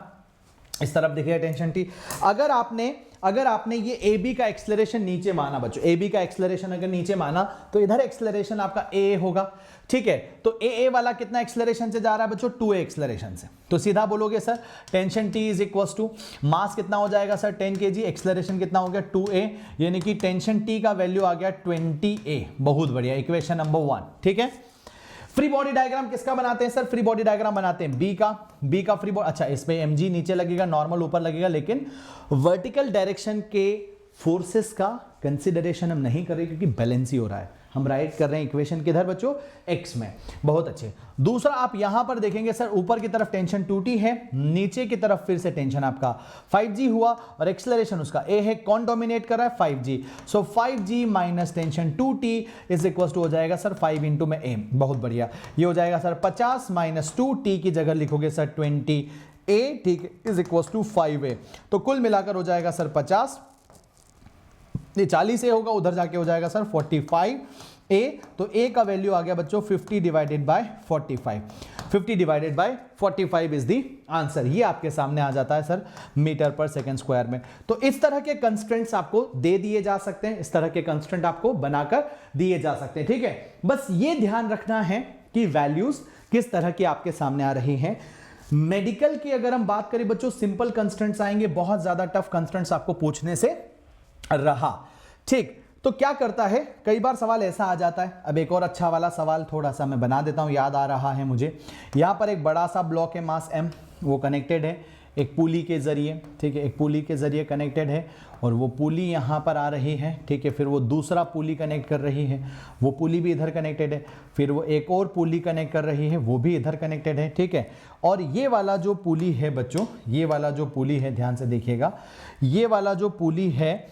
इस तरफ दिखेगा टेंशन टी। अगर आपने ये ए बी का एक्सेलरेशन नीचे माना बच्चों, ए बी का एक्सेलरेशन अगर नीचे माना तो इधर एक्सेलरेशन आपका ए होगा, ठीक है। तो ए वाला कितना एक्सेलरेशन से जा रहा है बच्चों, 2a एक्सेलरेशन से, तो सीधा बोलोगे sir tension t is equal to mass कितना हो जाएगा सर 10 kg, एक्सेलरेशन कितना हो गया 2a, यानी कि टेंशन t का वैल्यू आ गया 20a। बहुत बढ़िया, इक्वेशन नंबर 1, ठीक है। फ्री बॉडी डायग्राम किसका बनाते हैं सर, फ्री बॉडी डायग्राम बनाते हैं बी का फ्री बॉडी। अच्छा, इसमें mg नीचे लगेगा, नॉर्मल ऊपर लगेगा, लेकिन वर्टिकल डायरेक्शन के फोर्सेस का कंसिडरेशन हम नहीं कर रहे क्योंकि बैलेंस ही हो रहा है, हम राइट कर रहे हैं इक्वेशन किधर बच्चों, x में। बहुत अच्छे। दूसरा आप यहां पर देखेंगे सर ऊपर की तरफ टेंशन 2t है, नीचे की तरफ फिर से टेंशन आपका 5g हुआ और एक्सेलरेशन उसका a है, कौन डोमिनेट कर रहा है 5g, so 5g minus tension 2t is equal to हो जाएगा सर 5 इंटू में a। बहुत बढ़िया, ये हो जाएगा सर 50 माइनस 2t की जगह लिखोगे सर 20a, ठीक है, इज इक्वल टू 5a। तो कुल मिलाकर हो जाएगा सर 50, ये 40 से होगा, उधर जाके हो जाएगा सर 45 ए, तो ए का वैल्यू आ गया बच्चों 50 divided by 45। 50 divided by 45 is the answer. ये आपके सामने आ जाता है सर मीटर पर सेकंड स्क्वायर में। तो इस तरह के कंस्ट्रेंट्स आपको दे दिए जा सकते हैं, इस तरह के कंस्ट्रेंट आपको बनाकर दिए जा सकते हैं, ठीक है। बस ये ध्यान रखना है कि वैल्यूज किस तरह की आपके सामने आ रही हैं। मेडिकल की अगर हम बात करें बच्चों, सिंपल कंस्ट्रेंट्स आएंगे, बहुत ज्यादा टफ कंस्ट्रेंट्स आपको पूछने से रहा, ठीक। तो क्या करता है, कई बार सवाल ऐसा आ जाता है। अब एक और अच्छा वाला सवाल थोड़ा सा मैं बना देता हूं, याद आ रहा है मुझे। यहां पर एक बड़ा सा ब्लॉक है मास m, वो कनेक्टेड है एक पुली के जरिए, ठीक है, एक पुली के जरिए कनेक्टेड है, और वो पुली यहां पर आ रही है, ठीक है। फिर वो दूसरा पुली कनेक्ट कर रही है, वो पुली भी इधर कनेक्टेड है। फिर वो एक और पुली कनेक्ट कर रही है, वो भी इधर कनेक्टेड है, ठीक है। और ये वाला जो पुली है बच्चों, ये वाला जो पुली है, ध्यान से देखिएगा, ये वाला जो पुली है,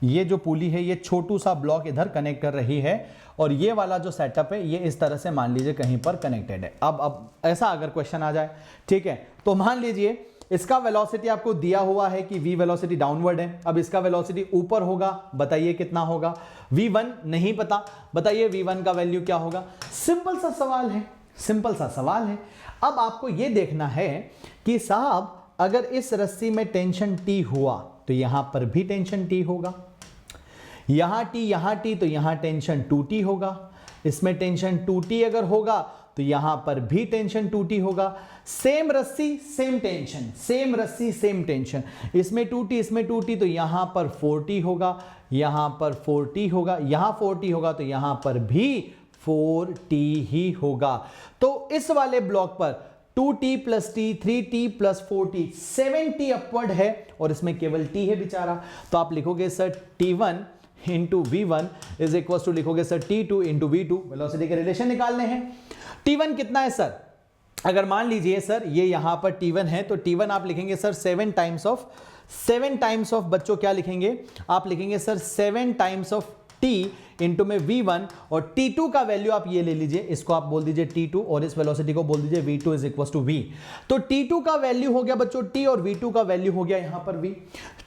ये जो पुली है, ये छोटू सा ब्लॉक इधर कनेक्ट कर रही है, और ये वाला जो सेटअप है ये इस तरह से मान लीजिए कहीं पर कनेक्टेड है। अब ऐसा अगर क्वेश्चन आ जाए, ठीक है, तो मान लीजिए इसका वेलोसिटी आपको दिया हुआ है कि v वेलोसिटी डाउनवर्ड है। अब इसका वेलोसिटी ऊपर होगा, बताइए कितना होगा। v1 नहीं पता, बताइए v1 का वैल्यू क्या होगा। सिंपल सा सवाल है, सिंपल सा सवाल है। अब आपको यह देखना है कि साहब अगर इस रस्सी में टेंशन T हुआ तो यहां पर भी टेंशन T होगा, यहां T, तो यहां टेंशन 2T होगा। इसमें टेंशन 2T अगर होगा तो यहां पर भी टेंशन 2T होगा। सेम रस्सी सेम टेंशन, सेम रस्सी सेम टेंशन, इसमें 2T इसमें 2T, तो यहां पर 4T होगा, यहां पर 4T होगा, यहां 4T होगा, तो यहां पर भी 4T ही होगा। तो इस वाले ब्लॉक पर 2T plus T, 3T plus 4T, 7T upward है, और इसमें केवल T है बेचारा। तो आप लिखोगे sir T1 into V1 is equal to, लिखोगे sir T2 into V2, velocity के रिलेशन निकालने हैं। T1 कितना है सर, अगर मान लीजिए सर ये यहां पर T1 है, तो T1 आप लिखेंगे सर 7 टाइम्स ऑफ बच्चों क्या लिखेंगे, आप लिखेंगे sir 7 times of T into में V1, और T2 का वैल्यू आप ये ले लीजिए, इसको आप बोल दीजिए T2, और इस वेलोसिटी को बोल दीजिए V2 is equal to V। तो T2 का वैल्यू हो गया बच्चों T, और V2 का वैल्यू हो गया यहां पर V।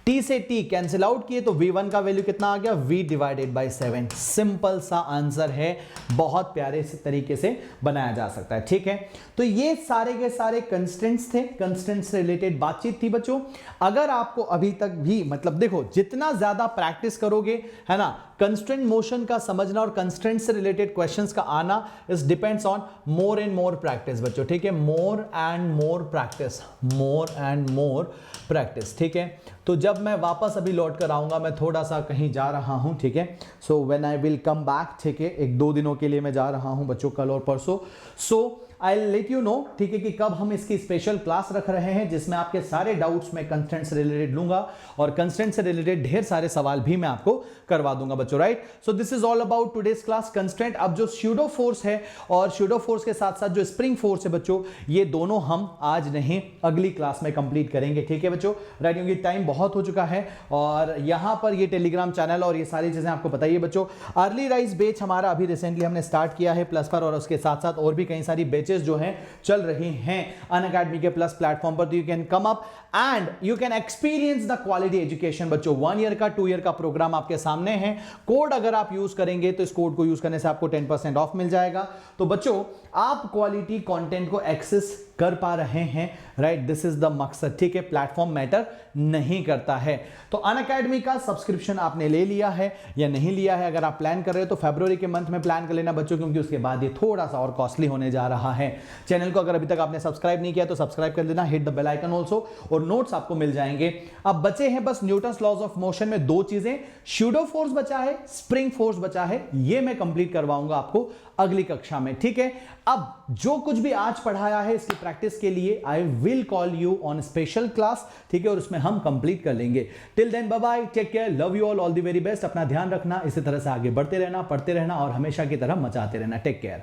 T से T कैंसिल आउट किए तो V1 का वैल्यू कितना आ गया, V डिवाइडेड बाय 7। सिंपल सा आंसर है, बहुत प्यारे से तरीके से बनाया जा सकता है, ठीक है। तो ये सारे के सारे कंस्ट्रेंट्स थे, कंस्ट्रेंट्स से रिलेटेड बातचीत थी बच्चों। अगर आपको अभी तक भी मतलब देखो, जितना ज्यादा प्रैक्टिस करोगे, है ना, कंस्ट्रेंट मोशन का समझना और कंस्ट्रेंट से रिलेटेड क्वेश्चंस का आना is depends on more and more practice बच्चों, ठीक है। More and more practice, more and more practice, ठीक है। तो जब मैं वापस अभी लौट कर आऊंगा, मैं थोड़ा सा कहीं जा रहा हूं, ठीक है। So when I will come back, ठीक है, 1-2 दिनों के लिए मैं जा रहा हूं बच्चों, कल और परसों। सो आई लेट यू नो, ठीक है, कि कब हम इसकी स्पेशल क्लास रख रहे हैं, जिसमें आपके सारे डाउट्स मैं कंस्ट्रेंट से रिलेटेड लूंगा, और कंस्ट्रेंट से रिलेटेड ढेर सारे सवाल भी मैं आपको करवा दूंगा बच्चों, right. So this is all about today's class constraint. अब जो स्यूडो फोर्स है और स्यूडो फोर्स के साथ साथ जो स्प्रिंग फोर्स है बच्चों, ये दोनों हम आज नहीं अगली क्लास में कंप्लीट करेंगे, ठीक है बच्चों, राइट। क्योंकि टाइम बहुत हो चुका है, और यहां पर ये टेलीग्राम चैनल और ये सारी चीजें आपको बताइए बच्चों। अर्ली राइज बैच हमारा अभी रिसेंटली हमने स्टार्ट किया है प्लस पर, और उसके साथ साथ और भी कई सारी बैचेस जो हैं चल रही हैं अनअकैडमी के प्लस प्लेटफॉर्म पर। तो you can come up and you can experience the quality education बच्चों। 1 ईयर का 2 ईयर का प्रोग्राम आपके सामने है। कोड अगर आप यूज करेंगे तो इस कोड को यूज करने से आपको 10% ऑफ मिल जाएगा। तो बच्चों आप क्वालिटी कंटेंट को एक्सेस कर पा रहे हैं, राइट, दिस इज द मकसद, ठीक है। प्लेटफॉर्म मैटर नहीं करता है। तो अनअकैडमी का सब्सक्रिप्शन आपने ले लिया है या नहीं लिया है, अगर आप प्लान कर रहे हो तो फरवरी के मंथ में प्लान कर लेना बच्चों, क्योंकि उसके बाद ये थोड़ा सा और कॉस्टली होने जा रहा है। चैनल को अगर अभी तक आपने सब्सक्राइब नहीं किया तो सब्सक्राइब कर देना, hit the bell icon also, और नोट्स आपको मिल जाएंगे। अब बचे हैं बस न्यूटन्स लॉज ऑफ मोशन में 2 चीजें, स्यूडो फोर्स बचा है, स्प्रिंग फोर्स बचा है। ये मैं कंप्लीट करवाऊंगा आपको अगली कक्षा में, ठीक है। अब जो कुछ भी आज पढ़ाया है इसकी प्रैक्टिस के लिए I will call you on special class, ठीक है, और उसमें हम कंप्लीट कर लेंगे। Till then bye bye, take care, love you all the very best. अपना ध्यान रखना, इसी तरह से आगे बढ़ते रहना, पढ़ते रहना, और हमेशा की तरह मचाते रहना। Take care.